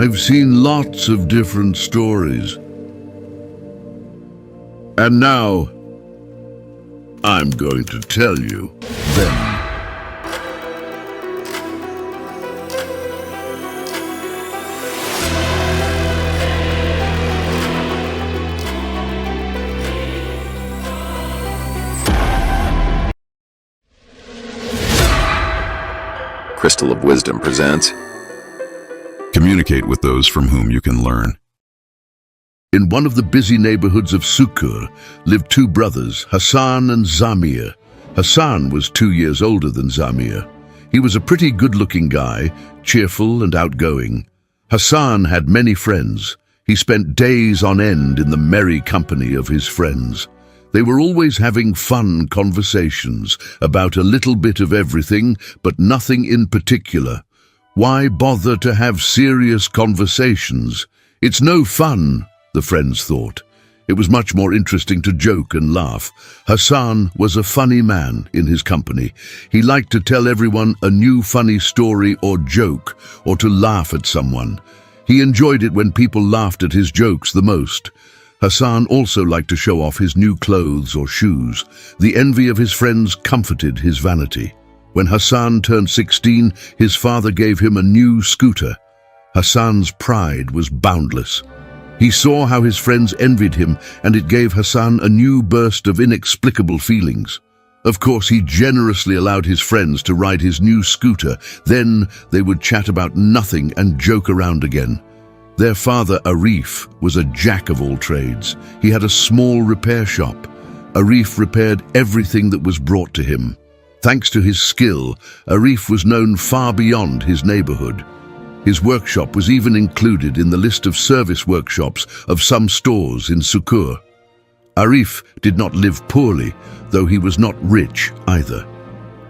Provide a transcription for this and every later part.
I've seen lots of different stories. And now, I'm going to tell you them. Crystal of Wisdom presents Communicate with those from whom you can learn. In one of the busy neighborhoods of Sukur lived two brothers, Hassan and Zamir. Hassan was 2 years older than Zamir. He was a pretty good-looking guy, cheerful and outgoing. Hassan had many friends. He spent days on end in the merry company of his friends. They were always having fun conversations about a little bit of everything, but nothing in particular. Why bother to have serious conversations? It's no fun, the friends thought. It was much more interesting to joke and laugh. Hassan was a funny man in his company. He liked to tell everyone a new funny story or joke, or to laugh at someone. He enjoyed it when people laughed at his jokes the most. Hassan also liked to show off his new clothes or shoes. The envy of his friends comforted his vanity. When Hassan turned 16, his father gave him a new scooter. Hassan's pride was boundless. He saw how his friends envied him, and it gave Hassan a new burst of inexplicable feelings. Of course, he generously allowed his friends to ride his new scooter. Then they would chat about nothing and joke around again. Their father, Arif, was a jack of all trades. He had a small repair shop. Arif repaired everything that was brought to him. Thanks to his skill, Arif was known far beyond his neighborhood. His workshop was even included in the list of service workshops of some stores in Sukur. Arif did not live poorly, though he was not rich either.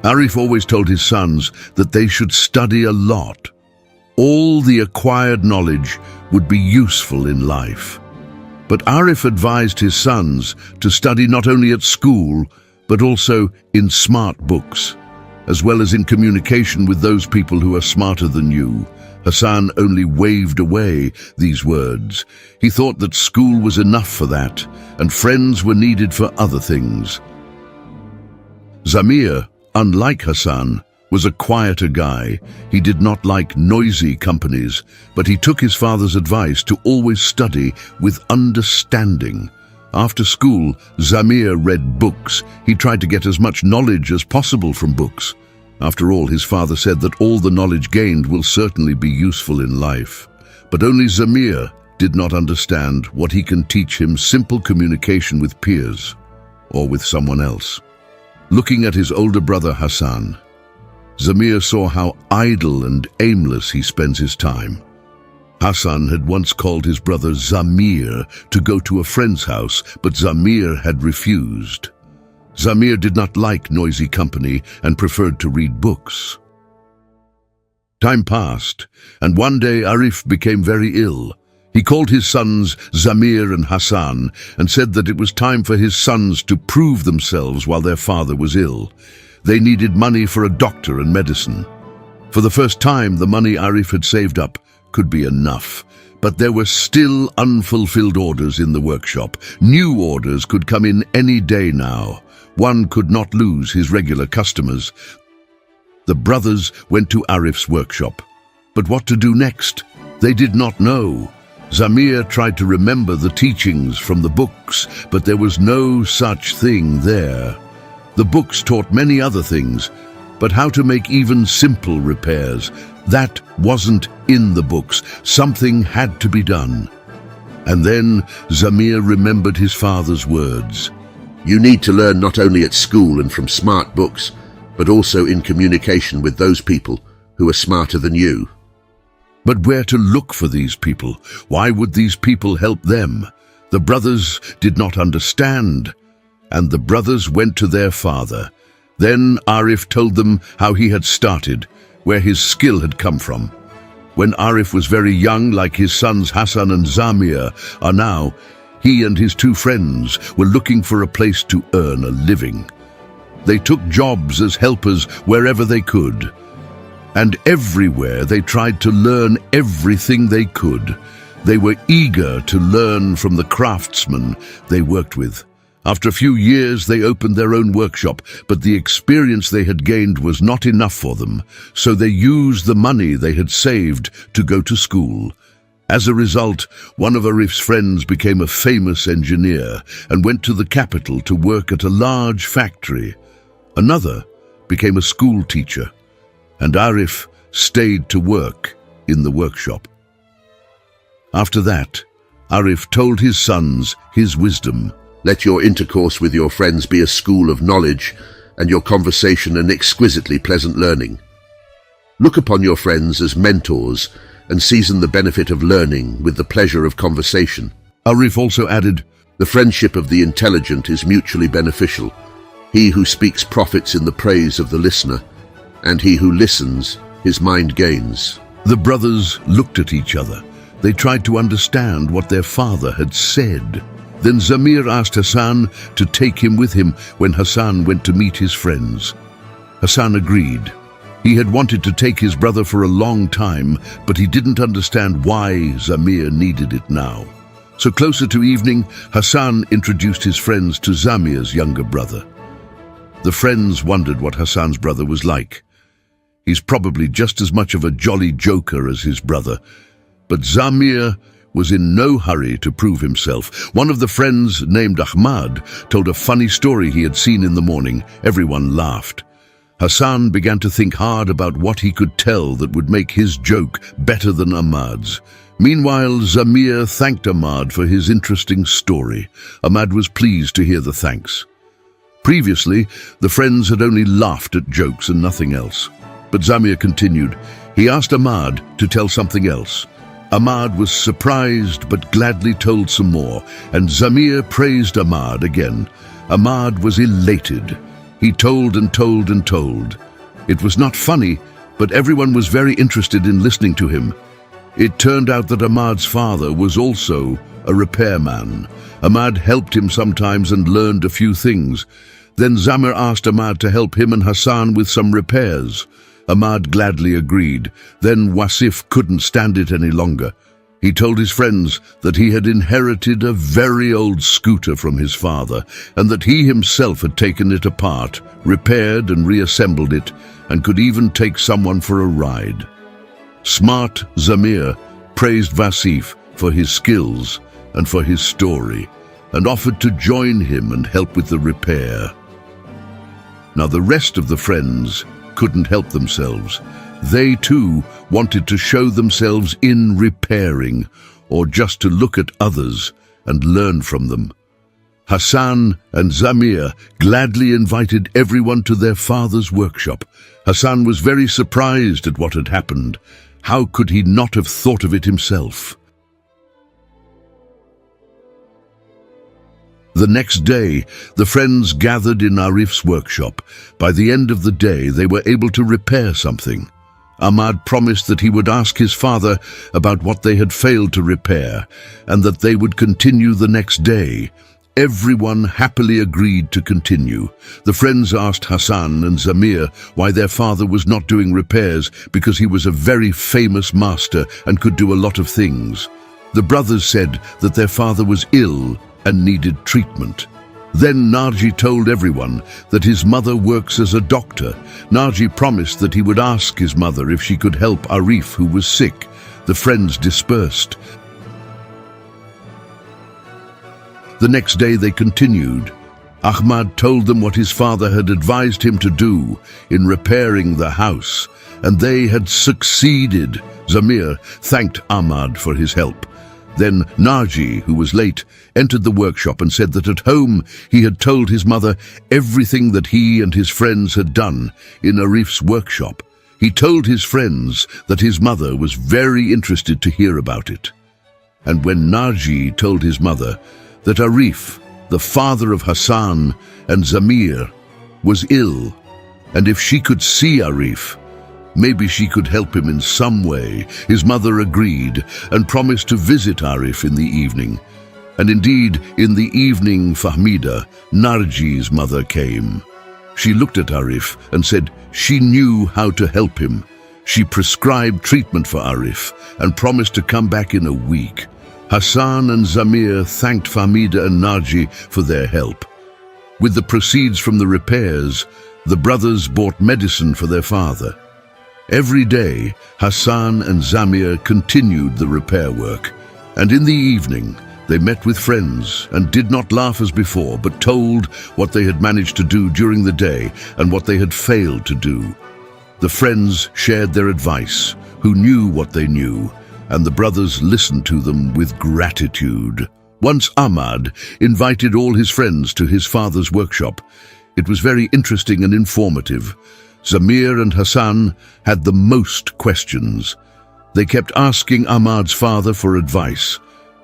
Arif always told his sons that they should study a lot. All the acquired knowledge would be useful in life. But Arif advised his sons to study not only at school, but also in smart books, as well as in communication with those people who are smarter than you. Hassan only waved away these words. He thought that school was enough for that, and friends were needed for other things. Zamir, unlike Hassan, was a quieter guy. He did not like noisy companies, but he took his father's advice to always study with understanding. After school, Zamir read books. He tried to get as much knowledge as possible from books. After all, his father said that all the knowledge gained will certainly be useful in life. But only Zamir did not understand what he can teach him simple communication with peers or with someone else. Looking at his older brother Hassan, Zamir saw how idle and aimless he spends his time. Hassan had once called his brother Zamir to go to a friend's house, but Zamir had refused. Zamir did not like noisy company and preferred to read books. Time passed, and one day Arif became very ill. He called his sons Zamir and Hassan and said that it was time for his sons to prove themselves while their father was ill. They needed money for a doctor and medicine. For the first time, the money Arif had saved up could be enough. But there were still unfulfilled orders in the workshop. New orders could come in any day now. One could not lose his regular customers. The brothers went to Arif's workshop. But what to do next? They did not know. Zamir tried to remember the teachings from the books, but there was no such thing there. The books taught many other things, but how to make even simple repairs, that wasn't in the books. Something had to be done. And then Zamir remembered his father's words. You need to learn not only at school and from smart books, but also in communication with those people who are smarter than you. But where to look for these people? Why would these people help them? The brothers did not understand, and the brothers went to their father. Then Arif told them how he had started, where his skill had come from. When Arif was very young, like his sons Hassan and Zamir are now, he and his two friends were looking for a place to earn a living. They took jobs as helpers wherever they could. And everywhere they tried to learn everything they could. They were eager to learn from the craftsmen they worked with. After a few years, they opened their own workshop, but the experience they had gained was not enough for them, so they used the money they had saved to go to school. As a result, one of Arif's friends became a famous engineer and went to the capital to work at a large factory. Another became a school teacher, and Arif stayed to work in the workshop. After that, Arif told his sons his wisdom. Let your intercourse with your friends be a school of knowledge, and your conversation an exquisitely pleasant learning. Look upon your friends as mentors, and season the benefit of learning with the pleasure of conversation. Arif also added, The friendship of the intelligent is mutually beneficial. He who speaks profits in the praise of the listener, and he who listens, his mind gains. The brothers looked at each other. They tried to understand what their father had said. Then Zamir asked Hassan to take him with him when Hassan went to meet his friends. Hassan agreed. He had wanted to take his brother for a long time, but he didn't understand why Zamir needed it now. So closer to evening, Hassan introduced his friends to Zamir's younger brother. The friends wondered what Hassan's brother was like. He's probably just as much of a jolly joker as his brother, but Zamir was in no hurry to prove himself. One of the friends, named Ahmad, told a funny story he had seen in the morning. Everyone laughed. Hassan began to think hard about what he could tell that would make his joke better than Ahmad's. Meanwhile, Zamir thanked Ahmad for his interesting story. Ahmad was pleased to hear the thanks. Previously, the friends had only laughed at jokes and nothing else. But Zamir continued. He asked Ahmad to tell something else. Ahmad was surprised but gladly told some more, and Zamir praised Ahmad again. Ahmad was elated. He told and told and told. It was not funny, but everyone was very interested in listening to him. It turned out that Ahmad's father was also a repairman. Ahmad helped him sometimes and learned a few things. Then Zamir asked Ahmad to help him and Hassan with some repairs. Ahmad gladly agreed. Then Wasif couldn't stand it any longer. He told his friends that he had inherited a very old scooter from his father, and that he himself had taken it apart, repaired and reassembled it, and could even take someone for a ride. Smart Zamir praised Wasif for his skills and for his story, and offered to join him and help with the repair. Now the rest of the friends couldn't help themselves. They too wanted to show themselves in repairing, or just to look at others and learn from them. Hassan and Zamir gladly invited everyone to their father's workshop. Hassan was very surprised at what had happened. How could he not have thought of it himself? The next day, the friends gathered in Arif's workshop. By the end of the day, they were able to repair something. Ahmad promised that he would ask his father about what they had failed to repair, and that they would continue the next day. Everyone happily agreed to continue. The friends asked Hassan and Zamir why their father was not doing repairs, because he was a very famous master and could do a lot of things. The brothers said that their father was ill and needed treatment. Then Naji told everyone that his mother works as a doctor. Naji promised that he would ask his mother if she could help Arif, who was sick. The friends dispersed. The next day they continued. Ahmad told them what his father had advised him to do in repairing the house, and they had succeeded. Zamir thanked Ahmad for his help. Then Naji, who was late, entered the workshop and said that at home he had told his mother everything that he and his friends had done in Arif's workshop. He told his friends that his mother was very interested to hear about it. And when Naji told his mother that Arif, the father of Hassan and Zamir, was ill, and if she could see Arif, maybe she could help him in some way, his mother agreed and promised to visit Arif in the evening. And indeed, in the evening, Fahmida, Narji's mother, came. She looked at Arif and said she knew how to help him. She prescribed treatment for Arif and promised to come back in a week. Hassan and Zamir thanked Fahmida and Naji for their help. With the proceeds from the repairs, the brothers bought medicine for their father. Every day, Hassan and Zamir continued the repair work, and in the evening, they met with friends and did not laugh as before, but told what they had managed to do during the day and what they had failed to do. The friends shared their advice, who knew what they knew, and the brothers listened to them with gratitude. Once Ahmad invited all his friends to his father's workshop. It was very interesting and informative. Zamir and Hassan had the most questions. They kept asking Ahmad's father for advice.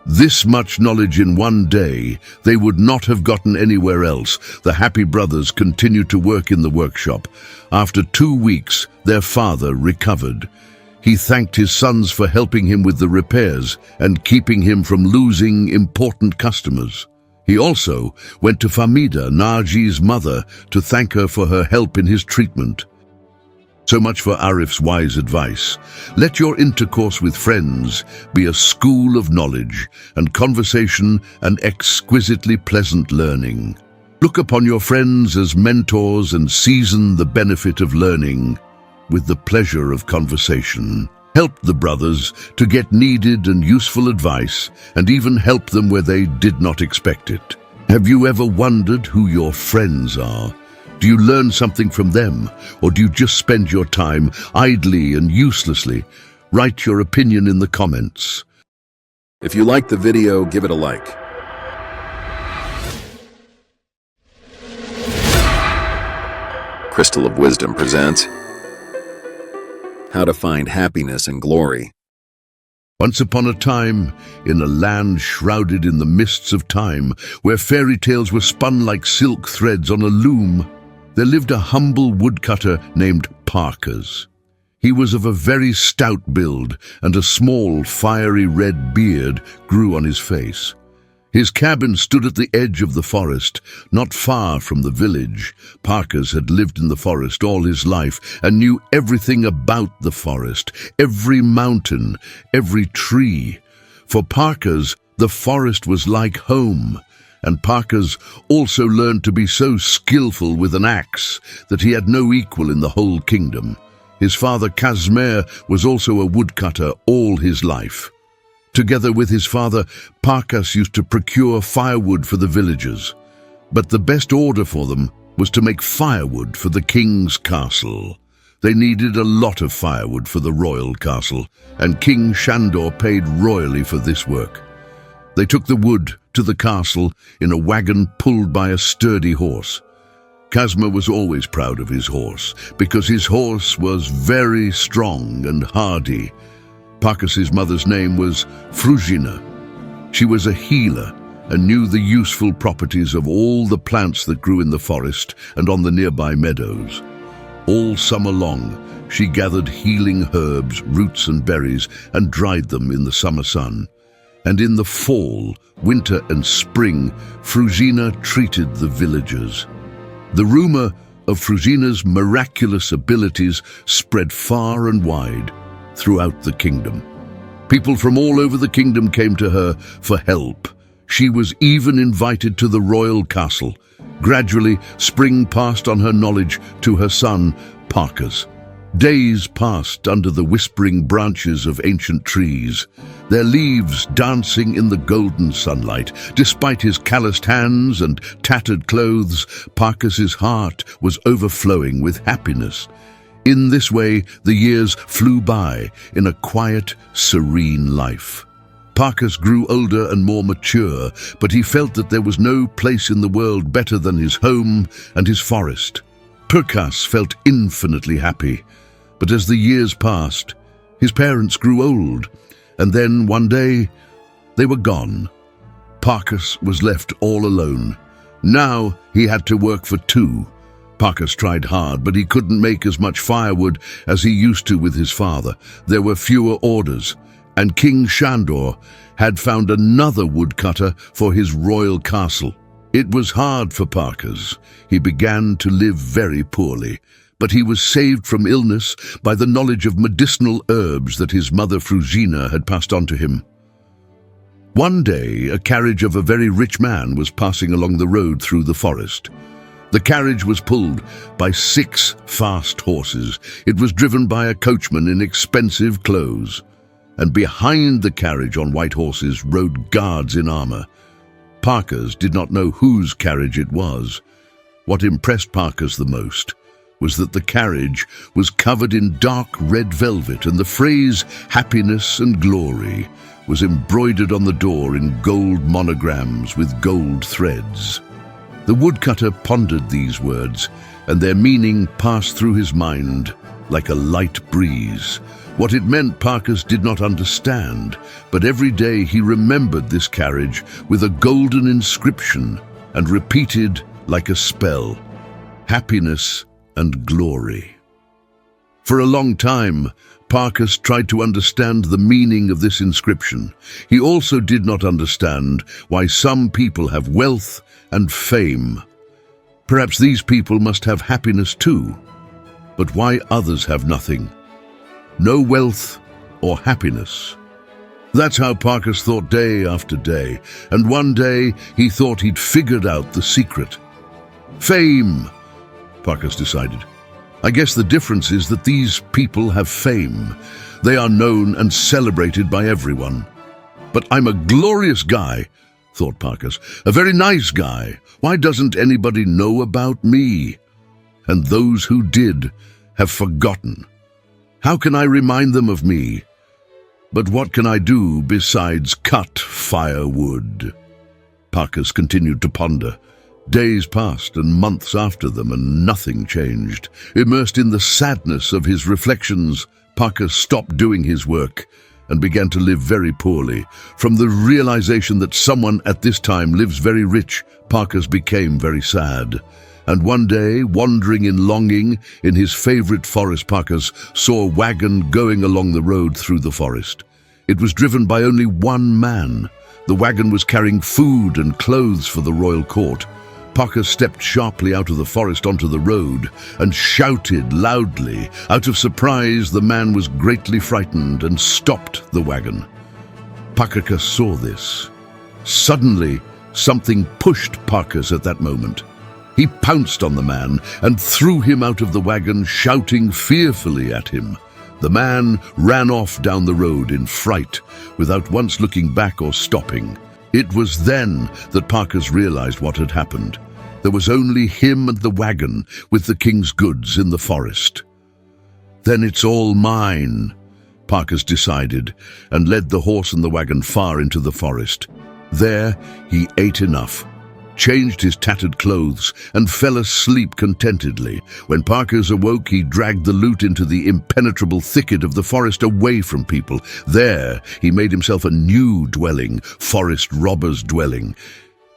This much knowledge in one day, they would not have gotten anywhere else. The happy brothers continued to work in the workshop. After 2 weeks, their father recovered. He thanked his sons for helping him with the repairs and keeping him from losing important customers. He also went to Fahmida, Naji's mother, to thank her for her help in his treatment. So much for Arif's wise advice. Let your intercourse with friends be a school of knowledge and conversation and exquisitely pleasant learning. Look upon your friends as mentors and season the benefit of learning with the pleasure of conversation. Help the brothers to get needed and useful advice and even help them where they did not expect it. Have you ever wondered who your friends are? Do you learn something from them, or do you just spend your time idly and uselessly? Write your opinion in the comments. If you liked the video, give it a like. Crystal of Wisdom presents How to Find Happiness and Glory. Once upon a time, in a land shrouded in the mists of time, where fairy tales were spun like silk threads on a loom, there lived a humble woodcutter named Parkers. He was of a very stout build, and a small, fiery red beard grew on his face. His cabin stood at the edge of the forest, not far from the village. Parkers had lived in the forest all his life and knew everything about the forest, every mountain, every tree. For Parkers, the forest was like home. And Parkers also learned to be so skillful with an axe that he had no equal in the whole kingdom. His father Kazmer was also a woodcutter all his life. Together with his father, Parkers used to procure firewood for the villagers. But the best order for them was to make firewood for the king's castle. They needed a lot of firewood for the royal castle, and King Shandor paid royally for this work. They took the wood to the castle in a wagon pulled by a sturdy horse. Kazma was always proud of his horse, because his horse was very strong and hardy. Parkas's mother's name was Fruzina. She was a healer and knew the useful properties of all the plants that grew in the forest and on the nearby meadows. All summer long, she gathered healing herbs, roots and berries and dried them in the summer sun. And in the fall, winter and spring, Fruzina treated the villagers. The rumor of Fruzina's miraculous abilities spread far and wide throughout the kingdom. People from all over the kingdom came to her for help. She was even invited to the royal castle. Gradually, spring passed on her knowledge to her son, Parkers. Days passed under the whispering branches of ancient trees, their leaves dancing in the golden sunlight. Despite his calloused hands and tattered clothes, Parkas's heart was overflowing with happiness. In this way, the years flew by in a quiet, serene life. Parkers grew older and more mature, but he felt that there was no place in the world better than his home and his forest. Parkers felt infinitely happy. But as the years passed, his parents grew old, and then one day, they were gone. Parkers was left all alone. Now he had to work for two. Parkers tried hard, but he couldn't make as much firewood as he used to with his father. There were fewer orders, and King Shandor had found another woodcutter for his royal castle. It was hard for Parkers. He began to live very poorly. but he was saved from illness by the knowledge of medicinal herbs that his mother Fruzina had passed on to him. One day, a carriage of a very rich man was passing along the road through the forest. The carriage was pulled by 6 fast horses. It was driven by a coachman in expensive clothes, and behind the carriage on white horses rode guards in armor. Parkers did not know whose carriage it was. What impressed Parkers the most was that the carriage was covered in dark red velvet, and the phrase "happiness and glory" was embroidered on the door in gold monograms with gold threads. The woodcutter pondered these words, and their meaning passed through his mind like a light breeze. What it meant Parkers did not understand, but every day he remembered this carriage with a golden inscription and repeated like a spell, "Happiness and glory." For a long time, Parkers tried to understand the meaning of this inscription. He also did not understand why some people have wealth and fame. Perhaps these people must have happiness too, but why others have nothing? No wealth or happiness. That's how Parkers thought day after day, and one day he thought he'd figured out the secret. Fame, Parkers decided. I guess the difference is that these people have fame. They are known and celebrated by everyone. But I'm a glorious guy, thought Parkers. A very nice guy. Why doesn't anybody know about me? And those who did have forgotten. How can I remind them of me? But what can I do besides cut firewood? Parkers continued to ponder. Days passed and months after them, and nothing changed. Immersed in the sadness of his reflections, Parkers stopped doing his work and began to live very poorly. From the realization that someone at this time lives very rich, Parkers became very sad. And one day, wandering in longing in his favorite forest, Parkers saw a wagon going along the road through the forest. It was driven by only one man. The wagon was carrying food and clothes for the royal court. Parkers stepped sharply out of the forest onto the road and shouted loudly. Out of surprise, the man was greatly frightened and stopped the wagon. Parkers saw this. Suddenly, something pushed Parkers at that moment. He pounced on the man and threw him out of the wagon, shouting fearfully at him. The man ran off down the road in fright, without once looking back or stopping. It was then that Parkers realized what had happened. There was only him and the wagon with the king's goods in the forest. Then it's all mine, Parkers decided, and led the horse and the wagon far into the forest. There he ate enough, changed his tattered clothes, and fell asleep contentedly. When Parkers awoke, he dragged the loot into the impenetrable thicket of the forest away from people. There he made himself a new dwelling, forest robber's dwelling.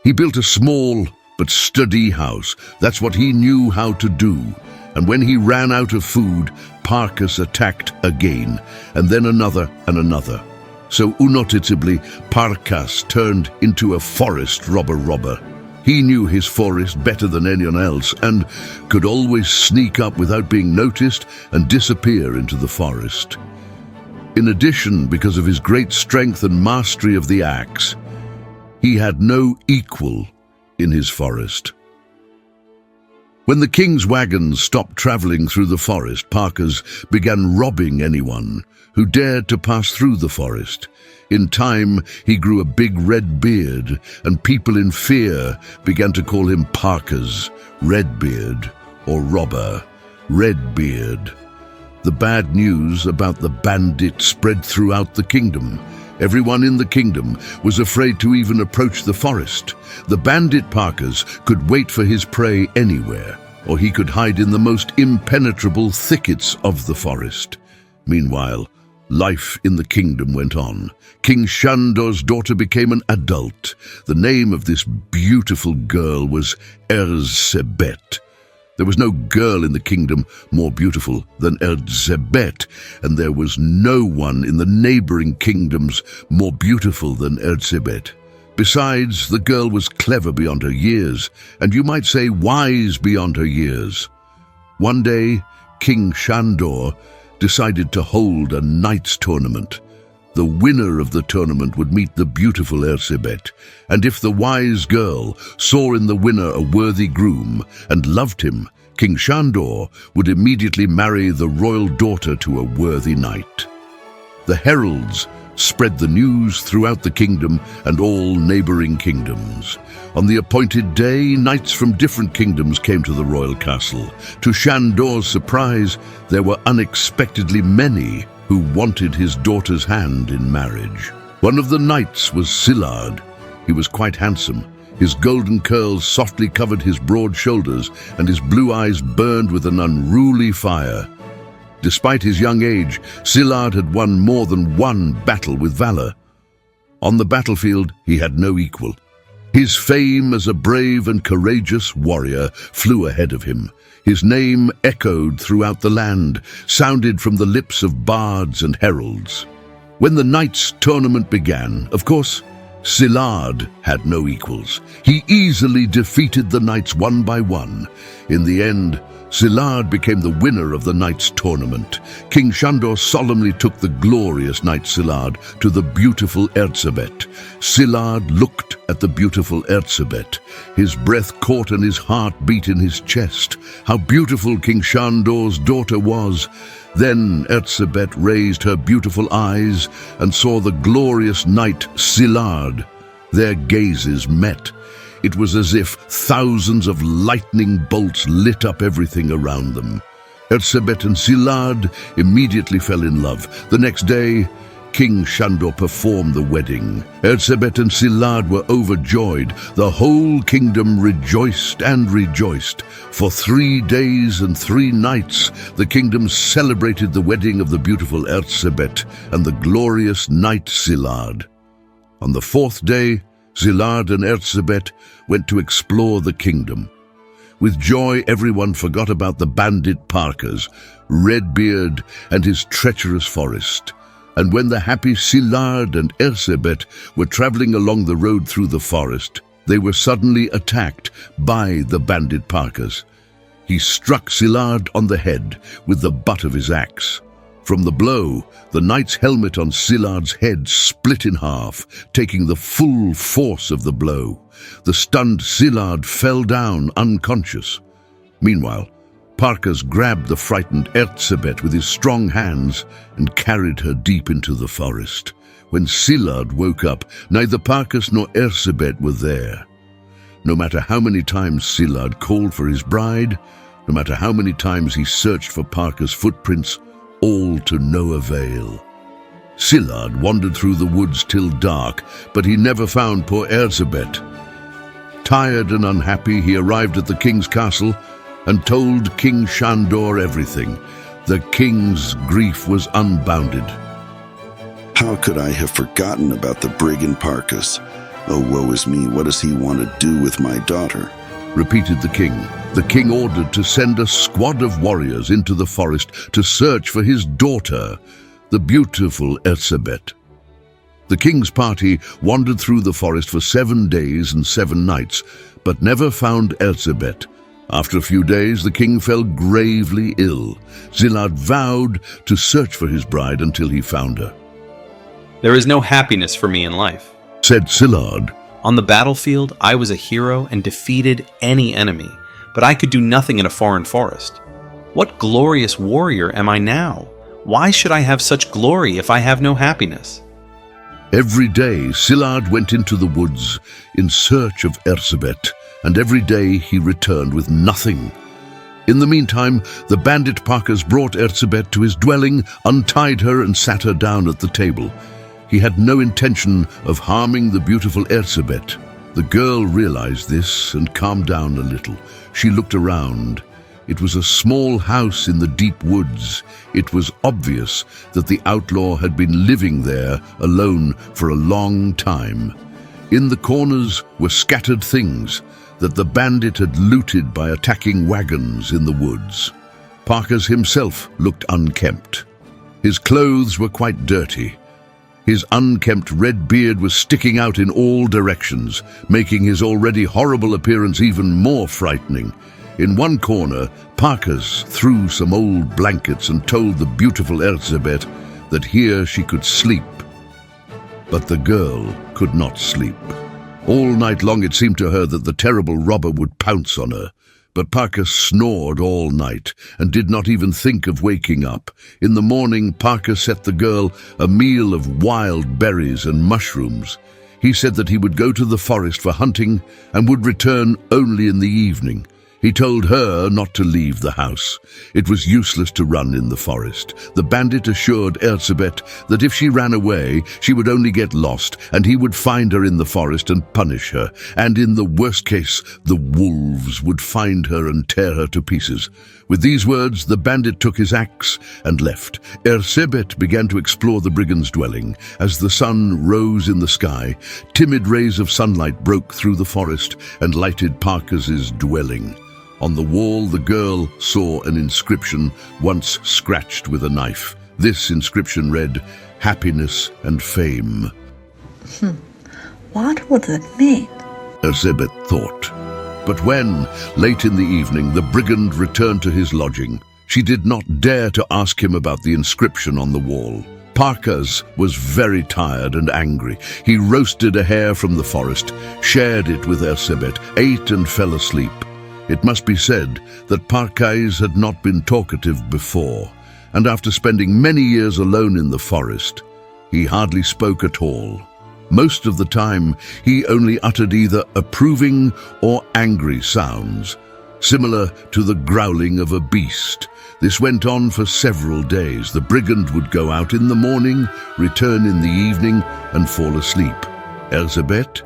He built a small but sturdy house. That's what he knew how to do. And when he ran out of food, Parkers attacked again, and then another and another. So unnoticeably, Parkers turned into a forest robber. He knew his forest better than anyone else and could always sneak up without being noticed and disappear into the forest. In addition, because of his great strength and mastery of the axe, he had no equal in his forest. When the king's wagons stopped traveling through the forest, Parkers began robbing anyone who dared to pass through the forest. In time, he grew a big red beard, and people in fear began to call him Parkers, Redbeard, or Robber, Redbeard. The bad news about the bandit spread throughout the kingdom. Everyone in the kingdom was afraid to even approach the forest. The bandit Parkers could wait for his prey anywhere, or he could hide in the most impenetrable thickets of the forest. Meanwhile, life in the kingdom went on. King Shandor's daughter became an adult. The name of this beautiful girl was Erzsébet. There was no girl in the kingdom more beautiful than Erzsébet, and there was no one in the neighboring kingdoms more beautiful than Erzsébet. Besides, the girl was clever beyond her years, and you might say wise beyond her years. One day, King Shandor decided to hold a knight's tournament. The winner of the tournament would meet the beautiful Erzsébet, and if the wise girl saw in the winner a worthy groom and loved him, King Shandor would immediately marry the royal daughter to a worthy knight. The heralds spread the news throughout the kingdom and all neighboring kingdoms. On the appointed day, knights from different kingdoms came to the royal castle. To Shandor's surprise, there were unexpectedly many who wanted his daughter's hand in marriage. One of the knights was Szilárd. He was quite handsome. His golden curls softly covered his broad shoulders, and his blue eyes burned with an unruly fire. Despite his young age, Szilárd had won more than one battle with valor. On the battlefield, he had no equal. His fame as a brave and courageous warrior flew ahead of him. His name echoed throughout the land, sounded from the lips of bards and heralds. When the knights' tournament began, of course, Szilárd had no equals. He easily defeated the knights one by one. In the end, Szilárd became the winner of the knights' tournament. King Shandor solemnly took the glorious knight Szilárd to the beautiful Erzsébet. Szilárd looked at the beautiful Erzsébet. His breath caught and his heart beat in his chest. How beautiful King Shandor's daughter was! Then Erzsébet raised her beautiful eyes and saw the glorious knight Szilárd. Their gazes met. It was as if thousands of lightning bolts lit up everything around them. Erzsébet and Szilárd immediately fell in love. The next day, King Shandor performed the wedding. Erzsébet and Szilárd were overjoyed. The whole kingdom rejoiced and rejoiced. For 3 days and 3 nights, the kingdom celebrated the wedding of the beautiful Erzsébet and the glorious knight Szilárd. On the 4th day, Szilárd and Erzsébet went to explore the kingdom. With joy, everyone forgot about the bandit Parkas, Redbeard, and his treacherous forest. And when the happy Szilárd and Erzsébet were traveling along the road through the forest, they were suddenly attacked by the bandit Parkas. He struck Szilárd on the head with the butt of his axe. From the blow, the knight's helmet on Szilárd's head split in half, taking the full force of the blow. The stunned Szilárd fell down unconscious. Meanwhile, Parkas grabbed the frightened Erzsébet with his strong hands and carried her deep into the forest. When Szilárd woke up, neither Parkas nor Erzsébet were there. No matter how many times Szilárd called for his bride, no matter how many times he searched for Parkas' footprints, all to no avail. Szilárd wandered through the woods till dark, but he never found poor Erzsébet. Tired and unhappy, he arrived at the king's castle and told King Shandor everything. The king's grief was unbounded. How could I have forgotten about the brigand Parkas? Oh, woe is me, what does he want to do with my daughter? Repeated the king. The king ordered to send a squad of warriors into the forest to search for his daughter, the beautiful Erzsébet. The king's party wandered through the forest for 7 days and 7 nights, but never found Erzsébet. After a few days, the king fell gravely ill. Szilárd vowed to search for his bride until he found her. There is no happiness for me in life, said Szilárd. On the battlefield, I was a hero and defeated any enemy, but I could do nothing in a foreign forest. What glorious warrior am I now? Why should I have such glory if I have no happiness? Every day, Szilárd went into the woods in search of Erzsébet, and every day he returned with nothing. In the meantime, the bandit Parkas brought Erzsébet to his dwelling, untied her and sat her down at the table. He had no intention of harming the beautiful Erzsébet. The girl realized this and calmed down a little. She looked around. It was a small house in the deep woods. It was obvious that the outlaw had been living there alone for a long time. In the corners were scattered things that the bandit had looted by attacking wagons in the woods. Parkas himself looked unkempt. His clothes were quite dirty. His unkempt red beard was sticking out in all directions, making his already horrible appearance even more frightening. In one corner, Parkas threw some old blankets and told the beautiful Elizabeth that here she could sleep. But the girl could not sleep. All night long it seemed to her that the terrible robber would pounce on her. But Parkas snored all night and did not even think of waking up. In the morning, Parkas set the girl a meal of wild berries and mushrooms. He said that he would go to the forest for hunting and would return only in the evening. He told her not to leave the house. It was useless to run in the forest. The bandit assured Elizabeth that if she ran away, she would only get lost, and he would find her in the forest and punish her. And in the worst case, the wolves would find her and tear her to pieces. With these words, the bandit took his axe and left. Elizabeth began to explore the brigand's dwelling. As the sun rose in the sky, timid rays of sunlight broke through the forest and lighted Parkas's dwelling. On the wall, the girl saw an inscription once scratched with a knife. This inscription read, "Happiness and Fame." What would that mean? Elizabeth thought. But when, late in the evening, the brigand returned to his lodging, she did not dare to ask him about the inscription on the wall. Parkas was very tired and angry. He roasted a hare from the forest, shared it with Elizabeth, ate and fell asleep. It must be said that Parkas had not been talkative before, and after spending many years alone in the forest, he hardly spoke at all. Most of the time, he only uttered either approving or angry sounds, similar to the growling of a beast. This went on for several days. The brigand would go out in the morning, return in the evening, and fall asleep. Elizabeth,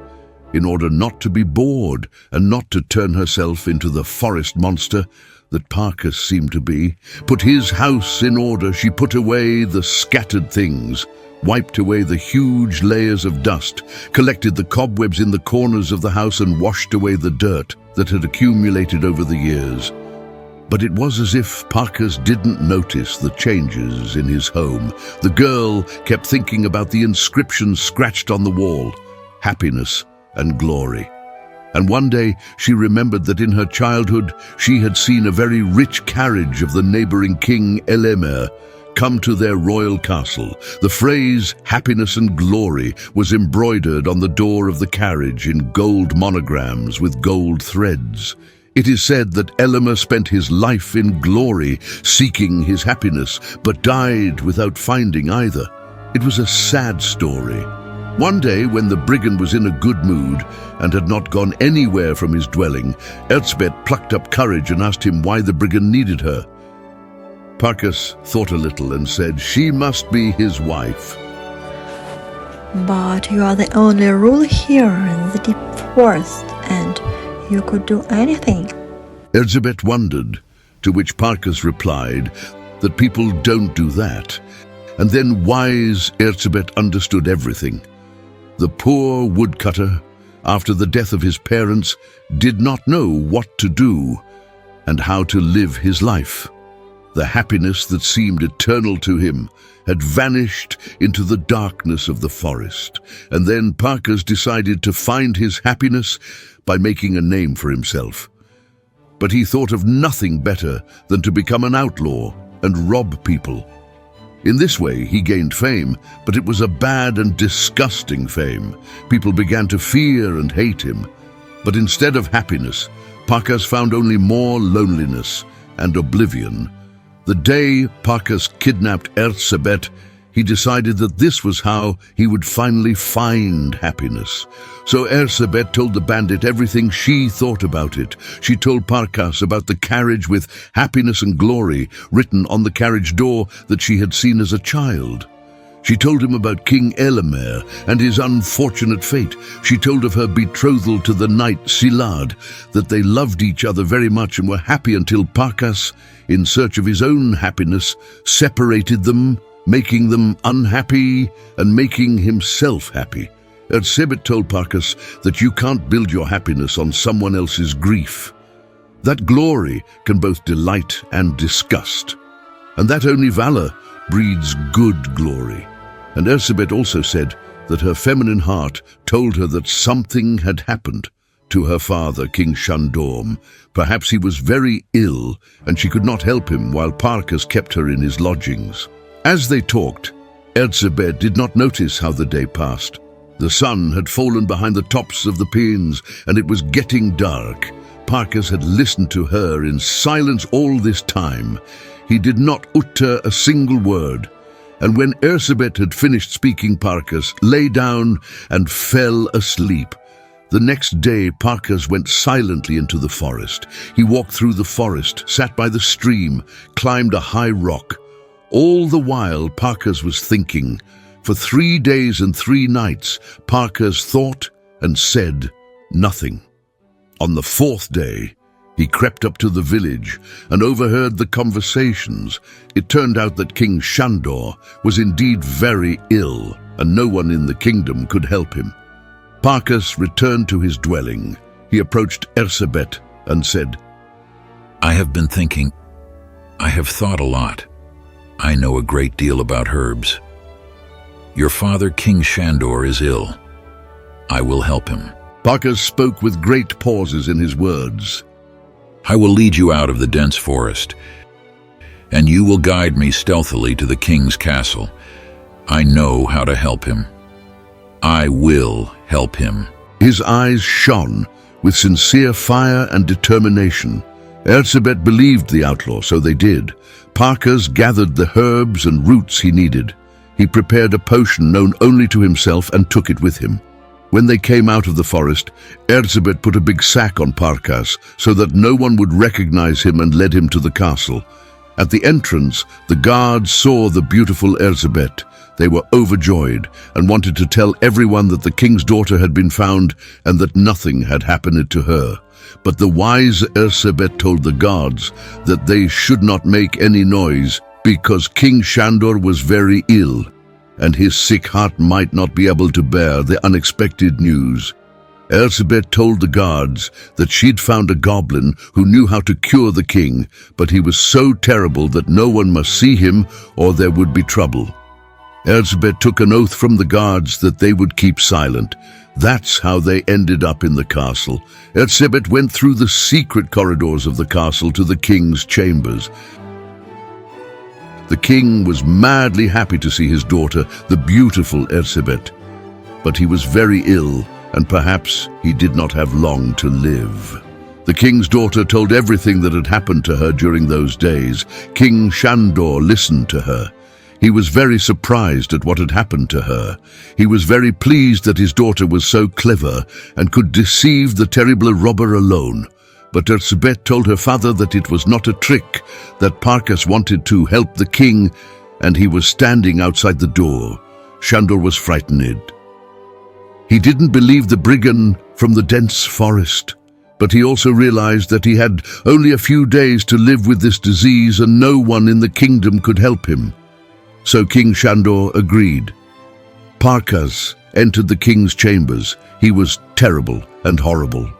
in order not to be bored and not to turn herself into the forest monster that Parkas seemed to be, put his house in order. She put away the scattered things, wiped away the huge layers of dust, collected the cobwebs in the corners of the house and washed away the dirt that had accumulated over the years. But it was as if Parkas didn't notice the changes in his home. The girl kept thinking about the inscription scratched on the wall, "Happiness and Glory." And one day she remembered that in her childhood she had seen a very rich carriage of the neighboring King Elemer come to their royal castle. The phrase "Happiness and Glory" was embroidered on the door of the carriage in gold monograms with gold threads. It is said that Elemer spent his life in glory, seeking his happiness, but died without finding either. It was a sad story. One day, when the brigand was in a good mood and had not gone anywhere from his dwelling, Elizabeth plucked up courage and asked him why the brigand needed her. Parkas thought a little and said she must be his wife. But you are the only ruler here in the deep forest, and you could do anything. Elizabeth wondered, to which Parkas replied that people don't do that. And then wise Elizabeth understood everything. The poor woodcutter, after the death of his parents, did not know what to do and how to live his life. The happiness that seemed eternal to him had vanished into the darkness of the forest. And then Parkas decided to find his happiness by making a name for himself. But he thought of nothing better than to become an outlaw and rob people. In this way, he gained fame, but it was a bad and disgusting fame. People began to fear and hate him. But instead of happiness, Parkas found only more loneliness and oblivion. The day Parkas kidnapped Elizabeth, he decided that this was how he would finally find happiness. So Elizabeth told the bandit everything she thought about it. She told Parkas about the carriage with "Happiness and Glory" written on the carriage door that she had seen as a child. She told him about King Elemer and his unfortunate fate. She told of her betrothal to the knight Silad, that they loved each other very much and were happy until Parkas, in search of his own happiness, separated them, making them unhappy and making himself happy. Elizabeth told Parkas that you can't build your happiness on someone else's grief. That glory can both delight and disgust, and that only valor breeds good glory. And Elizabeth also said that her feminine heart told her that something had happened to her father, King Shandorm. Perhaps he was very ill, and she could not help him while Parkas kept her in his lodgings. As they talked, Erzsébet did not notice how the day passed. The sun had fallen behind the tops of the pines, and it was getting dark. Parkas had listened to her in silence all this time. He did not utter a single word. And when Erzsébet had finished speaking, Parkas lay down and fell asleep. The next day, Parkas went silently into the forest. He walked through the forest, sat by the stream, climbed a high rock. All the while, Parkas was thinking. For 3 days and 3 nights, Parkas thought and said nothing. On the 4th day, he crept up to the village and overheard the conversations. It turned out that King Shandor was indeed very ill, and no one in the kingdom could help him. Parkas returned to his dwelling. He approached Erzsébet and said, I have been thinking. I have thought a lot. I know a great deal about herbs. Your father, King Shandor, is ill. I will help him. Parkas spoke with great pauses in his words. I will lead you out of the dense forest, and you will guide me stealthily to the king's castle. I know how to help him. I will help him. His eyes shone with sincere fire and determination. Erzsébet believed the outlaw, so they did. Parkas gathered the herbs and roots he needed. He prepared a potion known only to himself and took it with him. When they came out of the forest, Erzsébet put a big sack on Parkas so that no one would recognize him and led him to the castle. At the entrance, the guards saw the beautiful Erzsébet. They were overjoyed and wanted to tell everyone that the king's daughter had been found and that nothing had happened to her. But the wise Erzsébet told the guards that they should not make any noise because King Shandor was very ill, and his sick heart might not be able to bear the unexpected news. Erzsébet told the guards that she'd found a goblin who knew how to cure the king, but he was so terrible that no one must see him or there would be trouble. Erzsébet took an oath from the guards that they would keep silent. That's how they ended up in the castle. Erzsébet went through the secret corridors of the castle to the king's chambers. The king was madly happy to see his daughter, the beautiful Erzsébet. But he was very ill, and perhaps he did not have long to live. The king's daughter told everything that had happened to her during those days. King Shandor listened to her. He was very surprised at what had happened to her. He was very pleased that his daughter was so clever and could deceive the terrible robber alone. But Erzsébet told her father that it was not a trick, that Parkas wanted to help the king, and he was standing outside the door. Shandor was frightened. He didn't believe the brigand from the dense forest, but he also realized that he had only a few days to live with this disease and no one in the kingdom could help him. So King Shandor agreed. Parkas entered the king's chambers. He was terrible and horrible.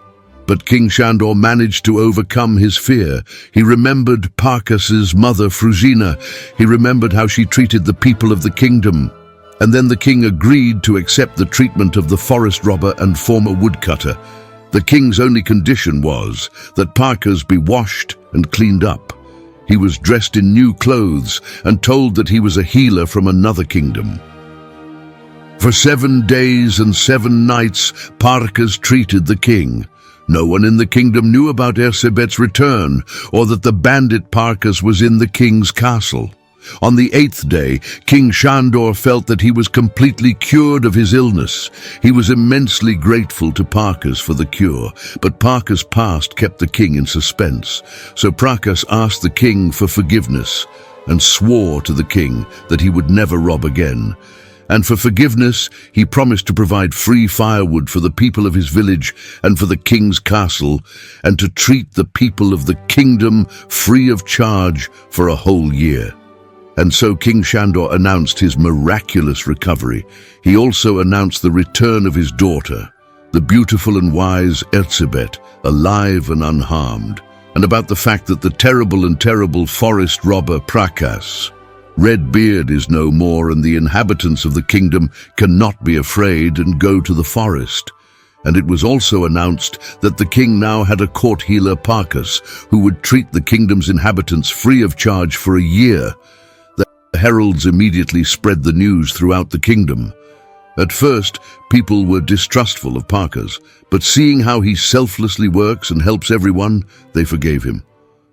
But King Shandor managed to overcome his fear. He remembered Parkas's mother, Fruzina. He remembered how she treated the people of the kingdom. And then the king agreed to accept the treatment of the forest robber and former woodcutter. The king's only condition was that Parkas be washed and cleaned up. He was dressed in new clothes and told that he was a healer from another kingdom. For 7 days and 7 nights, Parkas treated the king. No one in the kingdom knew about Erzsébet's return or that the bandit Parkas was in the king's castle. On the 8th day, King Shandor felt that he was completely cured of his illness. He was immensely grateful to Parkas for the cure, but Parkas' past kept the king in suspense. So Parkas asked the king for forgiveness and swore to the king that he would never rob again. And for forgiveness, he promised to provide free firewood for the people of his village and for the king's castle, and to treat the people of the kingdom free of charge for a whole year. And so King Shandor announced his miraculous recovery. He also announced the return of his daughter, the beautiful and wise Erzsébet, alive and unharmed, and about the fact that the terrible forest robber Parkas, Redbeard, is no more, and the inhabitants of the kingdom cannot be afraid and go to the forest. And it was also announced that the king now had a court healer, Parcus, who would treat the kingdom's inhabitants free of charge for a year. The heralds immediately spread the news throughout the kingdom. At first, people were distrustful of Parcus, but seeing how he selflessly works and helps everyone, they forgave him.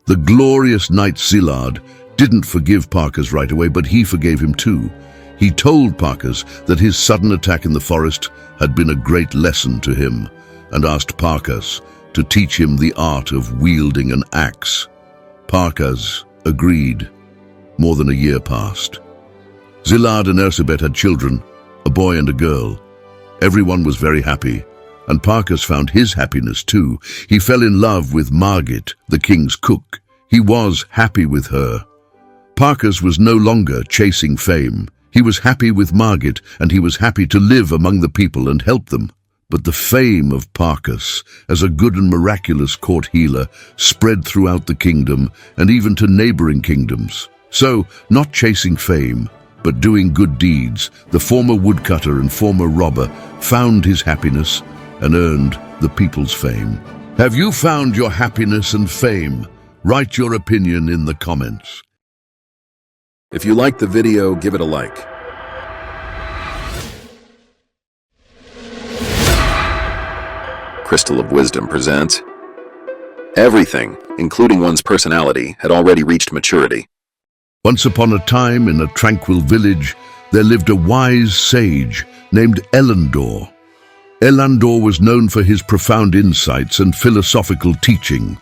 The glorious knight Szilard didn't forgive Parcus right away, but he forgave him too. He told Parcus that his sudden attack in the forest had been a great lesson to him, and asked Parcus to teach him the art of wielding an axe. Parcus agreed. More than a year passed. Szilard and Erzsébet had children, a boy and a girl. Everyone was very happy, and Parcus found his happiness too. He fell in love with Margit, the king's cook. He was happy with her. Parcus was no longer chasing fame. He was happy with Margit, and he was happy to live among the people and help them. But the fame of Parcus as a good and miraculous court healer spread throughout the kingdom and even to neighboring kingdoms. So, not chasing fame, but doing good deeds, the former woodcutter and former robber found his happiness and earned the people's fame. Have you found your happiness and fame? Write your opinion in the comments. If you liked the video, give it a like. Crystal of Wisdom presents everything, including one's personality, had already reached maturity. Once upon a time, in a tranquil village, there lived a wise sage named Elandor. Elandor was known for his profound insights and philosophical teaching,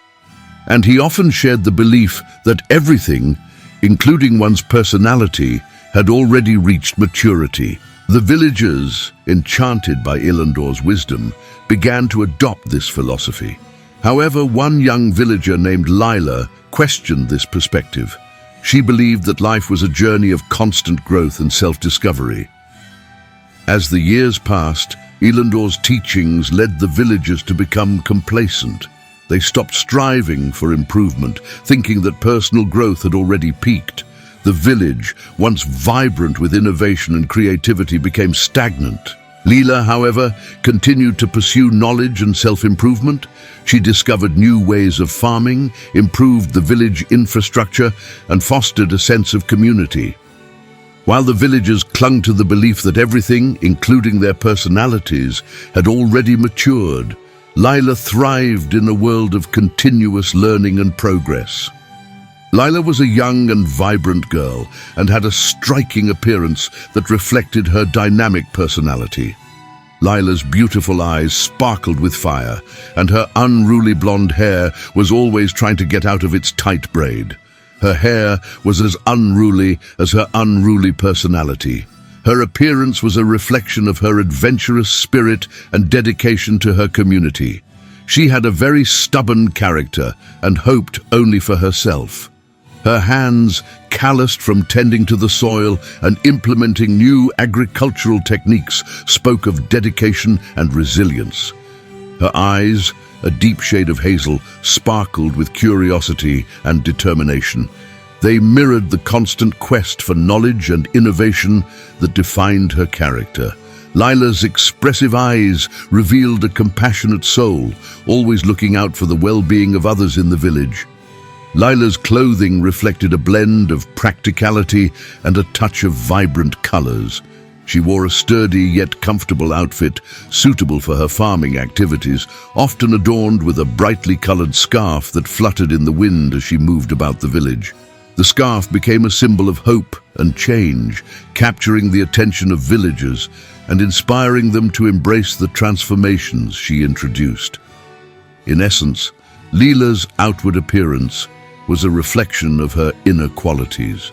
and he often shared the belief that everything, including one's personality, had already reached maturity. The villagers, enchanted by Elandor's wisdom, began to adopt this philosophy. However, one young villager named Lila questioned this perspective. She believed that life was a journey of constant growth and self-discovery. As the years passed, Elandor's teachings led the villagers to become complacent. They stopped striving for improvement, thinking that personal growth had already peaked. The village, once vibrant with innovation and creativity, became stagnant. Lila, however, continued to pursue knowledge and self-improvement. She discovered new ways of farming, improved the village infrastructure, and fostered a sense of community. While the villagers clung to the belief that everything, including their personalities, had already matured, Lila thrived in a world of continuous learning and progress. Lila was a young and vibrant girl and had a striking appearance that reflected her dynamic personality. Lila's beautiful eyes sparkled with fire, and her unruly blonde hair was always trying to get out of its tight braid. Her hair was as unruly as her unruly personality. Her appearance was a reflection of her adventurous spirit and dedication to her community. She had a very stubborn character and hoped only for herself. Her hands, calloused from tending to the soil and implementing new agricultural techniques, spoke of dedication and resilience. Her eyes, a deep shade of hazel, sparkled with curiosity and determination. They mirrored the constant quest for knowledge and innovation that defined her character. Lila's expressive eyes revealed a compassionate soul, always looking out for the well-being of others in the village. Lila's clothing reflected a blend of practicality and a touch of vibrant colors. She wore a sturdy yet comfortable outfit suitable for her farming activities, often adorned with a brightly colored scarf that fluttered in the wind as she moved about the village. The scarf became a symbol of hope and change, capturing the attention of villagers and inspiring them to embrace the transformations she introduced. In essence, Lila's outward appearance was a reflection of her inner qualities,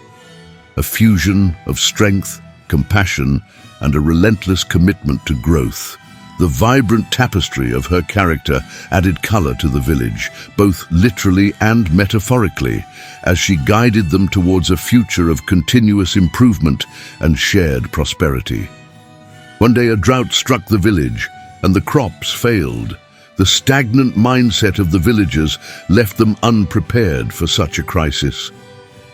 a fusion of strength, compassion, and a relentless commitment to growth. The vibrant tapestry of her character added color to the village, both literally and metaphorically, as she guided them towards a future of continuous improvement and shared prosperity. One day a drought struck the village, and the crops failed. The stagnant mindset of the villagers left them unprepared for such a crisis.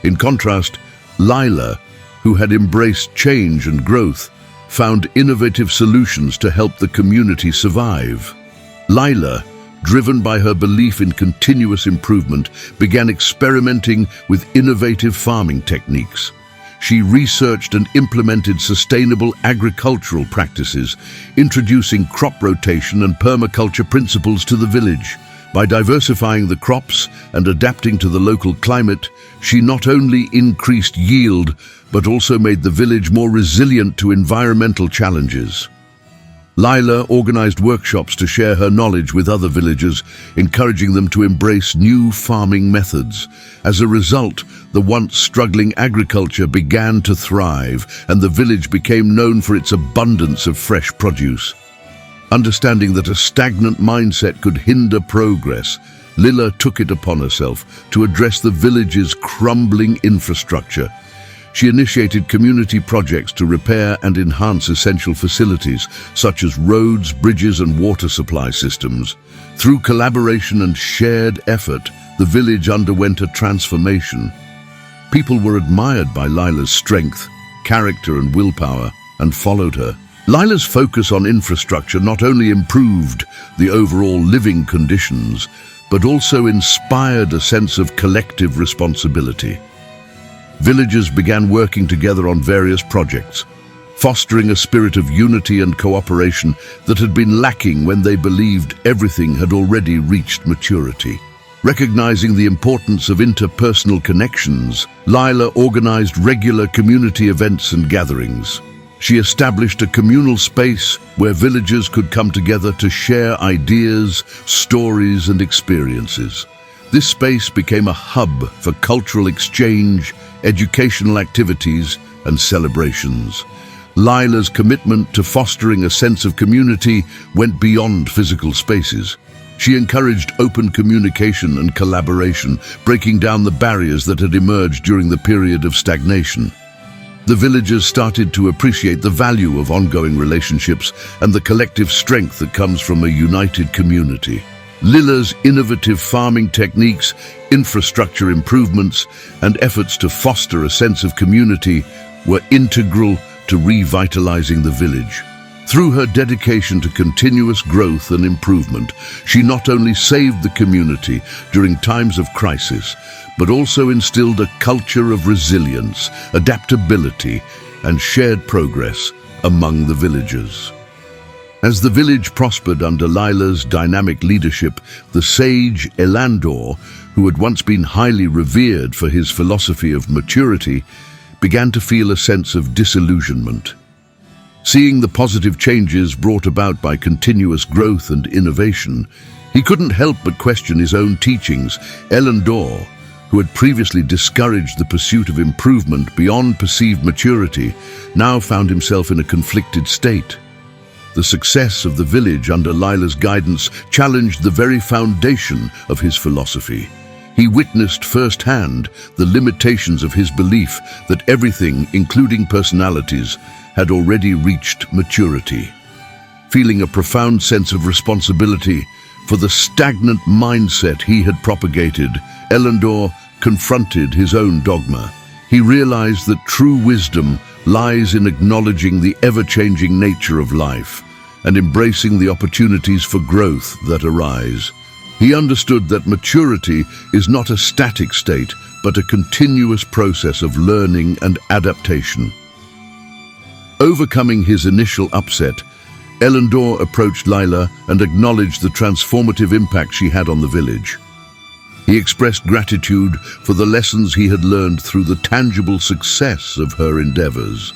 In contrast, Lila, who had embraced change and growth, found innovative solutions to help the community survive. Lila, driven by her belief in continuous improvement, began experimenting with innovative farming techniques. She researched and implemented sustainable agricultural practices, introducing crop rotation and permaculture principles to the village. By diversifying the crops and adapting to the local climate, she not only increased yield, but also made the village more resilient to environmental challenges. Lila organized workshops to share her knowledge with other villagers, encouraging them to embrace new farming methods. As a result, the once struggling agriculture began to thrive, and the village became known for its abundance of fresh produce. Understanding that a stagnant mindset could hinder progress, Lila took it upon herself to address the village's crumbling infrastructure. She initiated community projects to repair and enhance essential facilities, such as roads, bridges, and water supply systems. Through collaboration and shared effort, the village underwent a transformation. People were admired by Lila's strength, character, and willpower, and followed her. Lila's focus on infrastructure not only improved the overall living conditions, but also inspired a sense of collective responsibility. Villagers began working together on various projects, fostering a spirit of unity and cooperation that had been lacking when they believed everything had already reached maturity. Recognizing the importance of interpersonal connections, Lila organized regular community events and gatherings. She established a communal space where villagers could come together to share ideas, stories, and experiences. This space became a hub for cultural exchange, educational activities, and celebrations. Lila's commitment to fostering a sense of community went beyond physical spaces. She encouraged open communication and collaboration, breaking down the barriers that had emerged during the period of stagnation. The villagers started to appreciate the value of ongoing relationships and the collective strength that comes from a united community. Lila's innovative farming techniques, infrastructure improvements, and efforts to foster a sense of community were integral to revitalizing the village. Through her dedication to continuous growth and improvement, she not only saved the community during times of crisis, but also instilled a culture of resilience, adaptability, and shared progress among the villagers. As the village prospered under Lila's dynamic leadership, the sage Elandor, who had once been highly revered for his philosophy of maturity, began to feel a sense of disillusionment. Seeing the positive changes brought about by continuous growth and innovation, he couldn't help but question his own teachings. Elandor, who had previously discouraged the pursuit of improvement beyond perceived maturity, now found himself in a conflicted state. The success of the village under Lila's guidance challenged the very foundation of his philosophy. He witnessed firsthand the limitations of his belief that everything, including personalities, had already reached maturity. Feeling a profound sense of responsibility for the stagnant mindset he had propagated, Elandor confronted his own dogma. He realized that true wisdom lies in acknowledging the ever-changing nature of life and embracing the opportunities for growth that arise. He understood that maturity is not a static state, but a continuous process of learning and adaptation. Overcoming his initial upset, Elandor approached Lila and acknowledged the transformative impact she had on the village. He expressed gratitude for the lessons he had learned through the tangible success of her endeavors.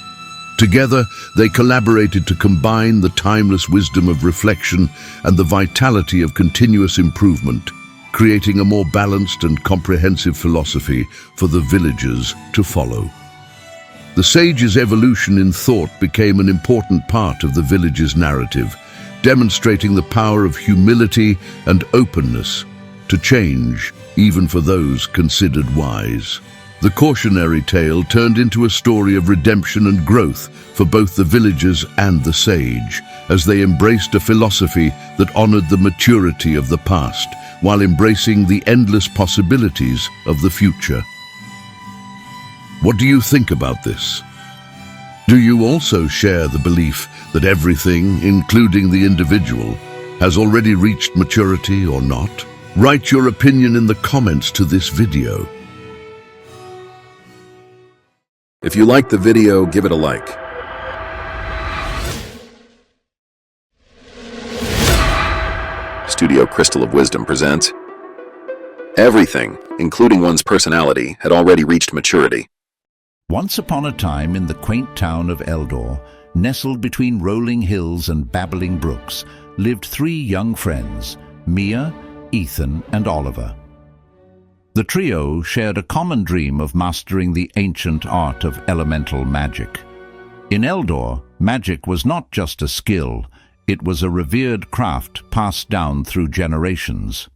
Together, they collaborated to combine the timeless wisdom of reflection and the vitality of continuous improvement, creating a more balanced and comprehensive philosophy for the villagers to follow. The sage's evolution in thought became an important part of the village's narrative, demonstrating the power of humility and openness to change, even for those considered wise. The cautionary tale turned into a story of redemption and growth for both the villagers and the sage, as they embraced a philosophy that honored the maturity of the past, while embracing the endless possibilities of the future. What do you think about this? Do you also share the belief that everything, including the individual, has already reached maturity or not? Write your opinion in the comments to this video. If you liked the video, give it a like. Studio Crystal of Wisdom presents everything, including one's personality, had already reached maturity. Once upon a time in the quaint town of Eldor, nestled between rolling hills and babbling brooks, lived three young friends, Mia, Ethan, and Oliver. The trio shared a common dream of mastering the ancient art of elemental magic. In Eldor, magic was not just a skill, it was a revered craft passed down through generations.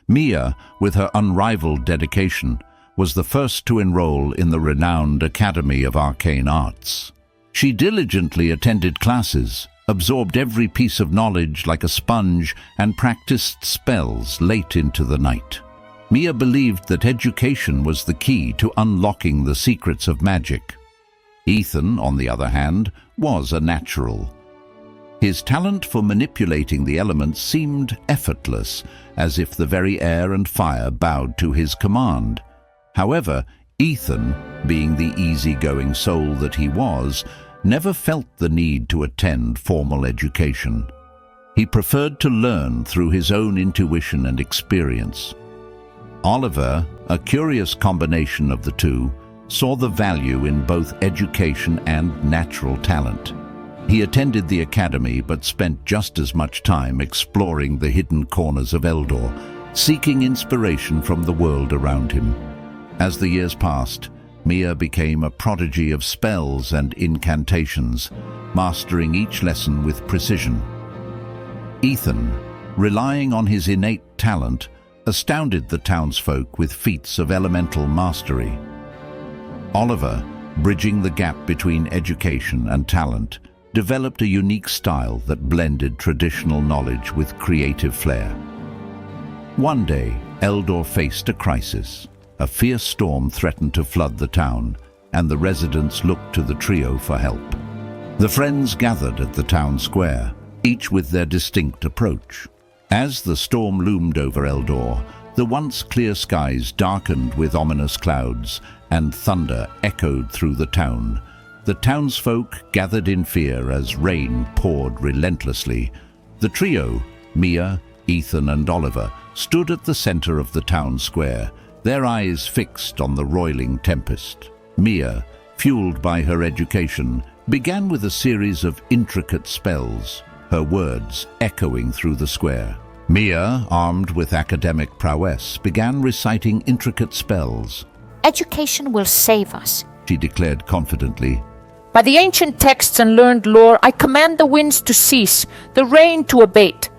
Mia, with her unrivaled dedication, was the first to enroll in the renowned Academy of Arcane Arts. She diligently attended classes, absorbed every piece of knowledge like a sponge, and practiced spells late into the night. Mia believed that education was the key to unlocking the secrets of magic. Ethan, on the other hand, was a natural. His talent for manipulating the elements seemed effortless, as if the very air and fire bowed to his command. However, Ethan, being the easygoing soul that he was, never felt the need to attend formal education. He preferred to learn through his own intuition and experience. Oliver, a curious combination of the two, saw the value in both education and natural talent. He attended the academy but spent just as much time exploring the hidden corners of Eldor, seeking inspiration from the world around him. As the years passed, Mia became a prodigy of spells and incantations, mastering each lesson with precision. Ethan, relying on his innate talent, astounded the townsfolk with feats of elemental mastery. Oliver, bridging the gap between education and talent, developed a unique style that blended traditional knowledge with creative flair. One day, Eldor faced a crisis. A fierce storm threatened to flood the town, and the residents looked to the trio for help. The friends gathered at the town square, each with their distinct approach. As the storm loomed over Eldor, the once clear skies darkened with ominous clouds, and thunder echoed through the town. The townsfolk gathered in fear as rain poured relentlessly. The trio, Mia, Ethan, and Oliver, stood at the center of the town square, their eyes fixed on the roiling tempest. Mia, fueled by her education, began with a series of intricate spells, her words echoing through the square. Mia, armed with academic prowess, began reciting intricate spells. Education will save us, She declared confidently. By the ancient texts and learned lore, I command the winds to cease, the rain to abate.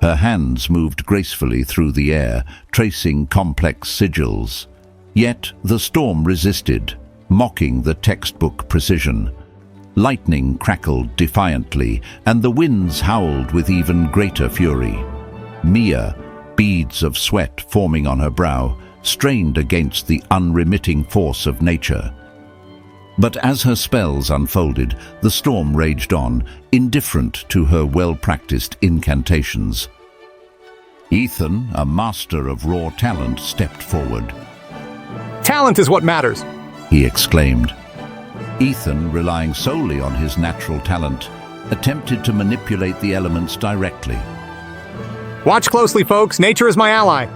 Her hands moved gracefully through the air, tracing complex sigils. Yet the storm resisted, mocking the textbook precision. Lightning crackled defiantly, and the winds howled with even greater fury. Mia, beads of sweat forming on her brow, strained against the unremitting force of nature. But as her spells unfolded, the storm raged on, indifferent to her well-practiced incantations. Ethan, a master of raw talent, stepped forward. Talent is what matters, He exclaimed. Ethan, relying solely on his natural talent, attempted to manipulate the elements directly. Watch closely, folks. Nature is my ally.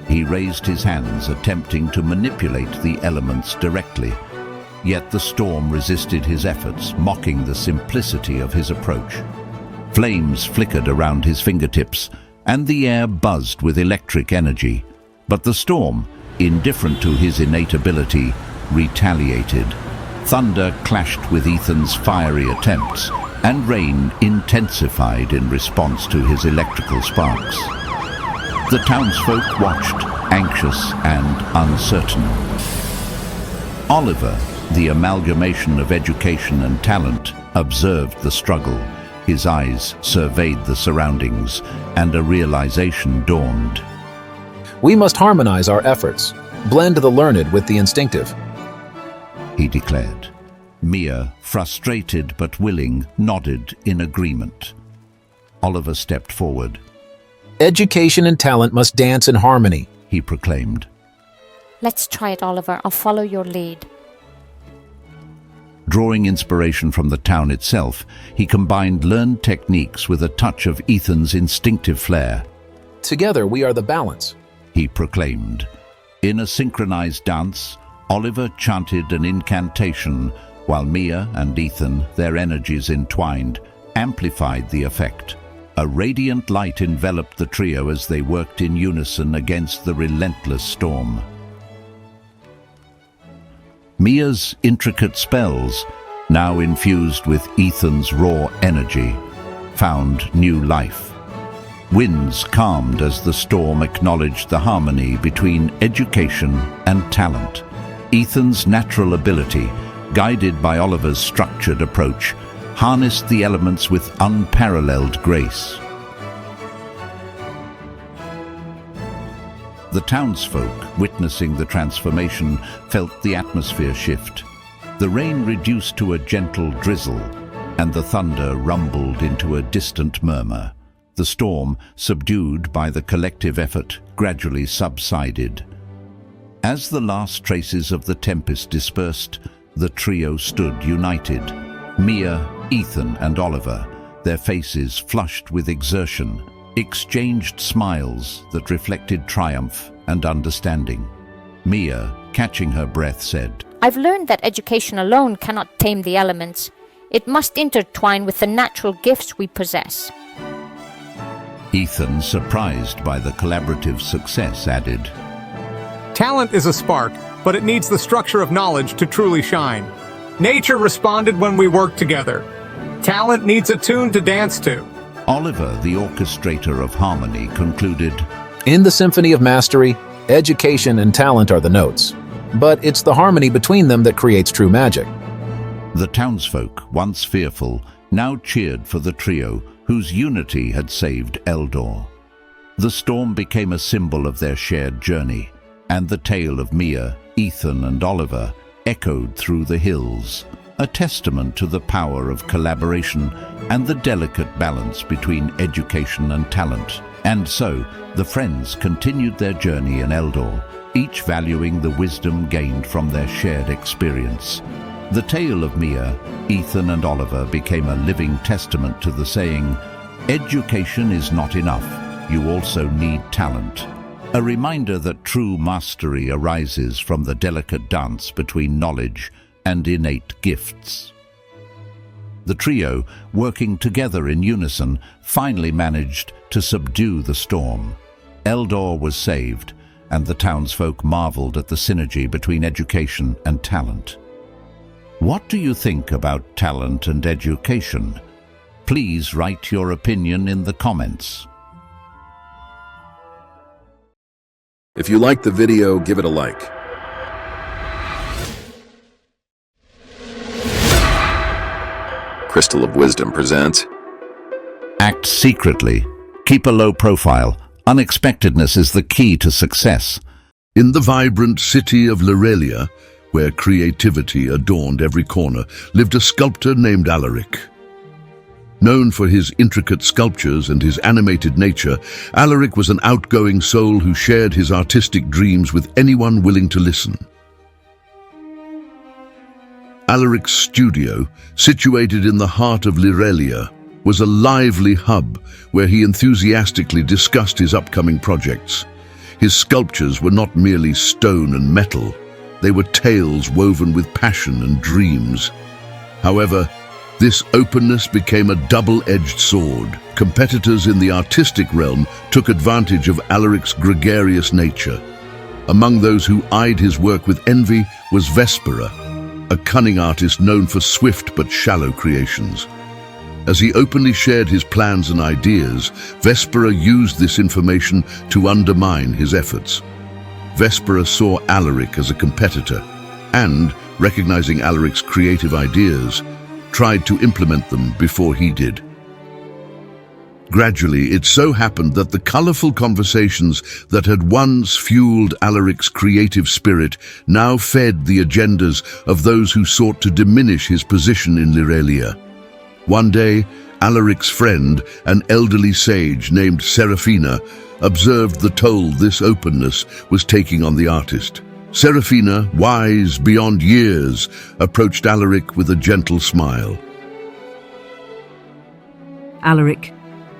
He raised his hands, attempting to manipulate the elements directly. Yet the storm resisted his efforts, mocking the simplicity of his approach. Flames flickered around his fingertips, and the air buzzed with electric energy. But the storm, indifferent to his innate ability, retaliated. Thunder clashed with Ethan's fiery attempts, and rain intensified in response to his electrical sparks. The townsfolk watched, anxious and uncertain. Oliver, the amalgamation of education and talent, observed the struggle. His eyes surveyed the surroundings, and a realization dawned. We must harmonize our efforts, blend the learned with the instinctive. He declared. Mia, frustrated but willing, nodded in agreement. Oliver stepped forward. Education and talent must dance in harmony, he proclaimed. Let's try it, Oliver. I'll follow your lead. Drawing inspiration from the town itself, he combined learned techniques with a touch of Ethan's instinctive flair. Together we are the balance, he proclaimed. In a synchronized dance, Oliver chanted an incantation, while Mia and Ethan, their energies entwined, amplified the effect. A radiant light enveloped the trio as they worked in unison against the relentless storm. Mia's intricate spells, now infused with Ethan's raw energy, found new life. Winds calmed as the storm acknowledged the harmony between education and talent. Ethan's natural ability, guided by Oliver's structured approach, harnessed the elements with unparalleled grace. The townsfolk, witnessing the transformation, felt the atmosphere shift. The rain reduced to a gentle drizzle, and the thunder rumbled into a distant murmur. The storm, subdued by the collective effort, gradually subsided. As the last traces of the tempest dispersed, the trio stood united. Mia, Ethan and Oliver, their faces flushed with exertion, exchanged smiles that reflected triumph and understanding. Mia, catching her breath, said, I've learned that education alone cannot tame the elements. It must intertwine with the natural gifts we possess. Ethan, surprised by the collaborative success, added, Talent is a spark, but it needs the structure of knowledge to truly shine. Nature responded when we worked together. Talent needs a tune to dance to. Oliver, the orchestrator of harmony, concluded, In the symphony of mastery, education and talent are the notes, but it's the harmony between them that creates true magic. The townsfolk, once fearful, now cheered for the trio, whose unity had saved Eldor. The storm became a symbol of their shared journey, and the tale of Mia, Ethan and Oliver echoed through the hills, a testament to the power of collaboration and the delicate balance between education and talent. And so, the friends continued their journey in Eldor, each valuing the wisdom gained from their shared experience. The tale of Mia, Ethan and Oliver became a living testament to the saying, education is not enough, you also need talent. A reminder that true mastery arises from the delicate dance between knowledge and innate gifts. The trio, working together in unison, finally managed to subdue the storm. Eldor was saved, and the townsfolk marveled at the synergy between education and talent. What do you think about talent and education? Please write your opinion in the comments. If you liked the video, give it a like. Crystal of Wisdom presents Act secretly. Keep a low profile. Unexpectedness is the key to success. In the vibrant city of Lirelia, where creativity adorned every corner, lived a sculptor named Alaric. Known for his intricate sculptures and his animated nature, Alaric was an outgoing soul who shared his artistic dreams with anyone willing to listen. Alaric's studio, situated in the heart of Lirelia, was a lively hub where he enthusiastically discussed his upcoming projects. His sculptures were not merely stone and metal, they were tales woven with passion and dreams. However, this openness became a double-edged sword. Competitors in the artistic realm took advantage of Alaric's gregarious nature. Among those who eyed his work with envy was Vespera, a cunning artist known for swift but shallow creations. As he openly shared his plans and ideas, Vespera used this information to undermine his efforts. Vespera saw Alaric as a competitor and, recognizing Alaric's creative ideas, tried to implement them before he did. Gradually, it so happened that the colorful conversations that had once fueled Alaric's creative spirit now fed the agendas of those who sought to diminish his position in Lyralia. One day, Alaric's friend, an elderly sage named Serafina, observed the toll this openness was taking on the artist. Serafina, wise beyond years, approached Alaric with a gentle smile. Alaric,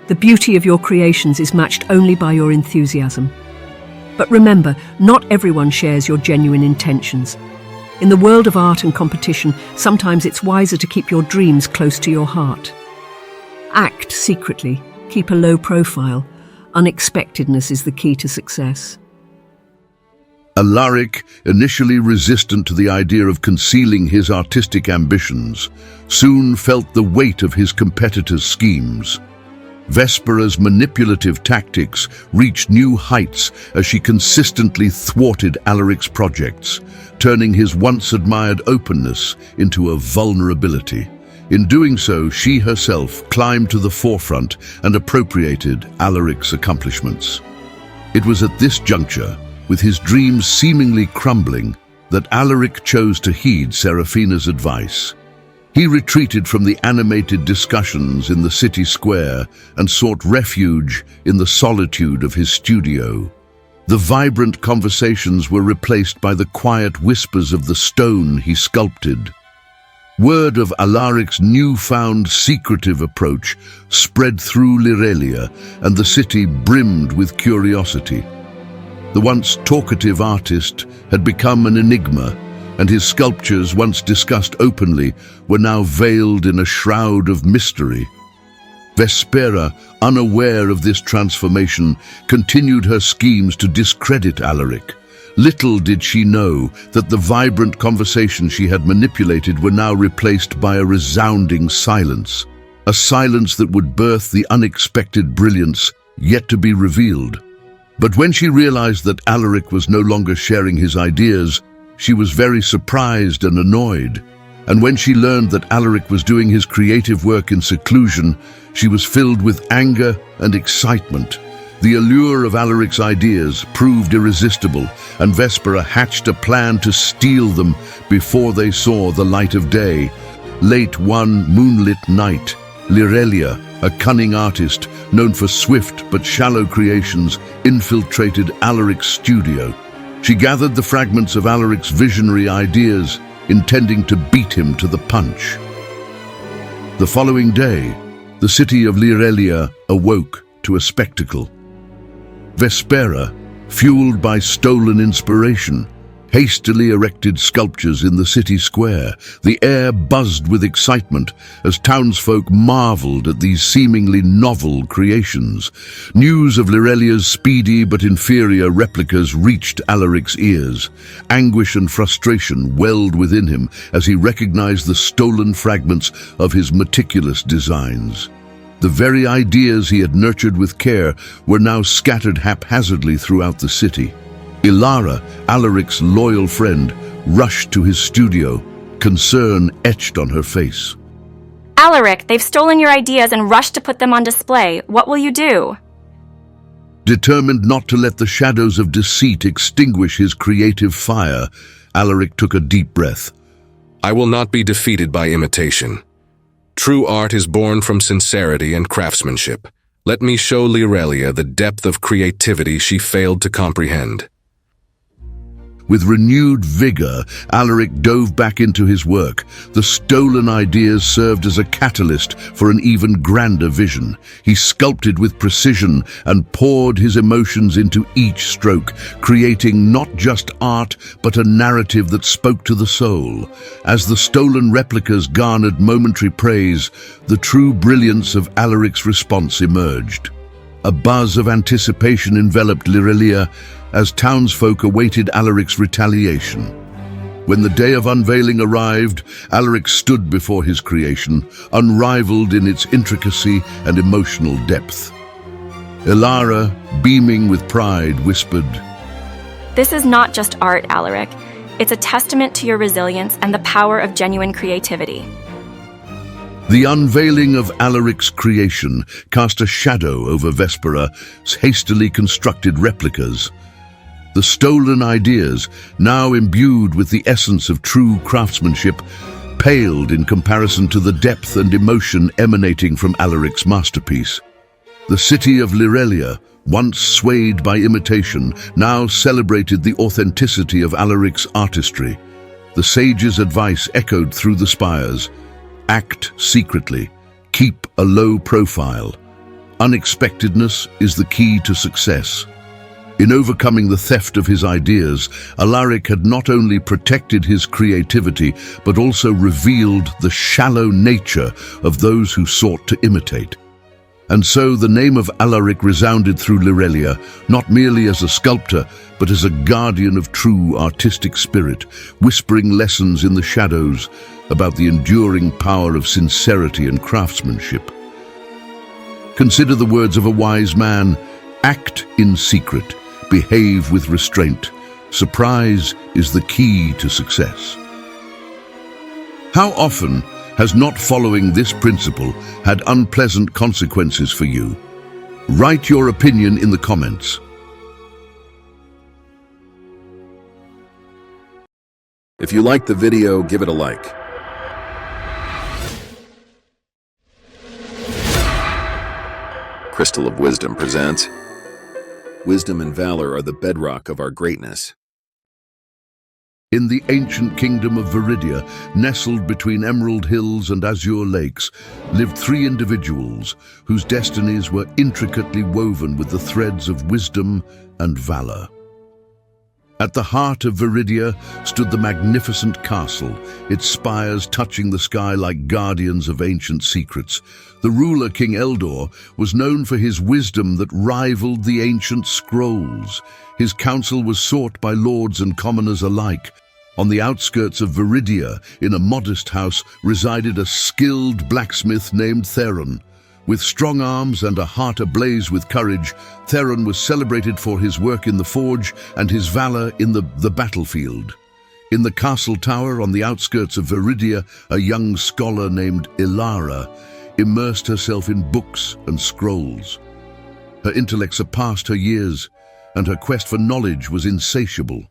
the beauty of your creations is matched only by your enthusiasm. But remember, not everyone shares your genuine intentions. In the world of art and competition, sometimes it's wiser to keep your dreams close to your heart. Act secretly, keep a low profile. Unexpectedness is the key to success. Alaric, initially resistant to the idea of concealing his artistic ambitions, soon felt the weight of his competitors' schemes. Vespera's manipulative tactics reached new heights as she consistently thwarted Alaric's projects, turning his once-admired openness into a vulnerability. In doing so, she herself climbed to the forefront and appropriated Alaric's accomplishments. It was at this juncture, with his dreams seemingly crumbling, that Alaric chose to heed Serafina's advice. He retreated from the animated discussions in the city square and sought refuge in the solitude of his studio. The vibrant conversations were replaced by the quiet whispers of the stone he sculpted. Word of Alaric's newfound secretive approach spread through Lyralia, and the city brimmed with curiosity. The once talkative artist had become an enigma, and his sculptures, once discussed openly, were now veiled in a shroud of mystery. Vespera, unaware of this transformation, continued her schemes to discredit Alaric. Little did she know that the vibrant conversation she had manipulated were now replaced by a resounding silence, a silence that would birth the unexpected brilliance yet to be revealed. But when she realized that Alaric was no longer sharing his ideas, she was very surprised and annoyed. And when she learned that Alaric was doing his creative work in seclusion, she was filled with anger and excitement. The allure of Alaric's ideas proved irresistible, and Vespera hatched a plan to steal them before they saw the light of day. Late one moonlit night, Lyralia, a cunning artist known for swift but shallow creations, infiltrated Alaric's studio. She gathered the fragments of Alaric's visionary ideas, intending to beat him to the punch. The following day, the city of Lyralia awoke to a spectacle. Vespera, fueled by stolen inspiration, hastily erected sculptures in the city square. The air buzzed with excitement as townsfolk marveled at these seemingly novel creations. News of Lyrelia's speedy but inferior replicas reached Alaric's ears. Anguish and frustration welled within him as he recognized the stolen fragments of his meticulous designs. The very ideas he had nurtured with care were now scattered haphazardly throughout the city. Ilara, Alaric's loyal friend, rushed to his studio, concern etched on her face. Alaric, they've stolen your ideas and rushed to put them on display. What will you do? Determined not to let the shadows of deceit extinguish his creative fire, Alaric took a deep breath. I will not be defeated by imitation. True art is born from sincerity and craftsmanship. Let me show Lyralia the depth of creativity she failed to comprehend. With renewed vigor, Alaric dove back into his work. The stolen ideas served as a catalyst for an even grander vision. He sculpted with precision and poured his emotions into each stroke, creating not just art, but a narrative that spoke to the soul. As the stolen replicas garnered momentary praise, the true brilliance of Alaric's response emerged. A buzz of anticipation enveloped Lyralia as townsfolk awaited Alaric's retaliation. When the day of unveiling arrived, Alaric stood before his creation, unrivaled in its intricacy and emotional depth. Ilara, beaming with pride, whispered, This is not just art, Alaric. It's a testament to your resilience and the power of genuine creativity. The unveiling of Alaric's creation cast a shadow over Vespera's hastily constructed replicas. The stolen ideas, now imbued with the essence of true craftsmanship, paled in comparison to the depth and emotion emanating from Alaric's masterpiece. The city of Lirelia, once swayed by imitation, now celebrated the authenticity of Alaric's artistry. The sage's advice echoed through the spires: act secretly, keep a low profile. Unexpectedness is the key to success. In overcoming the theft of his ideas, Alaric had not only protected his creativity, but also revealed the shallow nature of those who sought to imitate. And so the name of Alaric resounded through Lirelia, not merely as a sculptor, but as a guardian of true artistic spirit, whispering lessons in the shadows about the enduring power of sincerity and craftsmanship. Consider the words of a wise man: act in secret, behave with restraint. Surprise is the key to success. How often has not following this principle had unpleasant consequences for you? Write your opinion in the comments. If you liked the video, give it a like. Crystal of Wisdom presents: Wisdom and valor are the bedrock of our greatness. In the ancient kingdom of Viridia, nestled between emerald hills and azure lakes, lived three individuals whose destinies were intricately woven with the threads of wisdom and valor. At the heart of Viridia stood the magnificent castle, its spires touching the sky like guardians of ancient secrets. The ruler, King Eldor, was known for his wisdom that rivaled the ancient scrolls. His counsel was sought by lords and commoners alike. On the outskirts of Viridia, in a modest house, resided a skilled blacksmith named Theron. With strong arms and a heart ablaze with courage, Theron was celebrated for his work in the forge and his valor in the battlefield. In the castle tower on the outskirts of Viridia, a young scholar named Ilara immersed herself in books and scrolls. Her intellect surpassed her years, and her quest for knowledge was insatiable.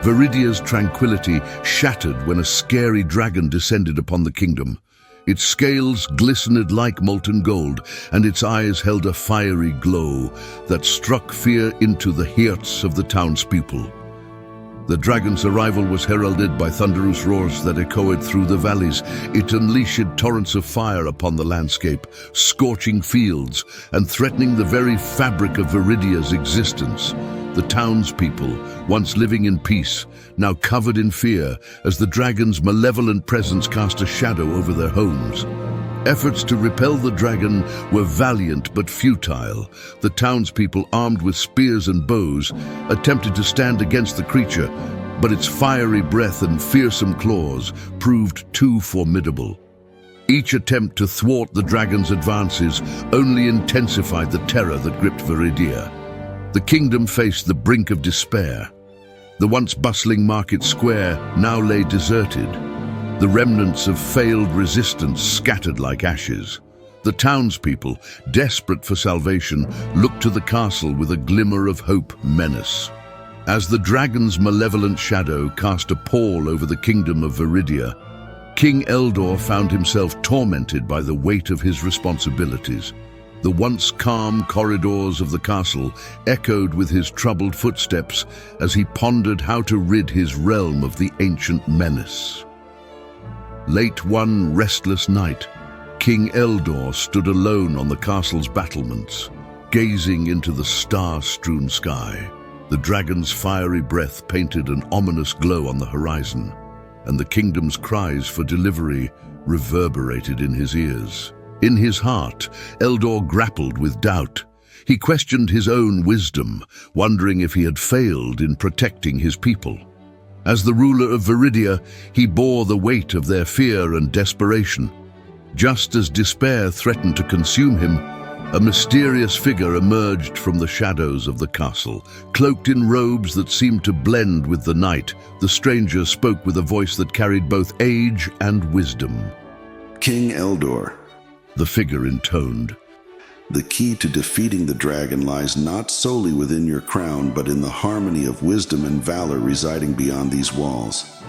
Viridia's tranquility shattered when a scary dragon descended upon the kingdom. Its scales glistened like molten gold, and its eyes held a fiery glow that struck fear into the hearts of the townspeople. The dragon's arrival was heralded by thunderous roars that echoed through the valleys. It unleashed torrents of fire upon the landscape, scorching fields and threatening the very fabric of Viridia's existence. The townspeople, once living in peace, now covered in fear as the dragon's malevolent presence cast a shadow over their homes. Efforts to repel the dragon were valiant but futile. The townspeople, armed with spears and bows, attempted to stand against the creature, but its fiery breath and fearsome claws proved too formidable. Each attempt to thwart the dragon's advances only intensified the terror that gripped Viridia. The kingdom faced the brink of despair. The once bustling market square now lay deserted, the remnants of failed resistance scattered like ashes. The townspeople, desperate for salvation, looked to the castle with a glimmer of hope menace. As the dragon's malevolent shadow cast a pall over the kingdom of Viridia, King Eldor found himself tormented by the weight of his responsibilities. The once calm corridors of the castle echoed with his troubled footsteps as he pondered how to rid his realm of the ancient menace. Late one restless night, King Eldor stood alone on the castle's battlements, gazing into the star-strewn sky. The dragon's fiery breath painted an ominous glow on the horizon, and the kingdom's cries for delivery reverberated in his ears. In his heart, Eldor grappled with doubt. He questioned his own wisdom, wondering if he had failed in protecting his people. As the ruler of Viridia, he bore the weight of their fear and desperation. Just as despair threatened to consume him, a mysterious figure emerged from the shadows of the castle. Cloaked in robes that seemed to blend with the night, the stranger spoke with a voice that carried both age and wisdom. King Eldor. The figure intoned. The key to defeating the dragon lies not solely within your crown, but in the harmony of wisdom and valor residing beyond these walls.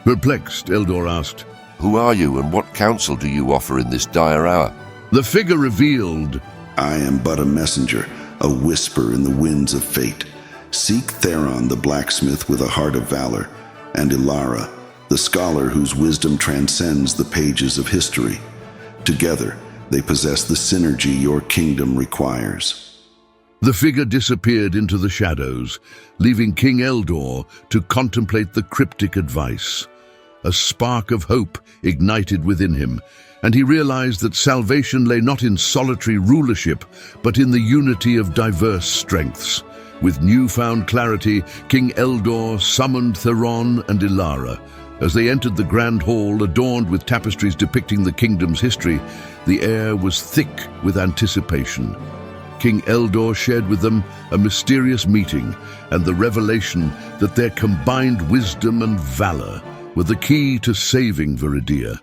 Perplexed, Eldor asked, Who are you and what counsel do you offer in this dire hour? The figure revealed, I am but a messenger, a whisper in the winds of fate. Seek Theron the blacksmith with a heart of valor, and Ilara, the scholar whose wisdom transcends the pages of history. Together, they possess the synergy your kingdom requires. The figure disappeared into the shadows, leaving King Eldor to contemplate the cryptic advice. A spark of hope ignited within him, and he realized that salvation lay not in solitary rulership, but in the unity of diverse strengths. With newfound clarity, King Eldor summoned Theron and Ilara. As they entered the grand hall adorned with tapestries depicting the kingdom's history, the air was thick with anticipation. King Eldor shared with them a mysterious meeting and the revelation that their combined wisdom and valor were the key to saving Viridia.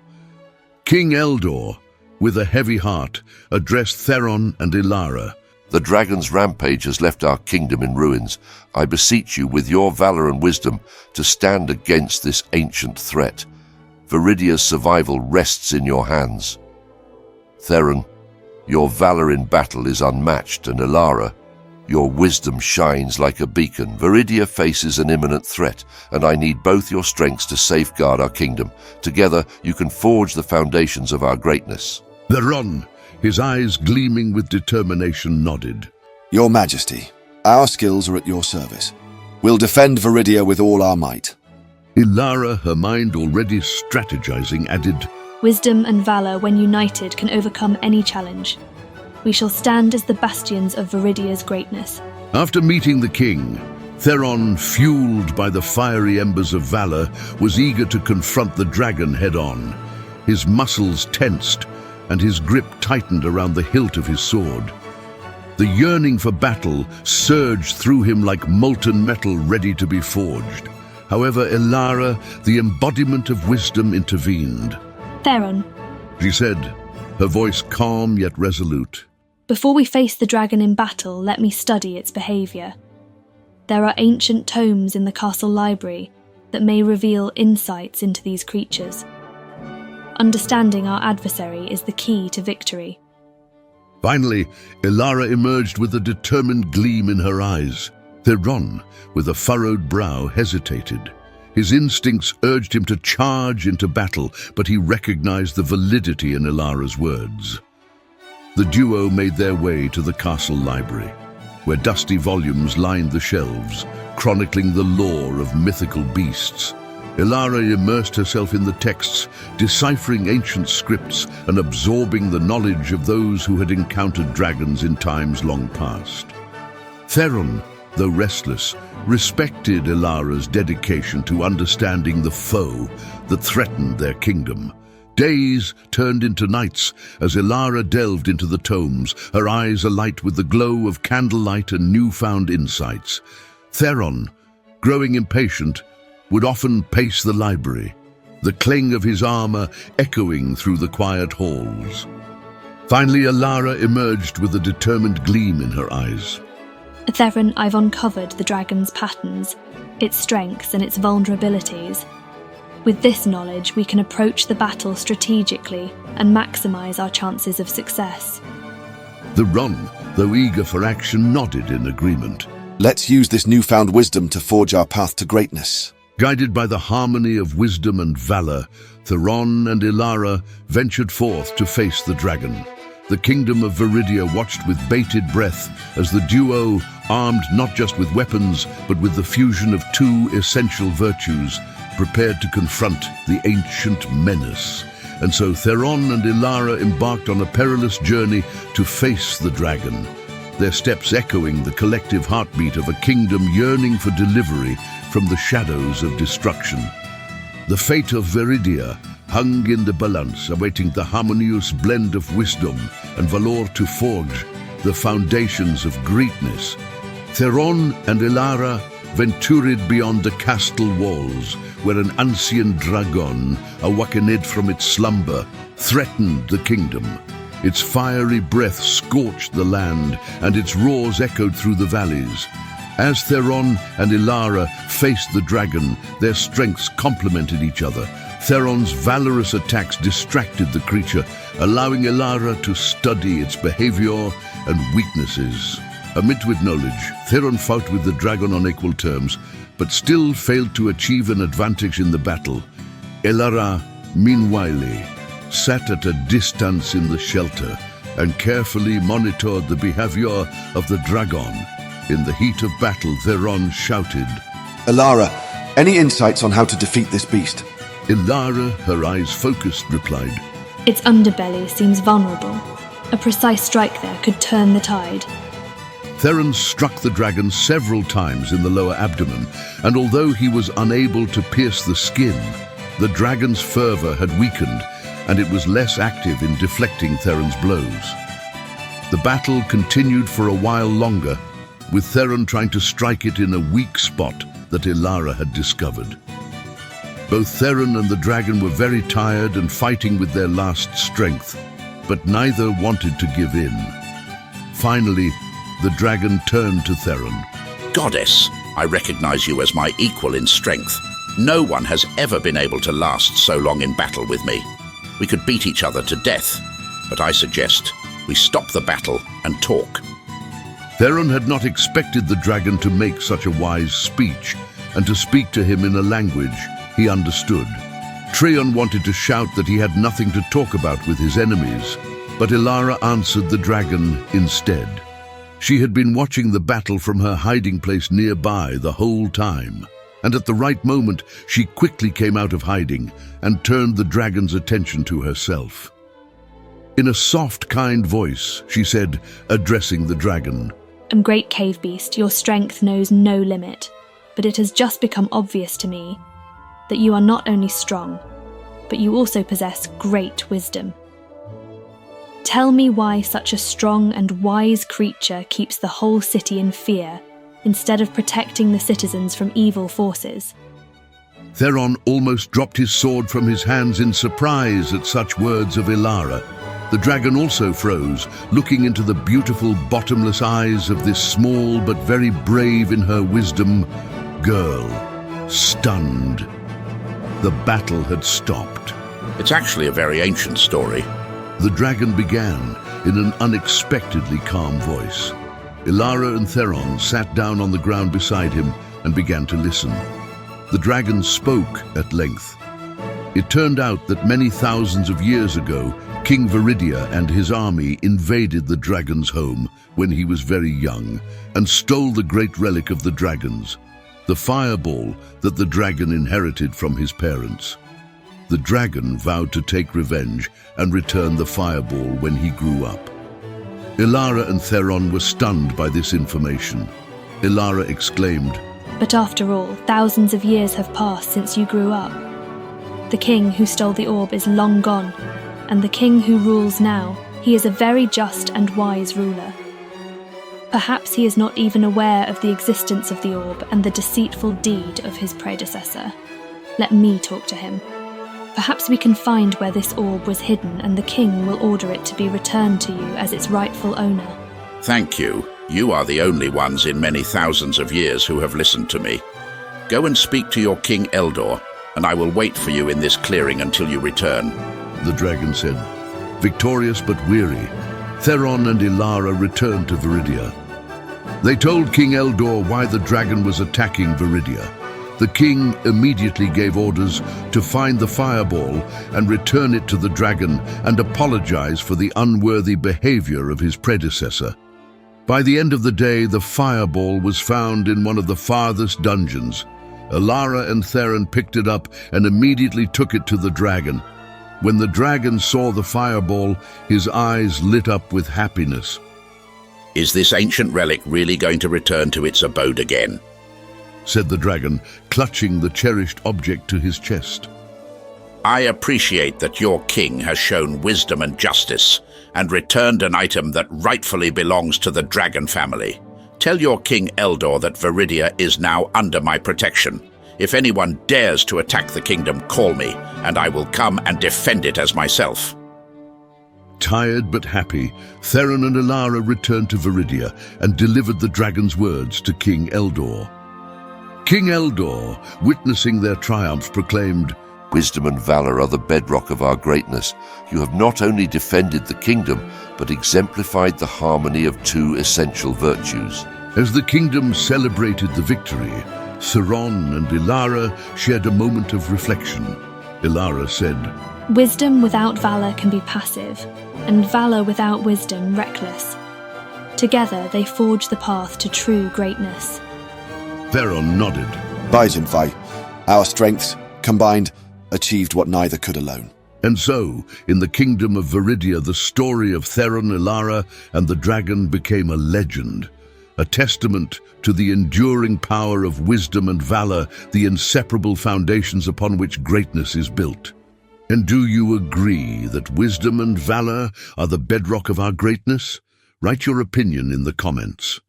King Eldor, with a heavy heart, addressed Theron and Ilara. The dragon's rampage has left our kingdom in ruins. I beseech you, with your valor and wisdom, to stand against this ancient threat. Viridia's survival rests in your hands. Theron, your valor in battle is unmatched, and Ilara, your wisdom shines like a beacon. Viridia faces an imminent threat, and I need both your strengths to safeguard our kingdom. Together, you can forge the foundations of our greatness. Theron, his eyes gleaming with determination, nodded. Your Majesty, our skills are at your service. We'll defend Viridia with all our might. Ilara, her mind already strategizing, added, Wisdom and valor, when united, can overcome any challenge. We shall stand as the bastions of Viridia's greatness. After meeting the king, Theron, fueled by the fiery embers of valor, was eager to confront the dragon head-on. His muscles tensed, and his grip tightened around the hilt of his sword. The yearning for battle surged through him like molten metal ready to be forged. However, Ilara, the embodiment of wisdom, intervened. Theron, She said, her voice calm yet resolute. Before we face the dragon in battle, let me study its behavior. There are ancient tomes in the castle library that may reveal insights into these creatures. Understanding our adversary is the key to victory. Finally, Ilara emerged with a determined gleam in her eyes. Theron, with a furrowed brow, hesitated. His instincts urged him to charge into battle, but he recognized the validity in Ilara's words. The duo made their way to the castle library, where dusty volumes lined the shelves, chronicling the lore of mythical beasts. Ilara immersed herself in the texts, deciphering ancient scripts and absorbing the knowledge of those who had encountered dragons in times long past. Theron, though restless, respected Ilara's dedication to understanding the foe that threatened their kingdom. Days turned into nights as Ilara delved into the tomes, her eyes alight with the glow of candlelight and newfound insights. Theron, growing impatient, would often pace the library, the clang of his armor echoing through the quiet halls. Finally, Ilara emerged with a determined gleam in her eyes. Theron, I've uncovered the dragon's patterns, its strengths and its vulnerabilities. With this knowledge, we can approach the battle strategically and maximize our chances of success. Theron, though eager for action, nodded in agreement. Let's use this newfound wisdom to forge our path to greatness. Guided by the harmony of wisdom and valor, Theron and Ilara ventured forth to face the dragon. The kingdom of Viridia watched with bated breath as the duo, armed not just with weapons, but with the fusion of two essential virtues, prepared to confront the ancient menace. And so Theron and Ilara embarked on a perilous journey to face the dragon, their steps echoing the collective heartbeat of a kingdom yearning for delivery from the shadows of destruction. The fate of Viridia hung in the balance, awaiting the harmonious blend of wisdom and valor to forge the foundations of greatness. Theron and Ilara ventured beyond the castle walls, where an ancient dragon, awakened from its slumber, threatened the kingdom. Its fiery breath scorched the land, and its roars echoed through the valleys. As Theron and Ilara faced the dragon, their strengths complemented each other. Theron's valorous attacks distracted the creature, allowing Ilara to study its behavior and weaknesses. Amid with knowledge, Theron fought with the dragon on equal terms, but still failed to achieve an advantage in the battle. Ilara, meanwhile, sat at a distance in the shelter and carefully monitored the behavior of the dragon. In the heat of battle, Theron shouted, Ilara, any insights on how to defeat this beast? Ilara, her eyes focused, replied, Its underbelly seems vulnerable. A precise strike there could turn the tide. Theron struck the dragon several times in the lower abdomen, and although he was unable to pierce the skin, the dragon's fervor had weakened, and it was less active in deflecting Theron's blows. The battle continued for a while longer, with Theron trying to strike it in a weak spot that Ilara had discovered. Both Theron and the dragon were very tired and fighting with their last strength, but neither wanted to give in. Finally, the dragon turned to Theron. Goddess, I recognize you as my equal in strength. No one has ever been able to last so long in battle with me. We could beat each other to death, but I suggest we stop the battle and talk. Theron had not expected the dragon to make such a wise speech, and to speak to him in a language he understood. Treon wanted to shout that he had nothing to talk about with his enemies, but Ilara answered the dragon instead. She had been watching the battle from her hiding place nearby the whole time, and at the right moment she quickly came out of hiding and turned the dragon's attention to herself. In a soft, kind voice, she said, addressing the dragon, Great cave beast, your strength knows no limit, but it has just become obvious to me that you are not only strong, but you also possess great wisdom. Tell me why such a strong and wise creature keeps the whole city in fear, instead of protecting the citizens from evil forces. Theron almost dropped his sword from his hands in surprise at such words of Ilara. The dragon also froze, looking into the beautiful, bottomless eyes of this small but very brave in her wisdom girl, stunned. The battle had stopped. It's actually a very ancient story. The dragon began in an unexpectedly calm voice. Ilara and Theron sat down on the ground beside him and began to listen. The dragon spoke at length. It turned out that many thousands of years ago, King Viridia and his army invaded the dragon's home when he was very young and stole the great relic of the dragons, the fireball that the dragon inherited from his parents. The dragon vowed to take revenge and return the fireball when he grew up. Ilara and Theron were stunned by this information. Ilara exclaimed, But after all, thousands of years have passed since you grew up. The king who stole the orb is long gone, and the king who rules now, he is a very just and wise ruler. Perhaps he is not even aware of the existence of the orb and the deceitful deed of his predecessor. Let me talk to him. Perhaps we can find where this orb was hidden, and the king will order it to be returned to you as its rightful owner. Thank you. You are the only ones in many thousands of years who have listened to me. Go and speak to your King Eldor, and I will wait for you in this clearing until you return. The dragon said. Victorious but weary, Theron and Ilara returned to Viridia. They told King Eldor why the dragon was attacking Viridia. The king immediately gave orders to find the fireball and return it to the dragon and apologize for the unworthy behavior of his predecessor. By the end of the day, the fireball was found in one of the farthest dungeons. Ilara and Theron picked it up and immediately took it to the dragon. When the dragon saw the fireball, his eyes lit up with happiness. Is this ancient relic really going to return to its abode again? Said the dragon, clutching the cherished object to his chest. I appreciate that your king has shown wisdom and justice and returned an item that rightfully belongs to the dragon family. Tell your King Eldor that Viridia is now under my protection. If anyone dares to attack the kingdom, call me, and I will come and defend it as myself." Tired but happy, Theron and Ilara returned to Viridia and delivered the dragon's words to King Eldor. King Eldor, witnessing their triumph, proclaimed, "Wisdom and valor are the bedrock of our greatness. You have not only defended the kingdom, but exemplified the harmony of two essential virtues." As the kingdom celebrated the victory, Theron and Ilara shared a moment of reflection. Ilara said, Wisdom without valor can be passive, and valor without wisdom reckless. Together they forge the path to true greatness. Theron nodded. Baizenfei, our strengths, combined, achieved what neither could alone. And so, in the kingdom of Viridia, the story of Theron, Ilara, and the dragon became a legend, a testament to the enduring power of wisdom and valor, the inseparable foundations upon which greatness is built. And do you agree that wisdom and valor are the bedrock of our greatness? Write your opinion in the comments.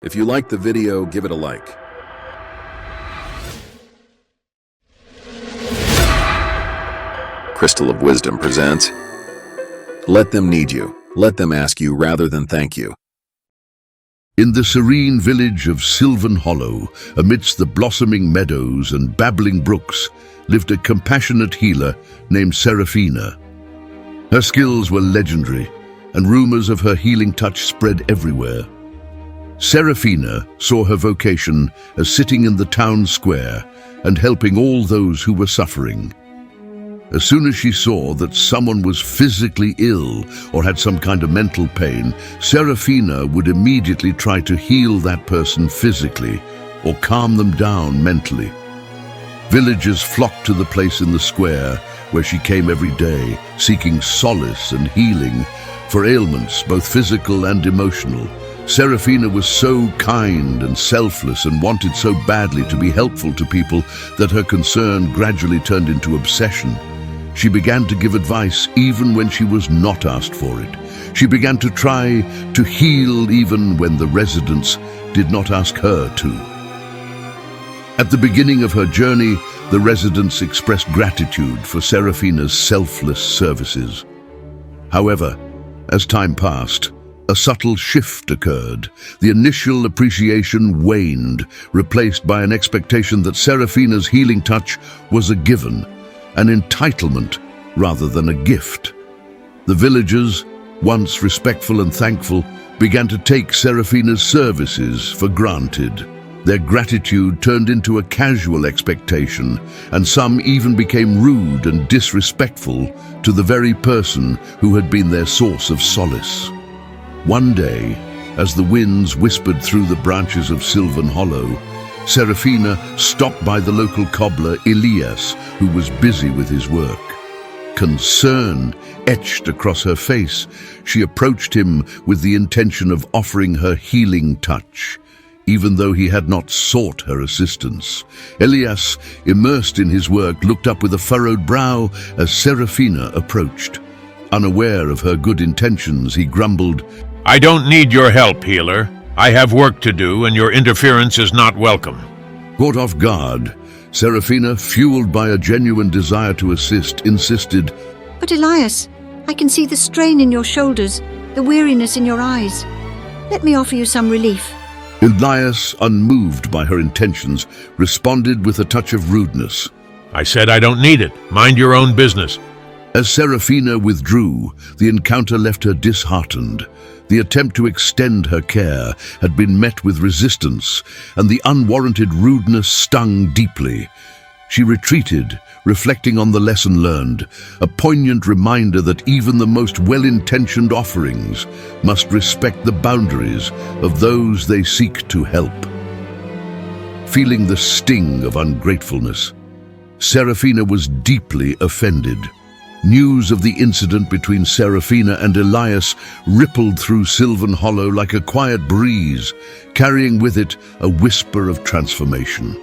If you liked the video, give it a like. Crystal of Wisdom presents Let Them Need You. Let them ask you rather than thank you. In the serene village of Sylvan Hollow, amidst the blossoming meadows and babbling brooks, lived a compassionate healer named Seraphina. Her skills were legendary, and rumors of her healing touch spread everywhere. Seraphina saw her vocation as sitting in the town square and helping all those who were suffering. As soon as she saw that someone was physically ill or had some kind of mental pain, Seraphina would immediately try to heal that person physically or calm them down mentally. Villagers flocked to the place in the square where she came every day, seeking solace and healing for ailments, both physical and emotional. Seraphina was so kind and selfless and wanted so badly to be helpful to people that her concern gradually turned into obsession. She began to give advice even when she was not asked for it. She began to try to heal even when the residents did not ask her to. At the beginning of her journey, the residents expressed gratitude for Seraphina's selfless services. However, as time passed, a subtle shift occurred. The initial appreciation waned, replaced by an expectation that Seraphina's healing touch was a given, an entitlement rather than a gift. The villagers, once respectful and thankful, began to take Seraphina's services for granted. Their gratitude turned into a casual expectation, and some even became rude and disrespectful to the very person who had been their source of solace. One day, as the winds whispered through the branches of Sylvan Hollow, Seraphina stopped by the local cobbler Elias, who was busy with his work. Concern etched across her face, she approached him with the intention of offering her healing touch, even though he had not sought her assistance. Elias, immersed in his work, looked up with a furrowed brow as Seraphina approached. Unaware of her good intentions, he grumbled, "I don't need your help, healer. I have work to do, and your interference is not welcome." Caught off guard, Seraphina, fueled by a genuine desire to assist, insisted, "But Elias, I can see the strain in your shoulders, the weariness in your eyes. Let me offer you some relief." Elias, unmoved by her intentions, responded with a touch of rudeness. "I said I don't need it. Mind your own business." As Seraphina withdrew, the encounter left her disheartened. The attempt to extend her care had been met with resistance, and the unwarranted rudeness stung deeply. She retreated, reflecting on the lesson learned, a poignant reminder that even the most well-intentioned offerings must respect the boundaries of those they seek to help. Feeling the sting of ungratefulness, Seraphina was deeply offended. News of the incident between Seraphina and Elias rippled through Sylvan Hollow like a quiet breeze, carrying with it a whisper of transformation.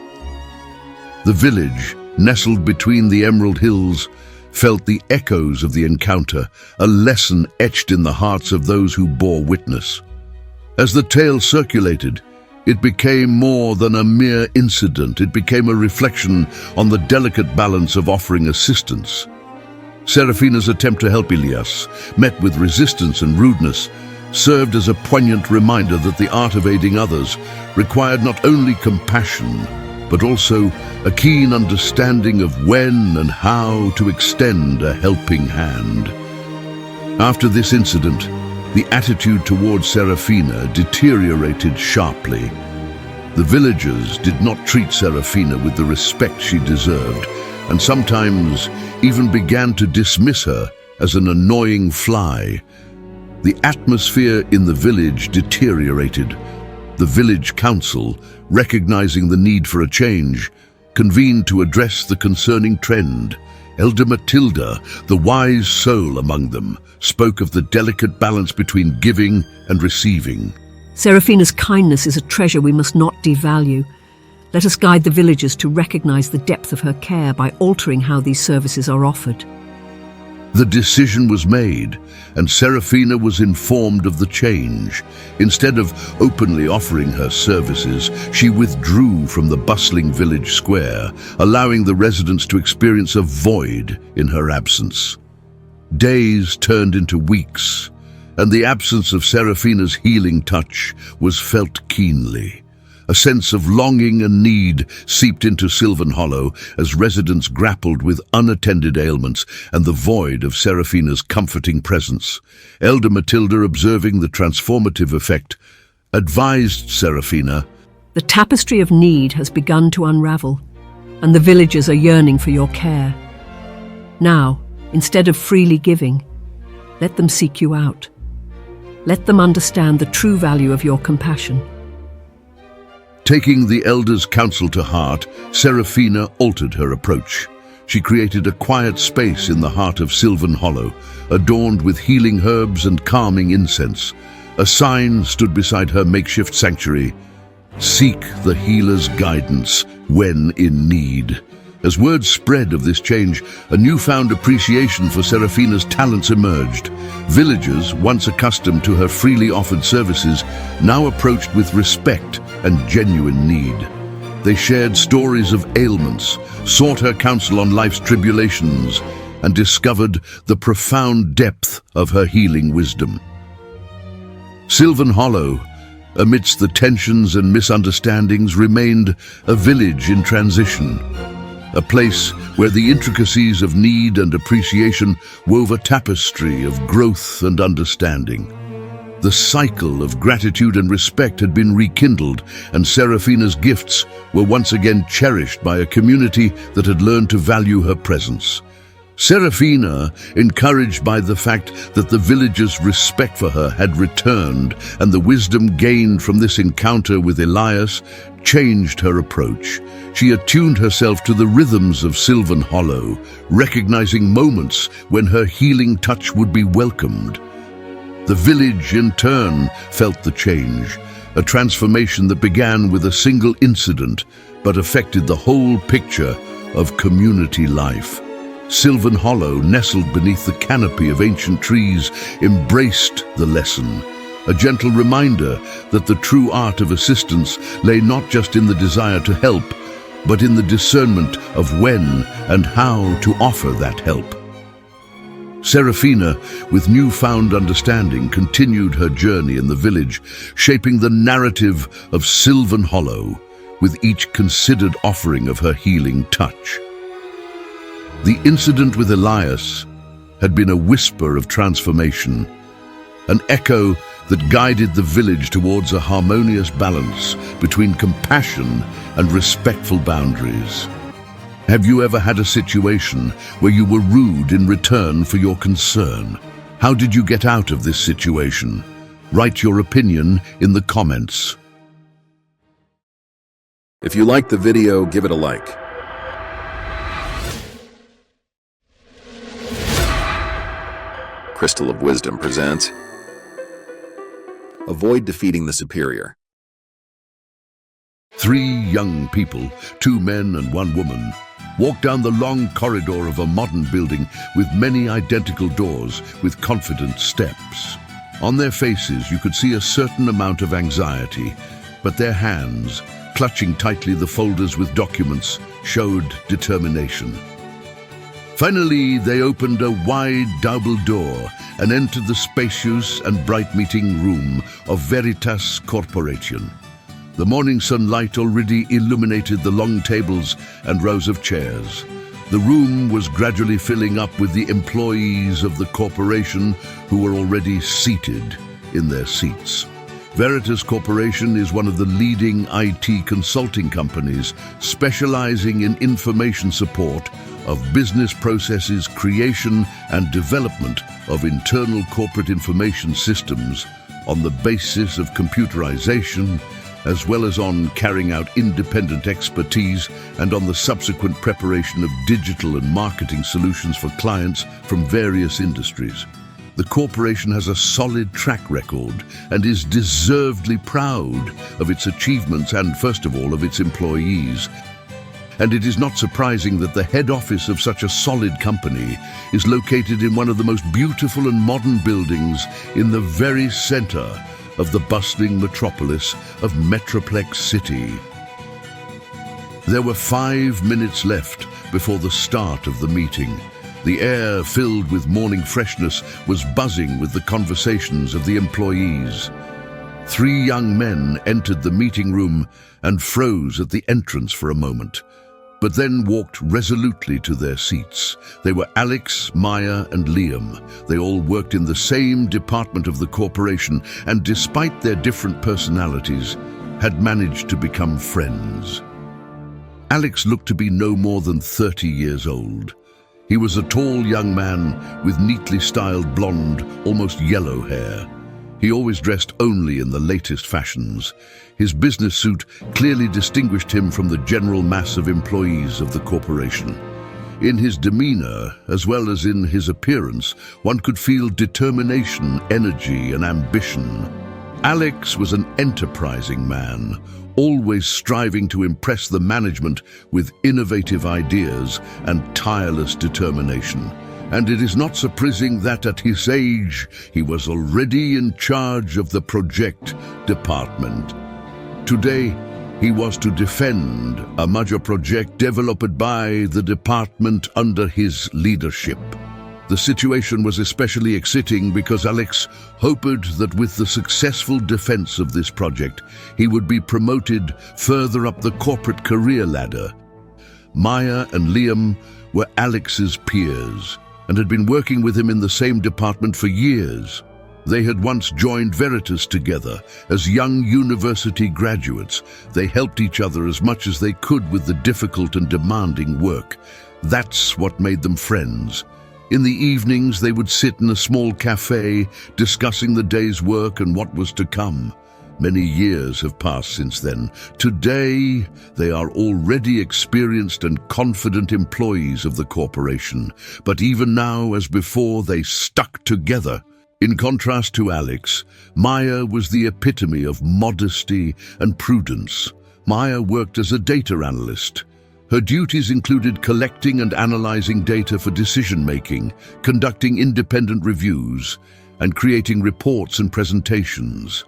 The village, nestled between the Emerald Hills, felt the echoes of the encounter, a lesson etched in the hearts of those who bore witness. As the tale circulated, it became more than a mere incident. It became a reflection on the delicate balance of offering assistance. Serafina's attempt to help Elias, met with resistance and rudeness, served as a poignant reminder that the art of aiding others required not only compassion, but also a keen understanding of when and how to extend a helping hand. After this incident, the attitude towards Serafina deteriorated sharply. The villagers did not treat Serafina with the respect she deserved, and sometimes even began to dismiss her as an annoying fly. The atmosphere in the village deteriorated. The village council, recognizing the need for a change, convened to address the concerning trend. Elder Matilda, the wise soul among them, spoke of the delicate balance between giving and receiving. Serafina's kindness is a treasure we must not devalue. Let us guide the villagers to recognize the depth of her care by altering how these services are offered. The decision was made, and Serafina was informed of the change. Instead of openly offering her services, she withdrew from the bustling village square, allowing the residents to experience a void in her absence. Days turned into weeks, and the absence of Serafina's healing touch was felt keenly. A sense of longing and need seeped into Sylvan Hollow as residents grappled with unattended ailments and the void of Serafina's comforting presence. Elder Matilda, observing the transformative effect, advised Serafina, "The tapestry of need has begun to unravel, and the villagers are yearning for your care. Now, instead of freely giving, let them seek you out. Let them understand the true value of your compassion." Taking the elders' counsel to heart, Serafina altered her approach. She created a quiet space in the heart of Sylvan Hollow, adorned with healing herbs and calming incense. A sign stood beside her makeshift sanctuary: "Seek the healer's guidance when in need." As word spread of this change, a newfound appreciation for Serafina's talents emerged. Villagers, once accustomed to her freely offered services, now approached with respect and genuine need. They shared stories of ailments, sought her counsel on life's tribulations, and discovered the profound depth of her healing wisdom. Sylvan Hollow, amidst the tensions and misunderstandings, remained a village in transition. A place where the intricacies of need and appreciation wove a tapestry of growth and understanding. The cycle of gratitude and respect had been rekindled, and Serafina's gifts were once again cherished by a community that had learned to value her presence. Serafina, encouraged by the fact that the villagers' respect for her had returned and the wisdom gained from this encounter with Elias, changed her approach. She attuned herself to the rhythms of Sylvan Hollow, recognizing moments when her healing touch would be welcomed. The village, in turn, felt the change, a transformation that began with a single incident but affected the whole picture of community life. Sylvan Hollow, nestled beneath the canopy of ancient trees, embraced the lesson, a gentle reminder that the true art of assistance lay not just in the desire to help, but in the discernment of when and how to offer that help. Serafina, with newfound understanding, continued her journey in the village, shaping the narrative of Sylvan Hollow with each considered offering of her healing touch. The incident with Elias had been a whisper of transformation, an echo that guided the village towards a harmonious balance between compassion and respectful boundaries. Have you ever had a situation where you were rude in return for your concern? How did you get out of this situation? Write your opinion in the comments. If you liked the video, give it a like. Crystal of Wisdom presents Avoid Defeating the Superior. 3 young people, 2 men and 1 woman, walked down the long corridor of a modern building with many identical doors with confident steps. On their faces, you could see a certain amount of anxiety, but their hands, clutching tightly the folders with documents, showed determination. Finally, they opened a wide double door and entered the spacious and bright meeting room of Veritas Corporation. The morning sunlight already illuminated the long tables and rows of chairs. The room was gradually filling up with the employees of the corporation who were already seated in their seats. Veritas Corporation is one of the leading IT consulting companies specializing in information support of business processes, creation and development of internal corporate information systems on the basis of computerization, as well as on carrying out independent expertise and on the subsequent preparation of digital and marketing solutions for clients from various industries. The corporation has a solid track record and is deservedly proud of its achievements and, first of all, of its employees. And it is not surprising that the head office of such a solid company is located in one of the most beautiful and modern buildings in the very center of the bustling metropolis of Metroplex City. There were 5 minutes left before the start of the meeting. The air, filled with morning freshness, was buzzing with the conversations of the employees. 3 young men entered the meeting room and froze at the entrance for a moment, but then walked resolutely to their seats. They were Alex, Maya, and Liam. They all worked in the same department of the corporation, and despite their different personalities, had managed to become friends. Alex looked to be no more than 30 years old. He was a tall young man with neatly styled blonde, almost yellow hair. He always dressed only in the latest fashions. His business suit clearly distinguished him from the general mass of employees of the corporation. In his demeanor, as well as in his appearance, one could feel determination, energy, and ambition. Alex was an enterprising man, always striving to impress the management with innovative ideas and tireless determination. And it is not surprising that at his age, he was already in charge of the project department. Today, he was to defend a major project developed by the department under his leadership. The situation was especially exciting because Alex hoped that with the successful defense of this project, he would be promoted further up the corporate career ladder. Maya and Liam were Alex's peers and had been working with him in the same department for years. They had once joined Veritas together as young university graduates. They helped each other as much as they could with the difficult and demanding work. That's what made them friends. In the evenings, they would sit in a small cafe, discussing the day's work and what was to come. Many years have passed since then. Today, they are already experienced and confident employees of the corporation. But even now, as before, they stuck together. In contrast to Alex, Maya was the epitome of modesty and prudence. Maya worked as a data analyst. Her duties included collecting and analyzing data for decision-making, conducting independent reviews, and creating reports and presentations.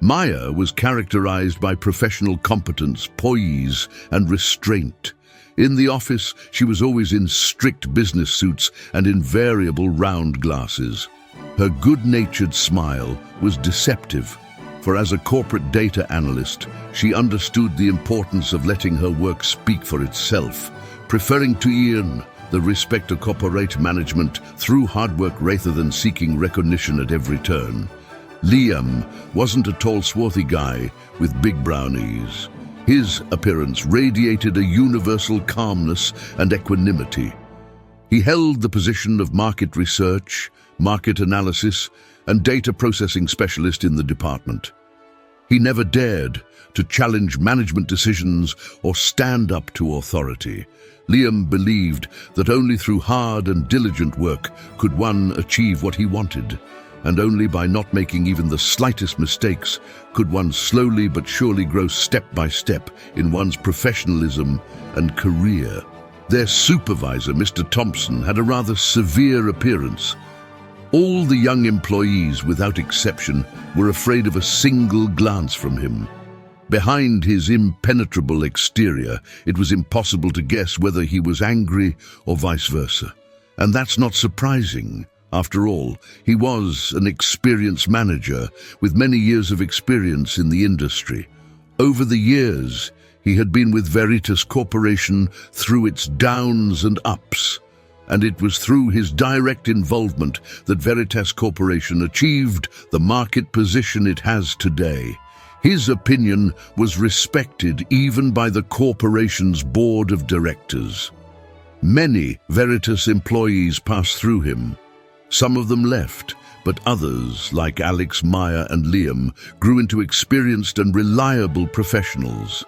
Maya was characterized by professional competence, poise, and restraint. In the office, she was always in strict business suits and invariable round glasses. Her good-natured smile was deceptive, for as a corporate data analyst, she understood the importance of letting her work speak for itself, preferring to earn the respect of corporate management through hard work rather than seeking recognition at every turn. Liam wasn't a tall, swarthy guy with big brown eyes. His appearance radiated a universal calmness and equanimity. He held the position of market research, market analysis, and data processing specialist in the department. He never dared to challenge management decisions or stand up to authority. Liam believed that only through hard and diligent work could one achieve what he wanted, and only by not making even the slightest mistakes could one slowly but surely grow step by step in one's professionalism and career. Their supervisor, Mr. Thompson, had a rather severe appearance. All the young employees, without exception, were afraid of a single glance from him. Behind his impenetrable exterior, it was impossible to guess whether he was angry or vice versa. And that's not surprising. After all, he was an experienced manager with many years of experience in the industry. Over the years, he had been with Veritas Corporation through its downs and ups, and it was through his direct involvement that Veritas Corporation achieved the market position it has today. His opinion was respected even by the corporation's board of directors. Many Veritas employees passed through him. Some of them left, but others, like Alex, Maya, and Liam, grew into experienced and reliable professionals.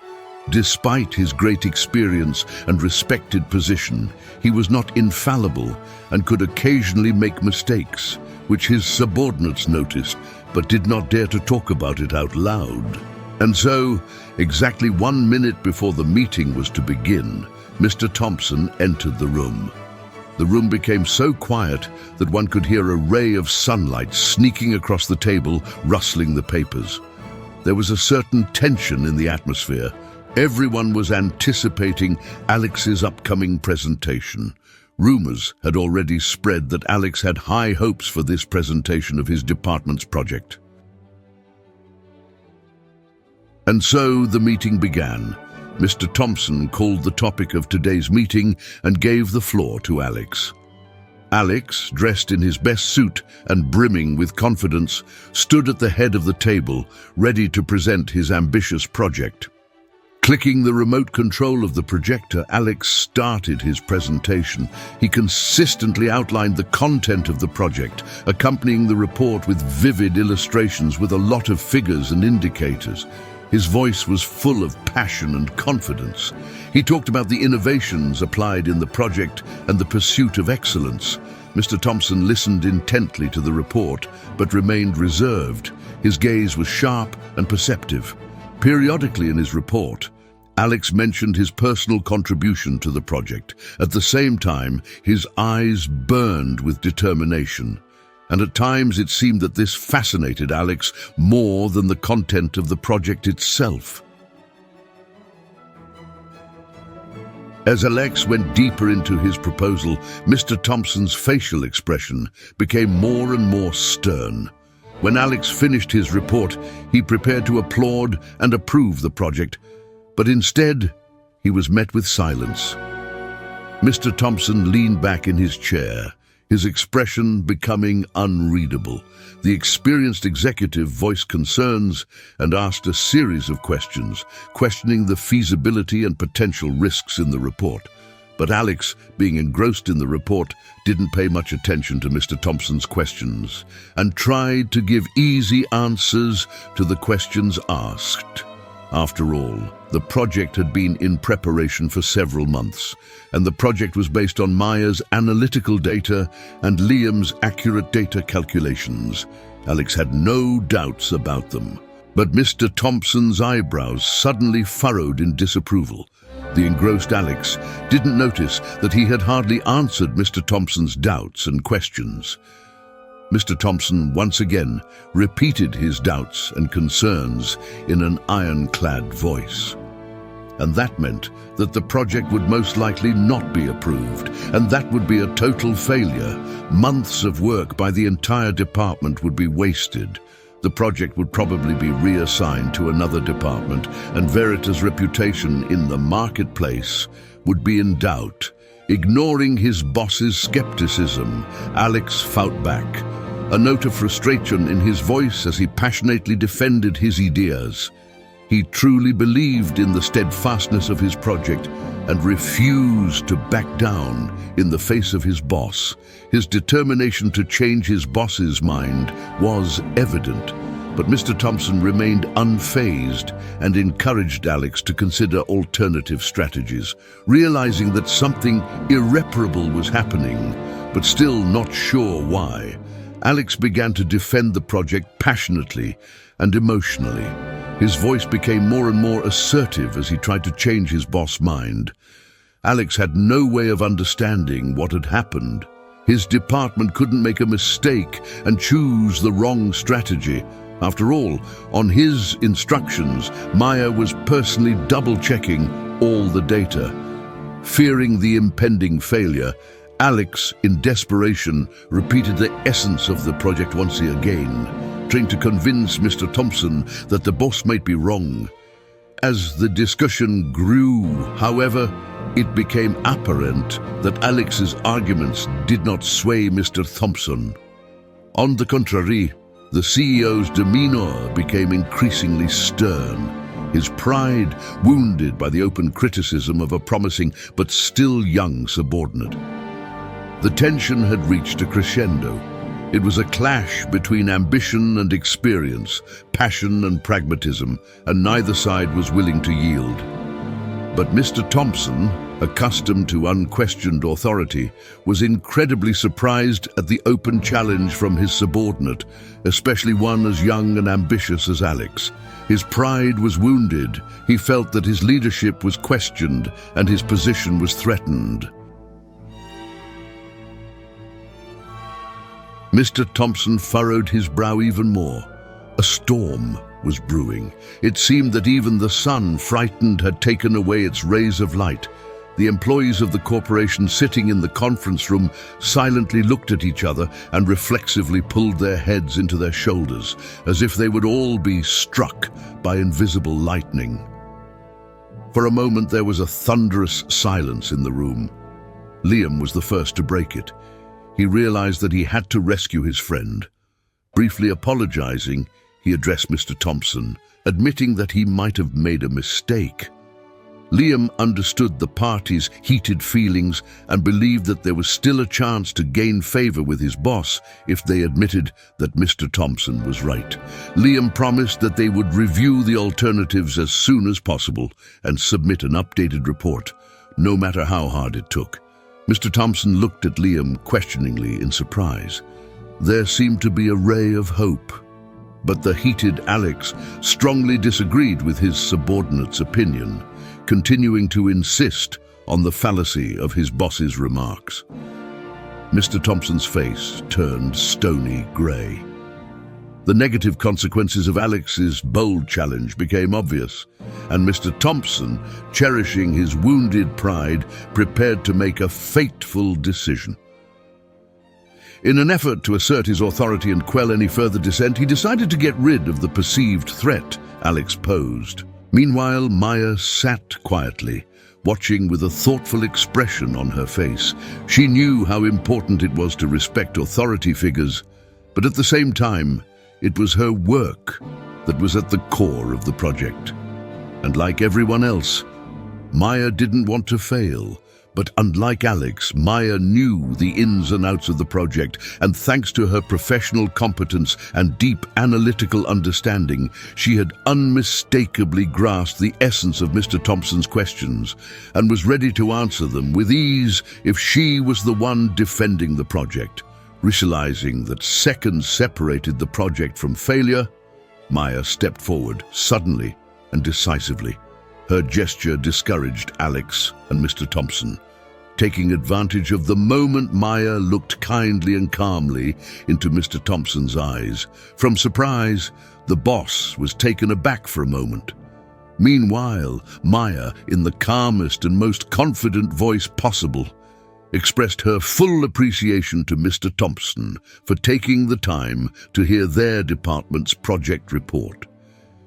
Despite his great experience and respected position, he was not infallible and could occasionally make mistakes, which his subordinates noticed but did not dare to talk about it out loud. And so, exactly 1 minute before the meeting was to begin, Mr. Thompson entered the room. The room became so quiet that one could hear a ray of sunlight sneaking across the table, rustling the papers. There was a certain tension in the atmosphere. Everyone was anticipating Alex's upcoming presentation. Rumors had already spread that Alex had high hopes for this presentation of his department's project. And so the meeting began. Mr. Thompson called the topic of today's meeting and gave the floor to Alex. Alex, dressed in his best suit and brimming with confidence, stood at the head of the table, ready to present his ambitious project. Clicking the remote control of the projector, Alex started his presentation. He consistently outlined the content of the project, accompanying the report with vivid illustrations with a lot of figures and indicators. His voice was full of passion and confidence. He talked about the innovations applied in the project and the pursuit of excellence. Mr. Thompson listened intently to the report, but remained reserved. His gaze was sharp and perceptive. Periodically in his report, Alex mentioned his personal contribution to the project. At the same time, his eyes burned with determination. And at times it seemed that this fascinated Alex more than the content of the project itself. As Alex went deeper into his proposal, Mr. Thompson's facial expression became more and more stern. When Alex finished his report, he prepared to applaud and approve the project, but instead, he was met with silence. Mr. Thompson leaned back in his chair, his expression becoming unreadable. The experienced executive voiced concerns and asked a series of questions, questioning the feasibility and potential risks in the report. But Alex, being engrossed in the report, didn't pay much attention to Mr. Thompson's questions and tried to give easy answers to the questions asked. After all, the project had been in preparation for several months, and the project was based on Maya's analytical data and Liam's accurate data calculations. Alex had no doubts about them. But Mr. Thompson's eyebrows suddenly furrowed in disapproval. The engrossed Alex didn't notice that he had hardly answered Mr. Thompson's doubts and questions. Mr. Thompson once again repeated his doubts and concerns in an ironclad voice. And that meant that the project would most likely not be approved, and that would be a total failure. Months of work by the entire department would be wasted. The project would probably be reassigned to another department, and Veritas' reputation in the marketplace would be in doubt. Ignoring his boss's skepticism, Alex fought back, a note of frustration in his voice as he passionately defended his ideas. He truly believed in the steadfastness of his project and refused to back down in the face of his boss. His determination to change his boss's mind was evident, but Mr. Thompson remained unfazed and encouraged Alex to consider alternative strategies, realizing that something irreparable was happening, but still not sure why. Alex began to defend the project passionately and emotionally. His voice became more and more assertive as he tried to change his boss' mind. Alex had no way of understanding what had happened. His department couldn't make a mistake and choose the wrong strategy. After all, on his instructions, Maya was personally double-checking all the data. Fearing the impending failure, Alex, in desperation, repeated the essence of the project once again, trying to convince Mr. Thompson that the boss might be wrong. As the discussion grew, however, it became apparent that Alex's arguments did not sway Mr. Thompson. On the contrary, the CEO's demeanor became increasingly stern, his pride wounded by the open criticism of a promising but still young subordinate. The tension had reached a crescendo. It was a clash between ambition and experience, passion and pragmatism, and neither side was willing to yield. But Mr. Thompson, accustomed to unquestioned authority, was incredibly surprised at the open challenge from his subordinate, especially one as young and ambitious as Alex. His pride was wounded. He felt that his leadership was questioned and his position was threatened. Mr. Thompson furrowed his brow even more. A storm was brewing. It seemed that even the sun, frightened, had taken away its rays of light. The employees of the corporation sitting in the conference room silently looked at each other and reflexively pulled their heads into their shoulders, as if they would all be struck by invisible lightning. For a moment there was a thunderous silence in the room. Liam was the first to break it. He realized that he had to rescue his friend. Briefly apologizing, he addressed Mr. Thompson, admitting that he might have made a mistake. Liam understood the party's heated feelings and believed that there was still a chance to gain favor with his boss if they admitted that Mr. Thompson was right. Liam promised that they would review the alternatives as soon as possible and submit an updated report, no matter how hard it took. Mr. Thompson looked at Liam questioningly in surprise. There seemed to be a ray of hope, but the heated Alex strongly disagreed with his subordinate's opinion, continuing to insist on the fallacy of his boss's remarks. Mr. Thompson's face turned stony grey. The negative consequences of Alex's bold challenge became obvious, and Mr. Thompson, cherishing his wounded pride, prepared to make a fateful decision. In an effort to assert his authority and quell any further dissent, he decided to get rid of the perceived threat Alex posed. Meanwhile, Maya sat quietly, watching with a thoughtful expression on her face. She knew how important it was to respect authority figures, but at the same time, it was her work that was at the core of the project. And like everyone else, Maya didn't want to fail. But unlike Alex, Maya knew the ins and outs of the project, and thanks to her professional competence and deep analytical understanding, she had unmistakably grasped the essence of Mr. Thompson's questions and was ready to answer them with ease if she was the one defending the project. Realizing that seconds separated the project from failure, Maya stepped forward suddenly and decisively. Her gesture discouraged Alex and Mr. Thompson. Taking advantage of the moment, Maya looked kindly and calmly into Mr. Thompson's eyes. From surprise, the boss was taken aback for a moment. Meanwhile, Maya, in the calmest and most confident voice possible, expressed her full appreciation to Mr. Thompson for taking the time to hear their department's project report.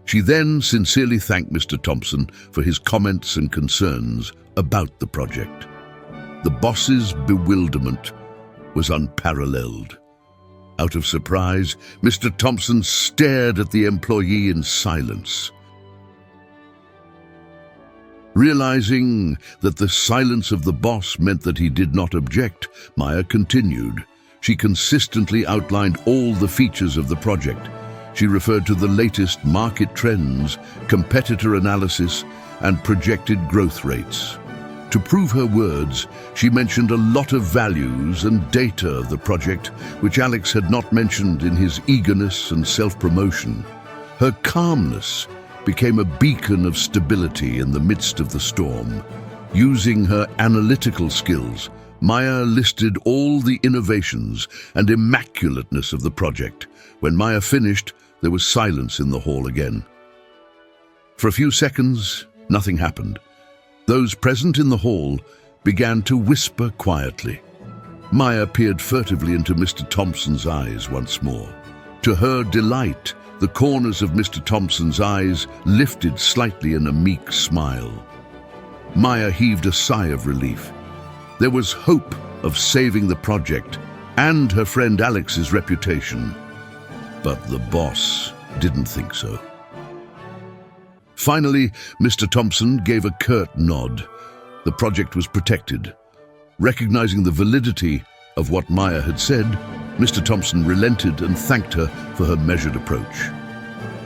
She then sincerely thanked Mr. Thompson for his comments and concerns about the project. The boss's bewilderment was unparalleled. Out of surprise, Mr. Thompson stared at the employee in silence. Realizing that the silence of the boss meant that he did not object, Maya continued. She consistently outlined all the features of the project. She referred to the latest market trends, competitor analysis, and projected growth rates. To prove her words, she mentioned a lot of values and data of the project, which Alex had not mentioned in his eagerness and self-promotion. Her calmness became a beacon of stability in the midst of the storm. Using her analytical skills, Maya listed all the innovations and immaculateness of the project. When Maya finished, there was silence in the hall again. For a few seconds, nothing happened. Those present in the hall began to whisper quietly. Maya peered furtively into Mr. Thompson's eyes once more. To her delight, the corners of Mr. Thompson's eyes lifted slightly in a meek smile. Maya heaved a sigh of relief. There was hope of saving the project and her friend Alex's reputation. But the boss didn't think so. Finally, Mr. Thompson gave a curt nod. The project was protected. Recognizing the validity of what Maya had said, Mr. Thompson relented and thanked her for her measured approach.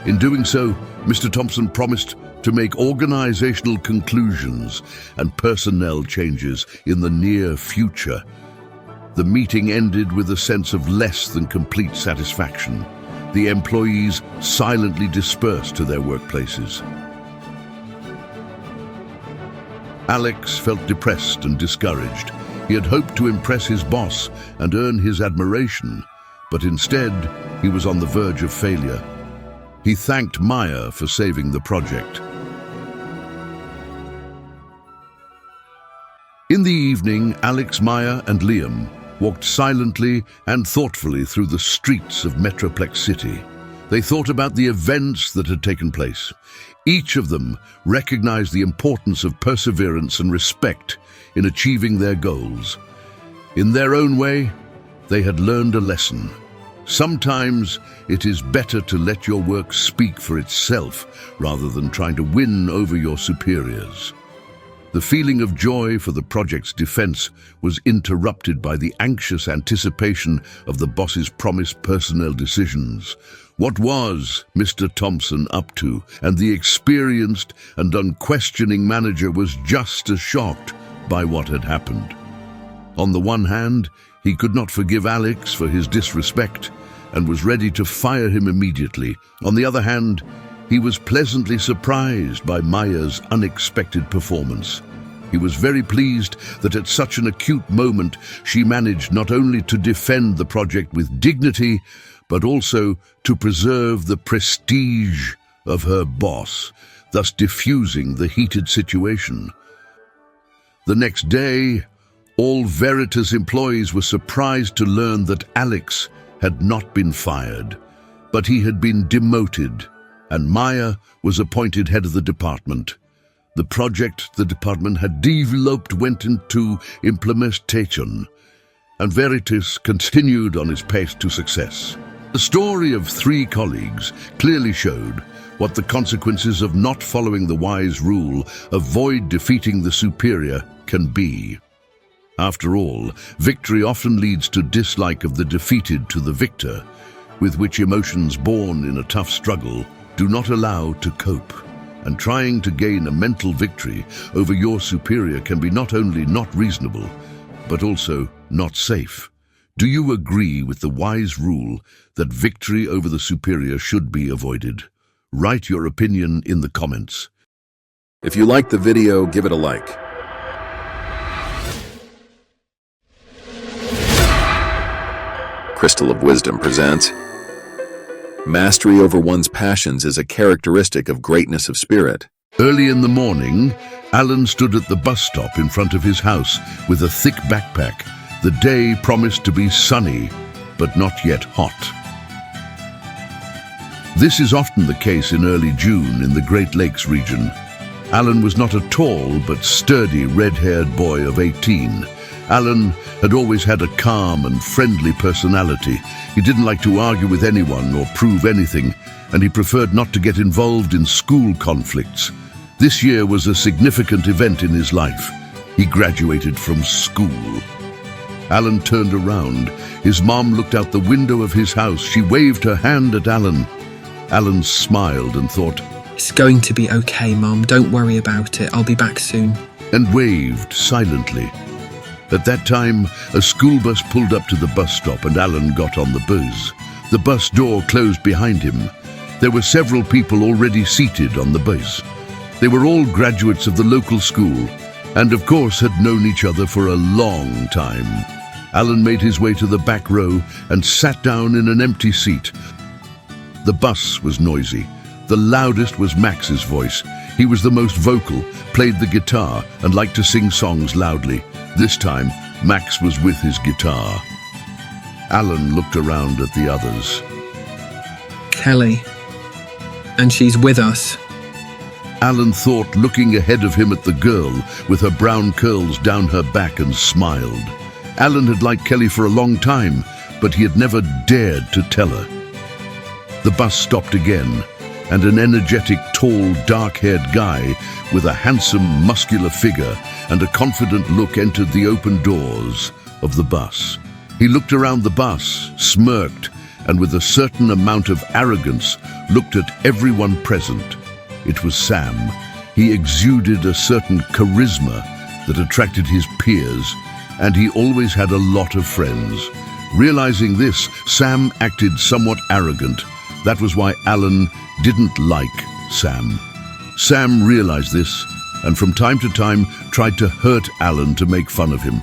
In doing so, Mr. Thompson promised to make organizational conclusions and personnel changes in the near future. The meeting ended with a sense of less than complete satisfaction. The employees silently dispersed to their workplaces. Alex felt depressed and discouraged. He had hoped to impress his boss and earn his admiration, but instead, he was on the verge of failure. He thanked Maya for saving the project. In the evening, Alex, Maya, and Liam walked silently and thoughtfully through the streets of Metroplex City. They thought about the events that had taken place. Each of them recognized the importance of perseverance and respect in achieving their goals. In their own way, they had learned a lesson. Sometimes it is better to let your work speak for itself rather than trying to win over your superiors. The feeling of joy for the project's defense was interrupted by the anxious anticipation of the boss's promised personnel decisions. What was Mr. Thompson up to? And the experienced and unquestioning manager was just as shocked by what had happened. On the one hand, he could not forgive Alex for his disrespect and was ready to fire him immediately. On the other hand, he was pleasantly surprised by Maya's unexpected performance. He was very pleased that at such an acute moment she managed not only to defend the project with dignity, but also to preserve the prestige of her boss, thus diffusing the heated situation. The next day, all Veritas employees were surprised to learn that Alex had not been fired, but he had been demoted, and Maya was appointed head of the department. The project the department had developed went into implementation, and Veritas continued on its path to success. The story of three colleagues clearly showed what the consequences of not following the wise rule, avoid defeating the superior, can be. After all, victory often leads to dislike of the defeated to the victor, with which emotions born in a tough struggle do not allow to cope. And trying to gain a mental victory over your superior can be not only not reasonable, but also not safe. Do you agree with the wise rule that victory over the superior should be avoided? Write your opinion in the comments. If you liked the video, give it a like. Crystal of Wisdom presents: mastery over one's passions is a characteristic of greatness of spirit. Early in the morning, Alan stood at the bus stop in front of his house with a thick backpack. The day promised to be sunny, but not yet hot. This is often the case in early June in the Great Lakes region. Alan was not a tall but sturdy red-haired boy of 18. Alan had always had a calm and friendly personality. He didn't like to argue with anyone or prove anything, and he preferred not to get involved in school conflicts. This year was a significant event in his life. He graduated from school. Alan turned around. His mom looked out the window of his house. She waved her hand at Alan. Alan smiled and thought, "It's going to be okay, Mom. Don't worry about it. I'll be back soon." And waved silently. At that time, a school bus pulled up to the bus stop and Alan got on the bus. The bus door closed behind him. There were several people already seated on the bus. They were all graduates of the local school. and of course had known each other for a long time. Alan made his way to the back row and sat down in an empty seat. The bus was noisy. The loudest was Max's voice. He was the most vocal, played the guitar, and liked to sing songs loudly. This time, Max was with his guitar. Alan looked around at the others. Kelly. And she's with us. Alan thought, looking ahead of him at the girl with her brown curls down her back, and smiled. Alan had liked Kelly for a long time, but he had never dared to tell her. The bus stopped again, and an energetic, tall, dark-haired guy with a handsome, muscular figure and a confident look entered the open doors of the bus. He looked around the bus, smirked, and with a certain amount of arrogance looked at everyone present. It was Sam. He exuded a certain charisma that attracted his peers, and he always had a lot of friends. Realizing this, Sam acted somewhat arrogant. That was why Alan didn't like Sam. Sam realized this, and from time to time tried to hurt Alan to make fun of him.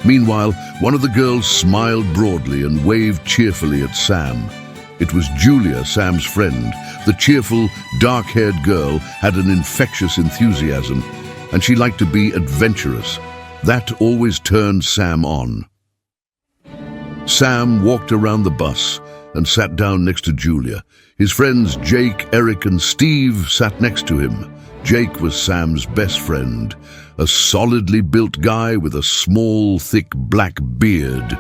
Meanwhile, one of the girls smiled broadly and waved cheerfully at Sam. It was Julia, Sam's friend. The cheerful, dark-haired girl had an infectious enthusiasm, and she liked to be adventurous. That always turned Sam on. Sam walked around the bus and sat down next to Julia. His friends Jake, Eric, and Steve sat next to him. Jake was Sam's best friend, a solidly built guy with a small, thick black beard.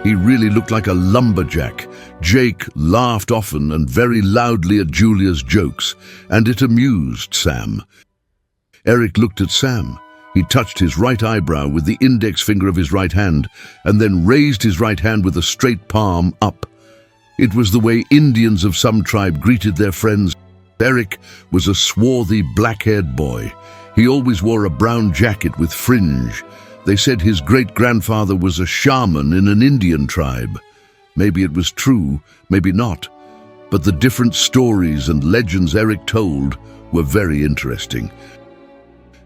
He really looked like a lumberjack. Jake laughed often and very loudly at Julia's jokes, and it amused Sam. Eric looked at Sam. He touched his right eyebrow with the index finger of his right hand, and then raised his right hand with a straight palm up. It was the way Indians of some tribe greeted their friends. Eric was a swarthy, black-haired boy. He always wore a brown jacket with fringe. They said his great-grandfather was a shaman in an Indian tribe. Maybe it was true, maybe not. But the different stories and legends Eric told were very interesting.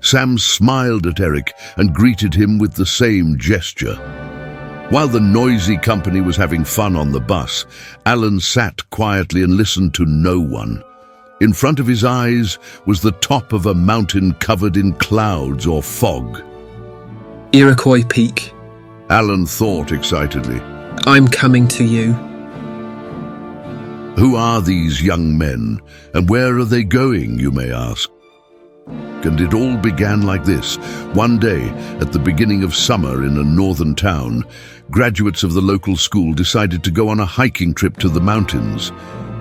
Sam smiled at Eric and greeted him with the same gesture. While the noisy company was having fun on the bus, Alan sat quietly and listened to no one. In front of his eyes was the top of a mountain covered in clouds or fog. Iroquois Peak. Alan thought excitedly. I'm coming to you. Who are these young men, and where are they going, you may ask? And it all began like this. One day, at the beginning of summer in a northern town, graduates of the local school decided to go on a hiking trip to the mountains.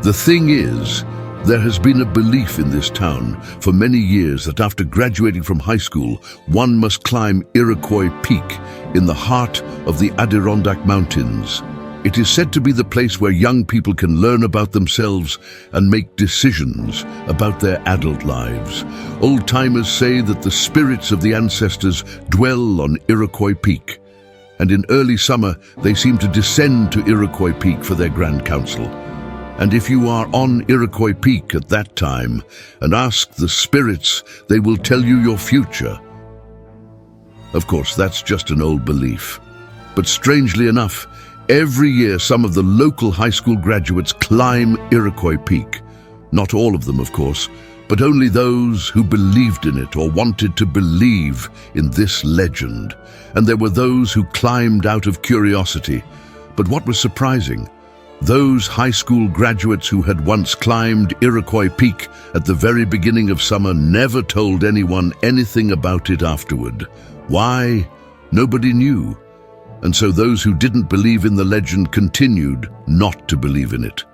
The thing is, there has been a belief in this town for many years that after graduating from high school, one must climb Iroquois Peak in the heart of the Adirondack Mountains. It is said to be the place where young people can learn about themselves and make decisions about their adult lives. Old-timers say that the spirits of the ancestors dwell on Iroquois Peak, and in early summer they seem to descend to Iroquois Peak for their grand council. And if you are on Iroquois Peak at that time and ask the spirits, they will tell you your future. Of course, that's just an old belief. But strangely enough, every year some of the local high school graduates climb Iroquois Peak. Not all of them, of course, but only those who believed in it or wanted to believe in this legend. And there were those who climbed out of curiosity. But what was surprising, those high school graduates who had once climbed Iroquois Peak at the very beginning of summer never told anyone anything about it afterward. Why? Nobody knew. And so those who didn't believe in the legend continued not to believe in it.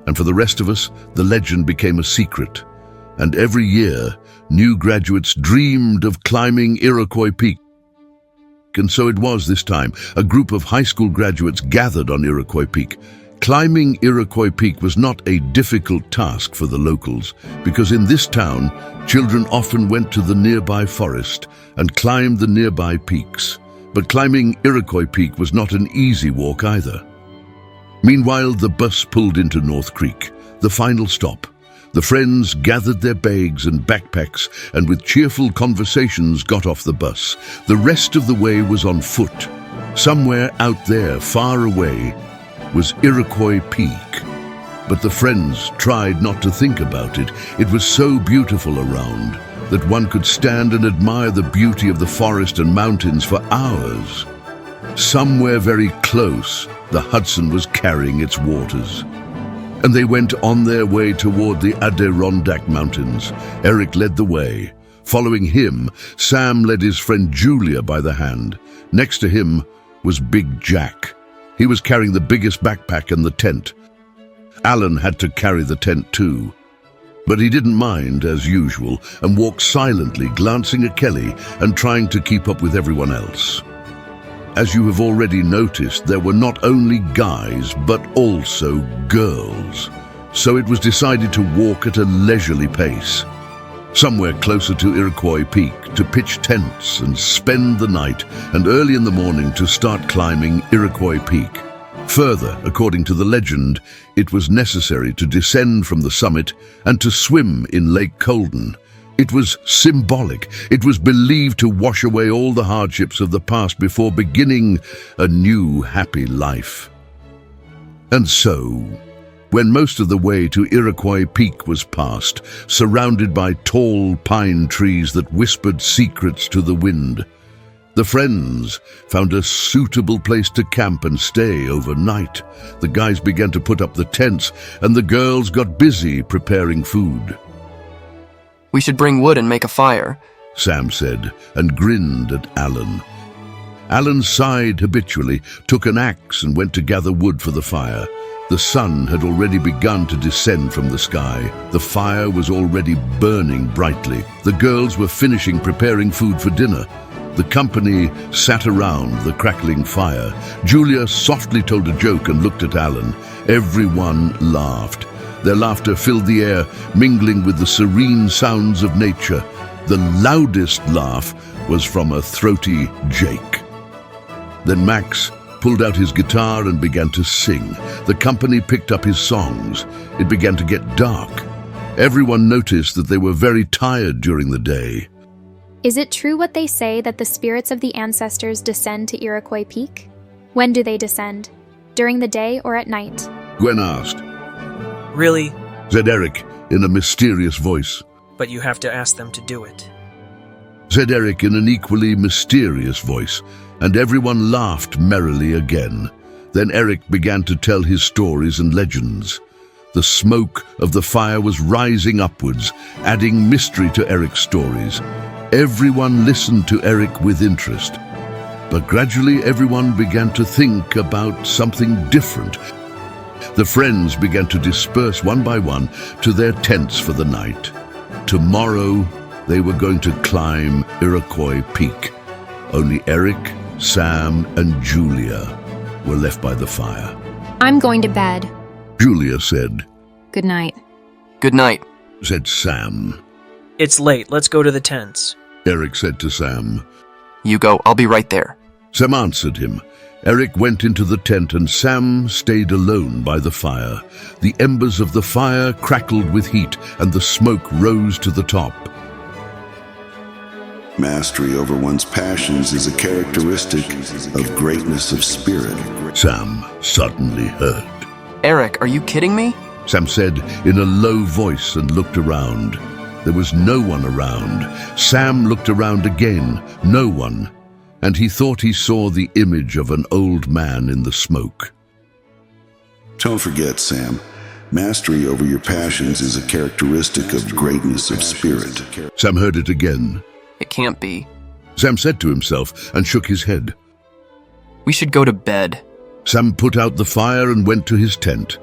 And for the rest of us, the legend became a secret. And every year, new graduates dreamed of climbing Iroquois Peak. And so it was this time. A group of high school graduates gathered on Iroquois Peak. Climbing Iroquois Peak was not a difficult task for the locals, because in this town, children often went to the nearby forest and climbed the nearby peaks. But climbing Iroquois Peak was not an easy walk either. Meanwhile, the bus pulled into North Creek, the final stop. The friends gathered their bags and backpacks and with cheerful conversations got off the bus. The rest of the way was on foot. Somewhere out there, far away, was Iroquois Peak. But the friends tried not to think about it. It was so beautiful around that one could stand and admire the beauty of the forest and mountains for hours. Somewhere very close, the Hudson was carrying its waters. And they went on their way toward the Adirondack Mountains. Eric led the way. Following him, Sam led his friend Julia by the hand. Next to him was Big Jack. He was carrying the biggest backpack and the tent. Alan had to carry the tent too. But he didn't mind, as usual, and walked silently, glancing at Kelly and trying to keep up with everyone else. As you have already noticed, there were not only guys, but also girls. So it was decided to walk at a leisurely pace. Somewhere closer to Iroquois Peak to pitch tents and spend the night, and early in the morning to start climbing Iroquois Peak. Further, according to the legend, it was necessary to descend from the summit and to swim in Lake Colden. It was symbolic. It was believed to wash away all the hardships of the past before beginning a new, happy life. And so, when most of the way to Iroquois Peak was passed, surrounded by tall pine trees that whispered secrets to the wind, the friends found a suitable place to camp and stay overnight. The guys began to put up the tents, and the girls got busy preparing food. "We should bring wood and make a fire," Sam said, and grinned at Alan. Alan sighed habitually, took an axe and went to gather wood for the fire. The sun had already begun to descend from the sky. The fire was already burning brightly. The girls were finishing preparing food for dinner. The company sat around the crackling fire. Julia softly told a joke and looked at Alan. Everyone laughed. Their laughter filled the air, mingling with the serene sounds of nature. The loudest laugh was from a throaty Jake. Then Max pulled out his guitar and began to sing. The company picked up his songs. It began to get dark. Everyone noticed that they were very tired during the day. Is it true what they say that the spirits of the ancestors descend to Iroquois Peak? When do they descend? During the day or at night? Gwen asked. "Really?" said Eric in a mysterious voice. "But you have to ask them to do it," said Eric in an equally mysterious voice, and everyone laughed merrily again. Then Eric began to tell his stories and legends. The smoke of the fire was rising upwards, adding mystery to Eric's stories. Everyone listened to Eric with interest. But gradually everyone began to think about something different. The friends began to disperse one by one to their tents for the night. Tomorrow they were going to climb Iroquois Peak. Only Eric, Sam, and Julia were left by the fire. "I'm going to bed," Julia said. "Good night." "Good night," said Sam. "It's late. Let's go to the tents," Eric said to Sam. "You go. I'll be right there." Sam answered him. Eric went into the tent and Sam stayed alone by the fire. The embers of the fire crackled with heat and the smoke rose to the top. Mastery over one's passions is a characteristic of greatness of spirit, Sam suddenly heard. "Eric, are you kidding me?" Sam said in a low voice and looked around. There was no one around. Sam looked around again. No one. And he thought he saw the image of an old man in the smoke. Don't forget, Sam, mastery over your passions is a characteristic of greatness of spirit. Sam heard it again. "It can't be," Sam said to himself and shook his head. "We should go to bed." Sam put out the fire and went to his tent.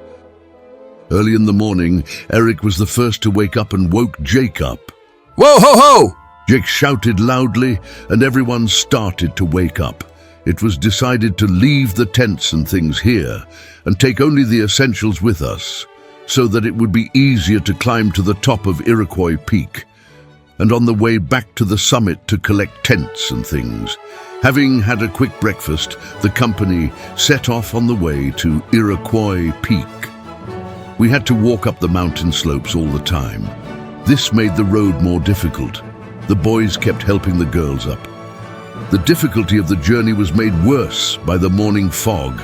Early in the morning, Eric was the first to wake up and woke Jake up. "Whoa, ho, ho!" Jake shouted loudly, and everyone started to wake up. It was decided to leave the tents and things here and take only the essentials with us, so that it would be easier to climb to the top of Iroquois Peak, and on the way back to the summit to collect tents and things. Having had a quick breakfast, the company set off on the way to Iroquois Peak. We had to walk up the mountain slopes all the time. This made the road more difficult. The boys kept helping the girls up. The difficulty of the journey was made worse by the morning fog.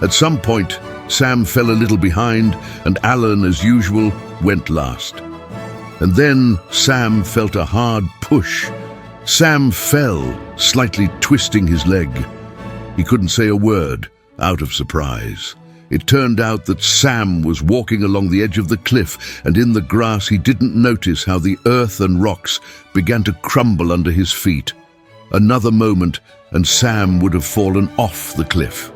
At some point, Sam fell a little behind, and Alan, as usual, went last. And then Sam felt a hard push. Sam fell, slightly twisting his leg. He couldn't say a word, out of surprise. It turned out that Sam was walking along the edge of the cliff, and in the grass he didn't notice how the earth and rocks began to crumble under his feet. Another moment, and Sam would have fallen off the cliff.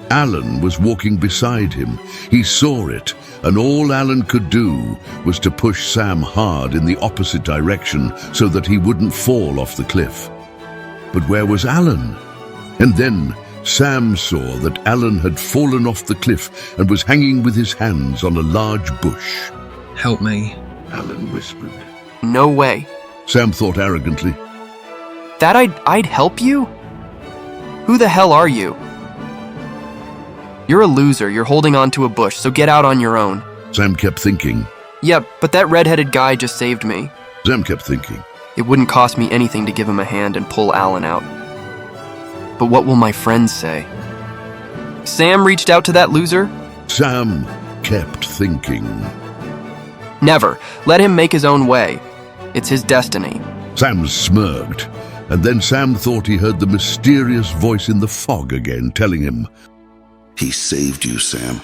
Alan was walking beside him. He saw it, and all Alan could do was to push Sam hard in the opposite direction so that he wouldn't fall off the cliff. But where was Alan? And then Sam saw that Alan had fallen off the cliff and was hanging with his hands on a large bush. Help me, Alan whispered. No way. Sam thought arrogantly. That I'd help you? Who the hell are you? You're a loser. You're holding on to a bush, so get out on your own. Sam kept thinking. Yep, but that red-headed guy just saved me. Sam kept thinking. It wouldn't cost me anything to give him a hand and pull Alan out. But what will my friends say? Sam reached out to that loser? Sam kept thinking. Never. Let him make his own way. It's his destiny. Sam smirked, and then Sam thought he heard the mysterious voice in the fog again, telling him, He saved you, Sam.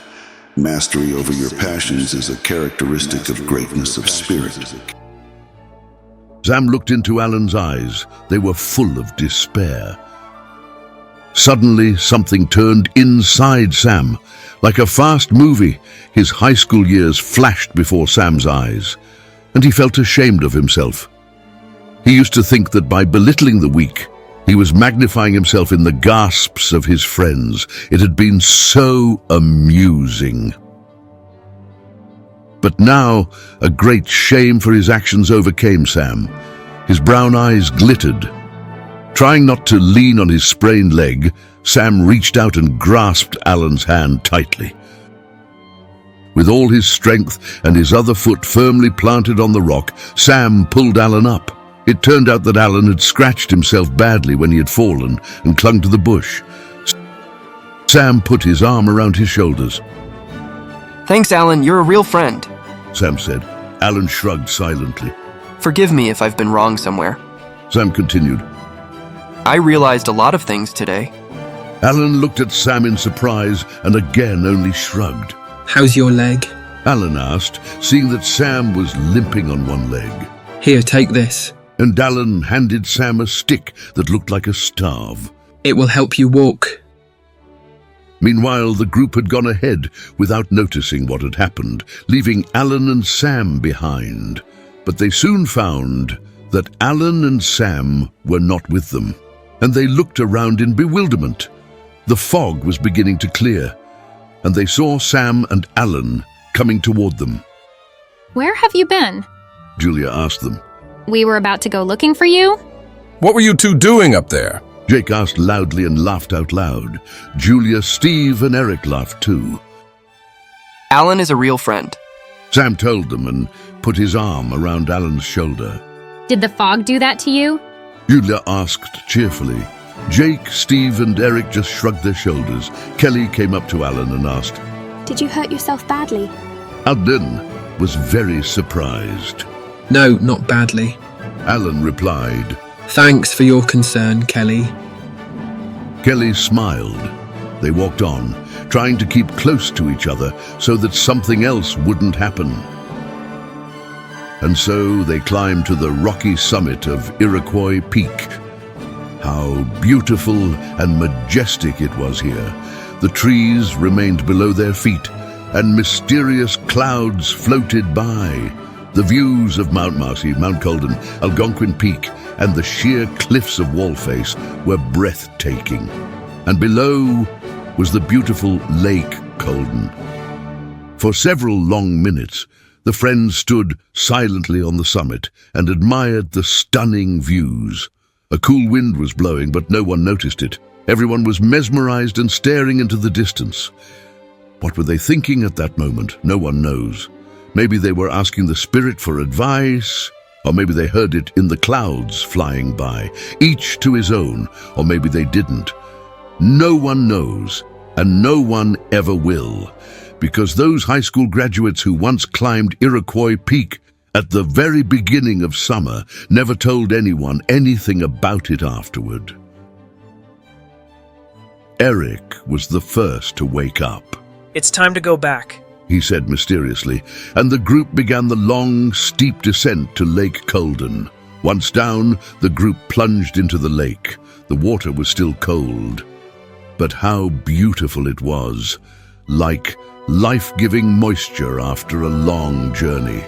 Mastery over your passions is a characteristic of greatness of spirit. Sam looked into Alan's eyes. They were full of despair. Suddenly, something turned inside Sam. Like a fast movie, his high school years flashed before Sam's eyes, and he felt ashamed of himself. He used to think that by belittling the weak, he was magnifying himself in the gasps of his friends. It had been so amusing. But now, a great shame for his actions overcame Sam. His brown eyes glittered. Trying not to lean on his sprained leg, Sam reached out and grasped Alan's hand tightly. With all his strength and his other foot firmly planted on the rock, Sam pulled Alan up. It turned out that Alan had scratched himself badly when he had fallen and clung to the bush. Sam put his arm around his shoulders. Thanks, Alan. You're a real friend, Sam said. Alan shrugged silently. Forgive me if I've been wrong somewhere. Sam continued. I realized a lot of things today. Alan looked at Sam in surprise and again only shrugged. How's your leg? Alan asked, seeing that Sam was limping on one leg. Here, take this. And Alan handed Sam a stick that looked like a staff. It will help you walk. Meanwhile, the group had gone ahead without noticing what had happened, leaving Alan and Sam behind. But they soon found that Alan and Sam were not with them, and they looked around in bewilderment. The fog was beginning to clear, and they saw Sam and Alan coming toward them. Where have you been? Julia asked them. We were about to go looking for you. What were you two doing up there? Jake asked loudly and laughed out loud. Julia, Steve, and Eric laughed too. Alan is a real friend. Sam told them and put his arm around Alan's shoulder. Did the fog do that to you? Julia asked cheerfully. Jake, Steve, and Eric just shrugged their shoulders. Kelly came up to Alan and asked, Did you hurt yourself badly? Alan was very surprised. No, not badly. Alan replied, Thanks for your concern, Kelly. Kelly smiled. They walked on, trying to keep close to each other so that something else wouldn't happen. And so they climbed to the rocky summit of Iroquois Peak. How beautiful and majestic it was here. The trees remained below their feet, and mysterious clouds floated by. The views of Mount Marcy, Mount Colden, Algonquin Peak, and the sheer cliffs of Wallface were breathtaking. And below was the beautiful Lake Colden. For several long minutes, the friends stood silently on the summit and admired the stunning views. A cool wind was blowing, but no one noticed it. Everyone was mesmerized and staring into the distance. What were they thinking at that moment? No one knows. Maybe they were asking the spirit for advice, or maybe they heard it in the clouds flying by, each to his own, or maybe they didn't. No one knows, and no one ever will, because those high school graduates who once climbed Iroquois Peak at the very beginning of summer never told anyone anything about it afterward. Eric was the first to wake up. It's time to go back, he said mysteriously, and the group began the long, steep descent to Lake Colden. Once down, the group plunged into the lake. The water was still cold, but how beautiful it was, like life-giving moisture after a long journey.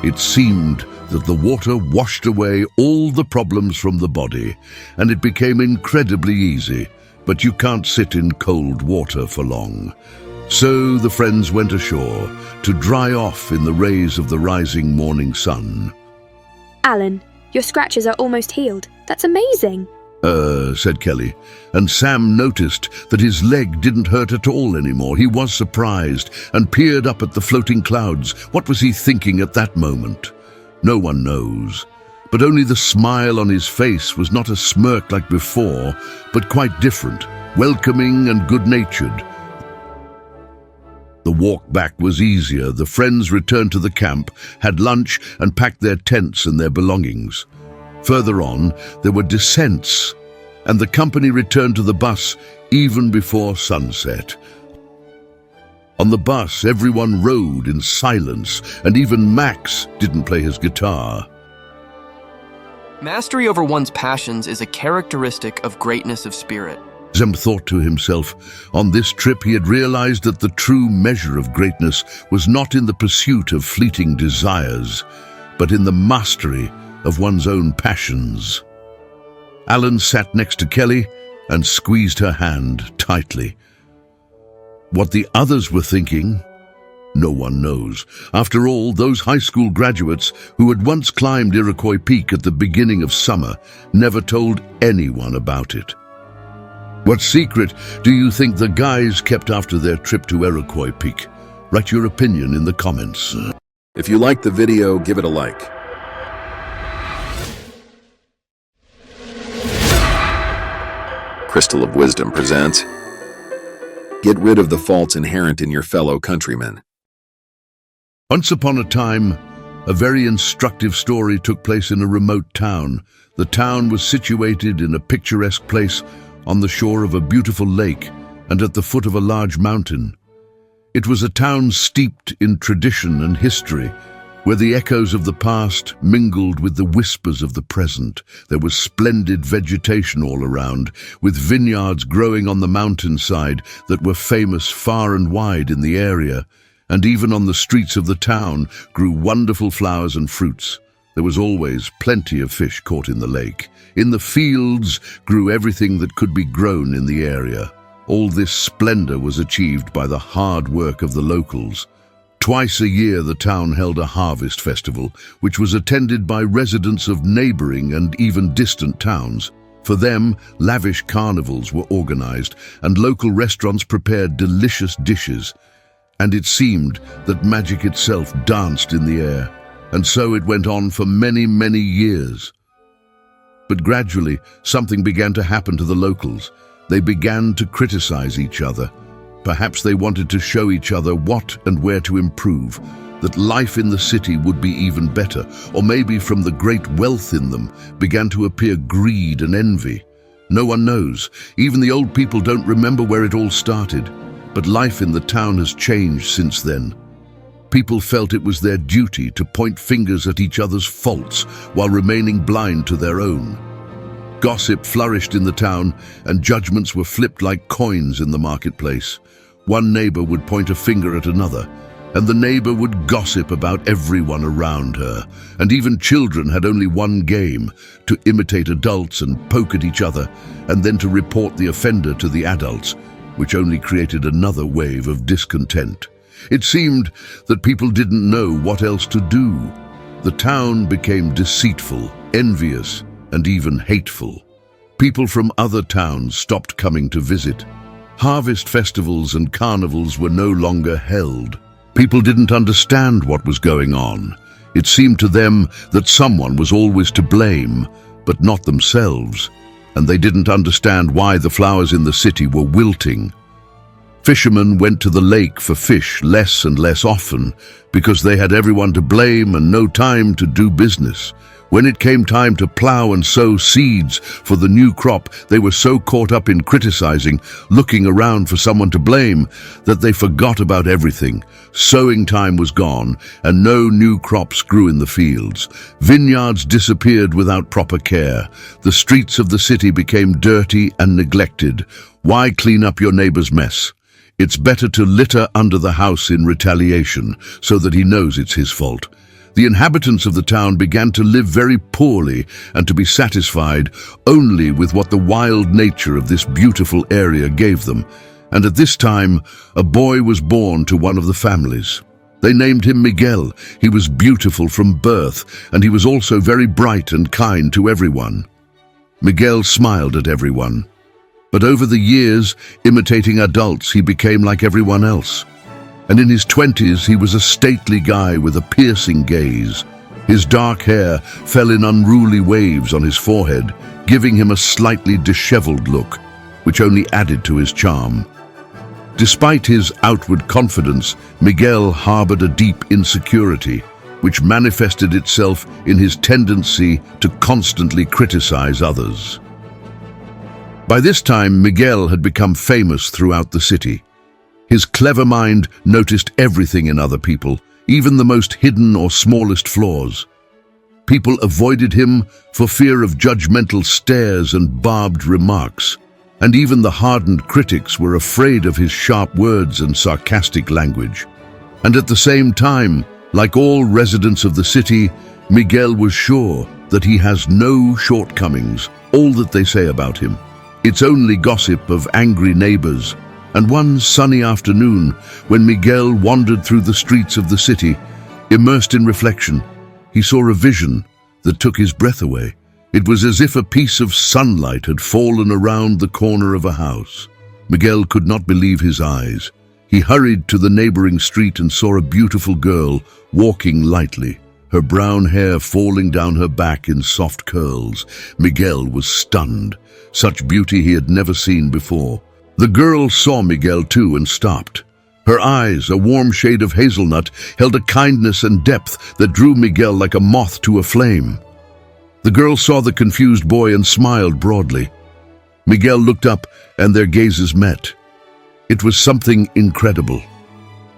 It seemed that the water washed away all the problems from the body, and it became incredibly easy, but you can't sit in cold water for long. So the friends went ashore to dry off in the rays of the rising morning sun. Alan, your scratches are almost healed. That's amazing. Said Kelly, and Sam noticed that his leg didn't hurt at all anymore. He was surprised and peered up at the floating clouds. What was he thinking at that moment? No one knows, but only the smile on his face was not a smirk like before, but quite different, welcoming and good-natured. The walk back was easier. The friends returned to the camp, had lunch, and packed their tents and their belongings. Further on, there were descents, and the company returned to the bus even before sunset. On the bus, everyone rode in silence, and even Max didn't play his guitar. Mastery over one's passions is a characteristic of greatness of spirit. Zem thought to himself, on this trip he had realized that the true measure of greatness was not in the pursuit of fleeting desires, but in the mastery of one's own passions. Alan sat next to Kelly and squeezed her hand tightly. What the others were thinking, no one knows. After all, those high school graduates who had once climbed Iroquois Peak at the beginning of summer never told anyone about it. What secret do you think the guys kept after their trip to Iroquois Peak? Write your opinion in the comments. If you liked the video, give it a like. Crystal of Wisdom presents Get rid of the faults inherent in your fellow countrymen. Once upon a time, a very instructive story took place in a remote town. The town was situated in a picturesque place on the shore of a beautiful lake and at the foot of a large mountain. It was a town steeped in tradition and history, where the echoes of the past mingled with the whispers of the present. There was splendid vegetation all around, with vineyards growing on the mountainside that were famous far and wide in the area, and even on the streets of the town grew wonderful flowers and fruits. There was always plenty of fish caught in the lake. In the fields grew everything that could be grown in the area. All this splendor was achieved by the hard work of the locals. Twice a year the town held a harvest festival, which was attended by residents of neighboring and even distant towns. For them, lavish carnivals were organized, and local restaurants prepared delicious dishes. And it seemed that magic itself danced in the air. And so it went on for many, many years. But gradually, something began to happen to the locals. They began to criticize each other. Perhaps they wanted to show each other what and where to improve, that life in the city would be even better, or maybe from the great wealth in them began to appear greed and envy. No one knows. Even the old people don't remember where it all started. But life in the town has changed since then. People felt it was their duty to point fingers at each other's faults while remaining blind to their own. Gossip flourished in the town, and judgments were flipped like coins in the marketplace. One neighbor would point a finger at another, and the neighbor would gossip about everyone around her. And even children had only one game: to imitate adults and poke at each other, and then to report the offender to the adults, which only created another wave of discontent. It seemed that people didn't know what else to do. The town became deceitful, envious, and even hateful. People from other towns stopped coming to visit. Harvest festivals and carnivals were no longer held. People didn't understand what was going on. It seemed to them that someone was always to blame, but not themselves, and they didn't understand why the flowers in the city were wilting. Fishermen went to the lake for fish less and less often because they had everyone to blame and no time to do business. When it came time to plow and sow seeds for the new crop, they were so caught up in criticizing, looking around for someone to blame, that they forgot about everything. Sowing time was gone, and no new crops grew in the fields. Vineyards disappeared without proper care. The streets of the city became dirty and neglected. Why clean up your neighbor's mess? It's better to litter under the house in retaliation, so that he knows it's his fault. The inhabitants of the town began to live very poorly and to be satisfied only with what the wild nature of this beautiful area gave them. And at this time, a boy was born to one of the families. They named him Miguel. He was beautiful from birth, and he was also very bright and kind to everyone. Miguel smiled at everyone. But over the years, imitating adults, he became like everyone else. And in his 20s, he was a stately guy with a piercing gaze. His dark hair fell in unruly waves on his forehead, giving him a slightly disheveled look, which only added to his charm. Despite his outward confidence, Miguel harbored a deep insecurity, which manifested itself in his tendency to constantly criticize others. By this time, Miguel had become famous throughout the city. His clever mind noticed everything in other people, even the most hidden or smallest flaws. People avoided him for fear of judgmental stares and barbed remarks, and even the hardened critics were afraid of his sharp words and sarcastic language. And at the same time, like all residents of the city, Miguel was sure that he has no shortcomings, all that they say about him. It's only gossip of angry neighbors. And one sunny afternoon, when Miguel wandered through the streets of the city, immersed in reflection, he saw a vision that took his breath away. It was as if a piece of sunlight had fallen around the corner of a house. Miguel could not believe his eyes. He hurried to the neighboring street and saw a beautiful girl walking lightly, her brown hair falling down her back in soft curls. Miguel was stunned. Such beauty he had never seen before. The girl saw Miguel too and stopped. Her eyes, a warm shade of hazelnut, held a kindness and depth that drew Miguel like a moth to a flame. The girl saw the confused boy and smiled broadly. Miguel looked up and their gazes met. It was something incredible.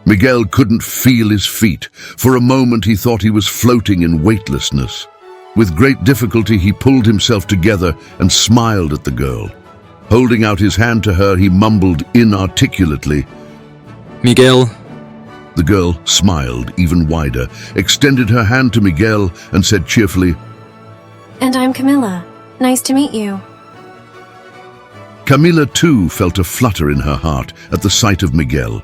Miguel couldn't feel his feet. For a moment he thought he was floating in weightlessness. With great difficulty he pulled himself together and smiled at the girl. Holding out his hand to her, he mumbled inarticulately, "Miguel." The girl smiled even wider, extended her hand to Miguel, and said cheerfully, "And I'm Camilla. Nice to meet you." Camilla too felt a flutter in her heart at the sight of Miguel.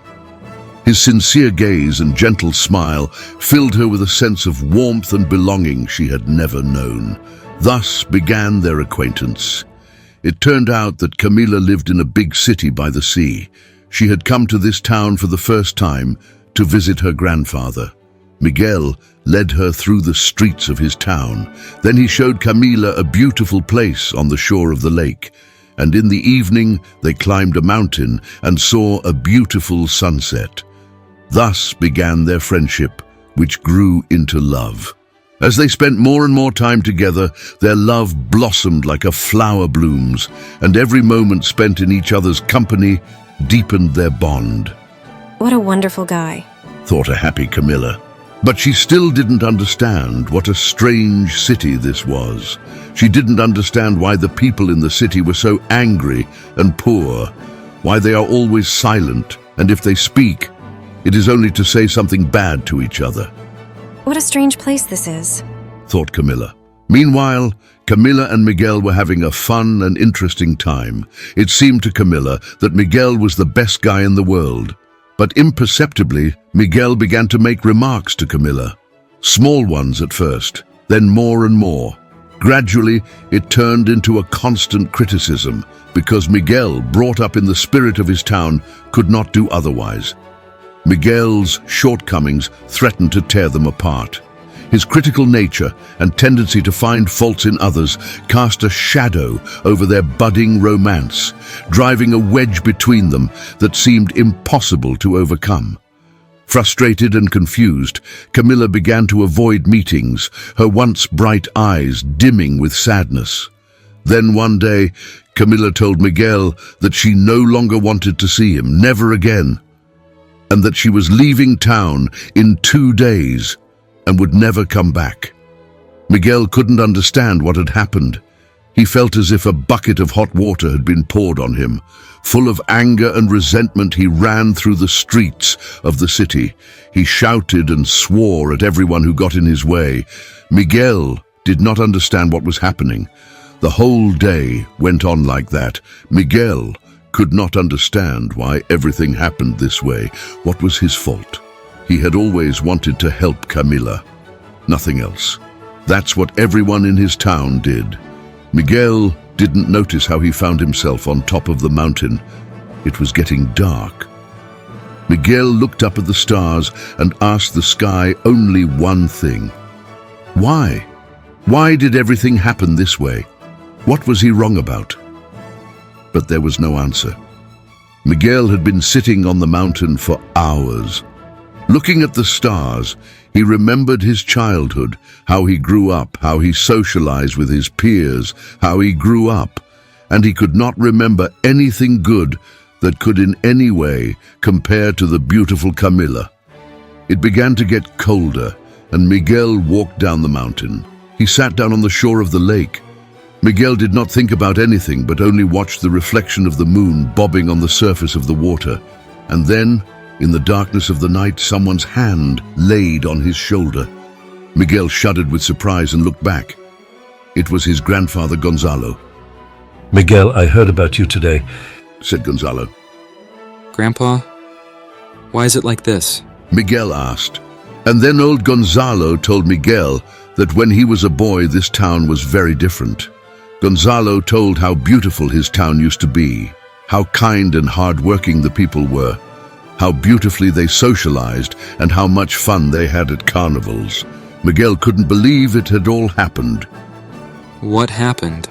His sincere gaze and gentle smile filled her with a sense of warmth and belonging she had never known. Thus began their acquaintance. It turned out that Camilla lived in a big city by the sea. She had come to this town for the first time to visit her grandfather. Miguel led her through the streets of his town. Then he showed Camilla a beautiful place on the shore of the lake. And in the evening, they climbed a mountain and saw a beautiful sunset. Thus began their friendship, which grew into love. As they spent more and more time together, their love blossomed like a flower blooms, and every moment spent in each other's company deepened their bond. "What a wonderful guy," thought a happy Camilla. But she still didn't understand what a strange city this was. She didn't understand why the people in the city were so angry and poor, why they are always silent, and if they speak, it is only to say something bad to each other. "What a strange place this is," thought Camilla. Meanwhile, Camilla and Miguel were having a fun and interesting time. It seemed to Camilla that Miguel was the best guy in the world. But imperceptibly, Miguel began to make remarks to Camilla. Small ones at first, then more and more. Gradually, it turned into a constant criticism because Miguel, brought up in the spirit of his town, could not do otherwise. Miguel's shortcomings threatened to tear them apart. His critical nature and tendency to find faults in others cast a shadow over their budding romance, driving a wedge between them that seemed impossible to overcome. Frustrated and confused, Camilla began to avoid meetings, her once bright eyes dimming with sadness. Then one day, Camilla told Miguel that she no longer wanted to see him, never again, and that she was leaving town in 2 days and would never come back. Miguel couldn't understand what had happened. He felt as if a bucket of hot water had been poured on him. Full of anger and resentment, he ran through the streets of the city. He shouted and swore at everyone who got in his way. Miguel did not understand what was happening. The whole day went on like that. Miguel could not understand why everything happened this way. What was his fault? He had always wanted to help Camilla. Nothing else. That's what everyone in his town did. Miguel didn't notice how he found himself on top of the mountain. It was getting dark. Miguel looked up at the stars and asked the sky only one thing. Why? Why did everything happen this way? What was he wrong about? But there was no answer. Miguel had been sitting on the mountain for hours. Looking at the stars, he remembered his childhood, how he grew up, how he socialized with his peers, how he grew up, and he could not remember anything good that could in any way compare to the beautiful Camilla. It began to get colder, and Miguel walked down the mountain. He sat down on the shore of the lake. Miguel did not think about anything but only watched the reflection of the moon bobbing on the surface of the water. And then, in the darkness of the night, someone's hand laid on his shoulder. Miguel shuddered with surprise and looked back. It was his grandfather Gonzalo. "Miguel, I heard about you today," said Gonzalo. "Grandpa, why is it like this?" Miguel asked. And then old Gonzalo told Miguel that when he was a boy, this town was very different. Gonzalo told how beautiful his town used to be, how kind and hard-working the people were, how beautifully they socialized, and how much fun they had at carnivals. Miguel couldn't believe it had all happened. "What happened?"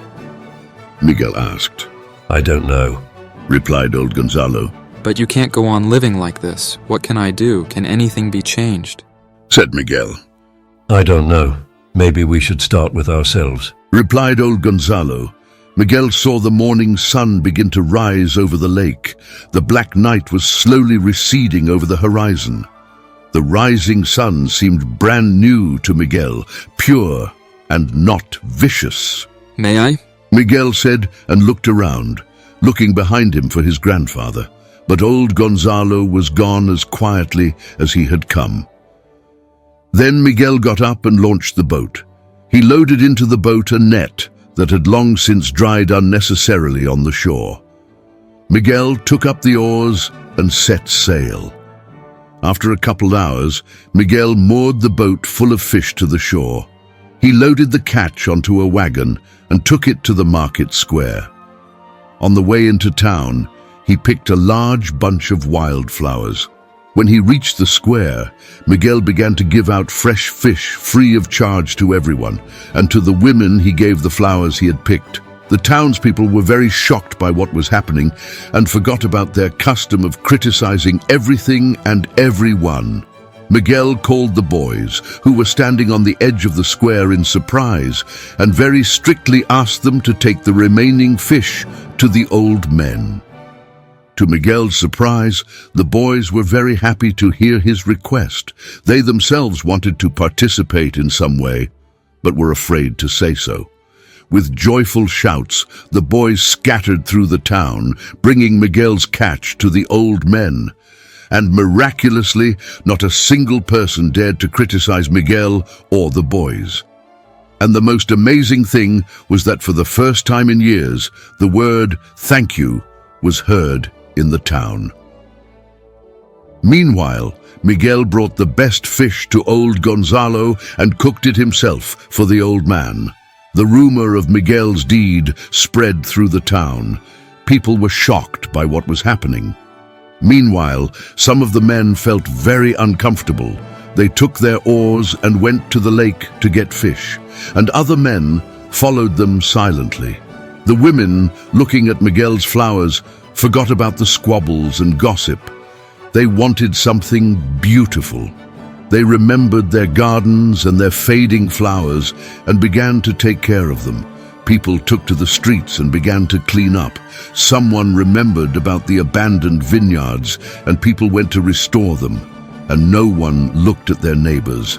Miguel asked. "I don't know," replied old Gonzalo. "But you can't go on living like this. What can I do? Can anything be changed?" said Miguel. "I don't know. Maybe we should start with ourselves," replied old Gonzalo. Miguel saw the morning sun begin to rise over the lake. The black night was slowly receding over the horizon. The rising sun seemed brand new to Miguel, pure and not vicious. "May I?" Miguel said and looked around, looking behind him for his grandfather. But old Gonzalo was gone as quietly as he had come. Then Miguel got up and launched the boat. He loaded into the boat a net that had long since dried unnecessarily on the shore. Miguel took up the oars and set sail. After a couple hours, Miguel moored the boat full of fish to the shore. He loaded the catch onto a wagon and took it to the market square. On the way into town, he picked a large bunch of wildflowers. When he reached the square, Miguel began to give out fresh fish free of charge to everyone, and to the women he gave the flowers he had picked. The townspeople were very shocked by what was happening and forgot about their custom of criticizing everything and everyone. Miguel called the boys, who were standing on the edge of the square in surprise, and very strictly asked them to take the remaining fish to the old men. To Miguel's surprise, the boys were very happy to hear his request. They themselves wanted to participate in some way, but were afraid to say so. With joyful shouts, the boys scattered through the town, bringing Miguel's catch to the old men. And miraculously, not a single person dared to criticize Miguel or the boys. And the most amazing thing was that for the first time in years, the word "thank you" was heard in the town. Meanwhile, Miguel brought the best fish to old Gonzalo and cooked it himself for the old man. The rumor of Miguel's deed spread through the town. People were shocked by what was happening. Meanwhile, some of the men felt very uncomfortable. They took their oars and went to the lake to get fish, and other men followed them silently. The women, looking at Miguel's flowers, forgot about the squabbles and gossip. They wanted something beautiful. They remembered their gardens and their fading flowers and began to take care of them. People took to the streets and began to clean up. Someone remembered about the abandoned vineyards, and people went to restore them. And no one looked at their neighbors.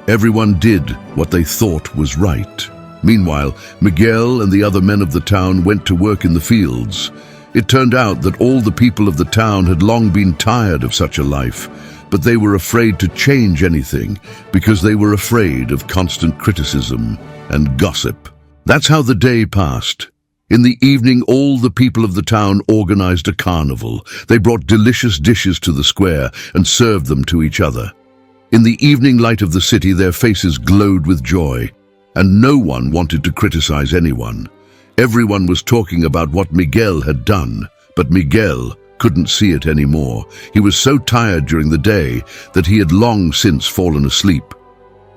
Everyone did what they thought was right. Meanwhile, Miguel and the other men of the town went to work in the fields. It turned out that all the people of the town had long been tired of such a life, but they were afraid to change anything because they were afraid of constant criticism and gossip. That's how the day passed. In the evening, all the people of the town organized a carnival. They brought delicious dishes to the square and served them to each other. In the evening light of the city, their faces glowed with joy, and no one wanted to criticize anyone. Everyone was talking about what Miguel had done, but Miguel couldn't see it anymore. He was so tired during the day that he had long since fallen asleep.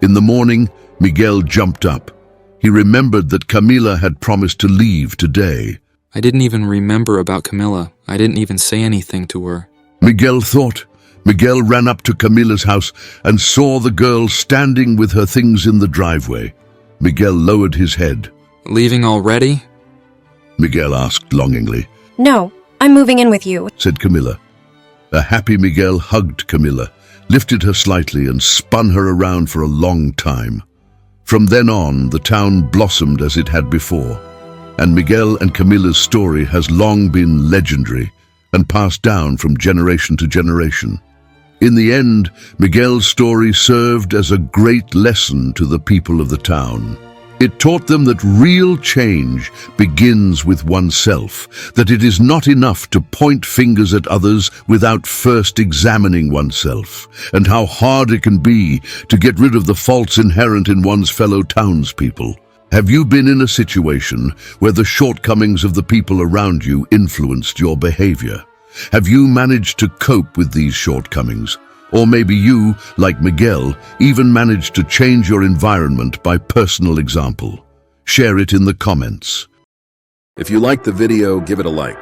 In the morning, Miguel jumped up. He remembered that Camila had promised to leave today. I didn't even remember about Camila. I didn't even say anything to her. Miguel thought. Miguel ran up to Camila's house and saw the girl standing with her things in the driveway. Miguel lowered his head. Leaving already? Miguel asked longingly. No, I'm moving in with you, said Camila. A happy Miguel hugged Camila, lifted her slightly and spun her around for a long time. From then on, the town blossomed as it had before, and Miguel and Camila's story has long been legendary and passed down from generation to generation. In the end, Miguel's story served as a great lesson to the people of the town. It taught them that real change begins with oneself, that it is not enough to point fingers at others without first examining oneself, and how hard it can be to get rid of the faults inherent in one's fellow townspeople. Have you been in a situation where the shortcomings of the people around you influenced your behavior? Have you managed to cope with these shortcomings? Or maybe you, like Miguel, even managed to change your environment by personal example. Share it in the comments. If you liked the video, give it a like.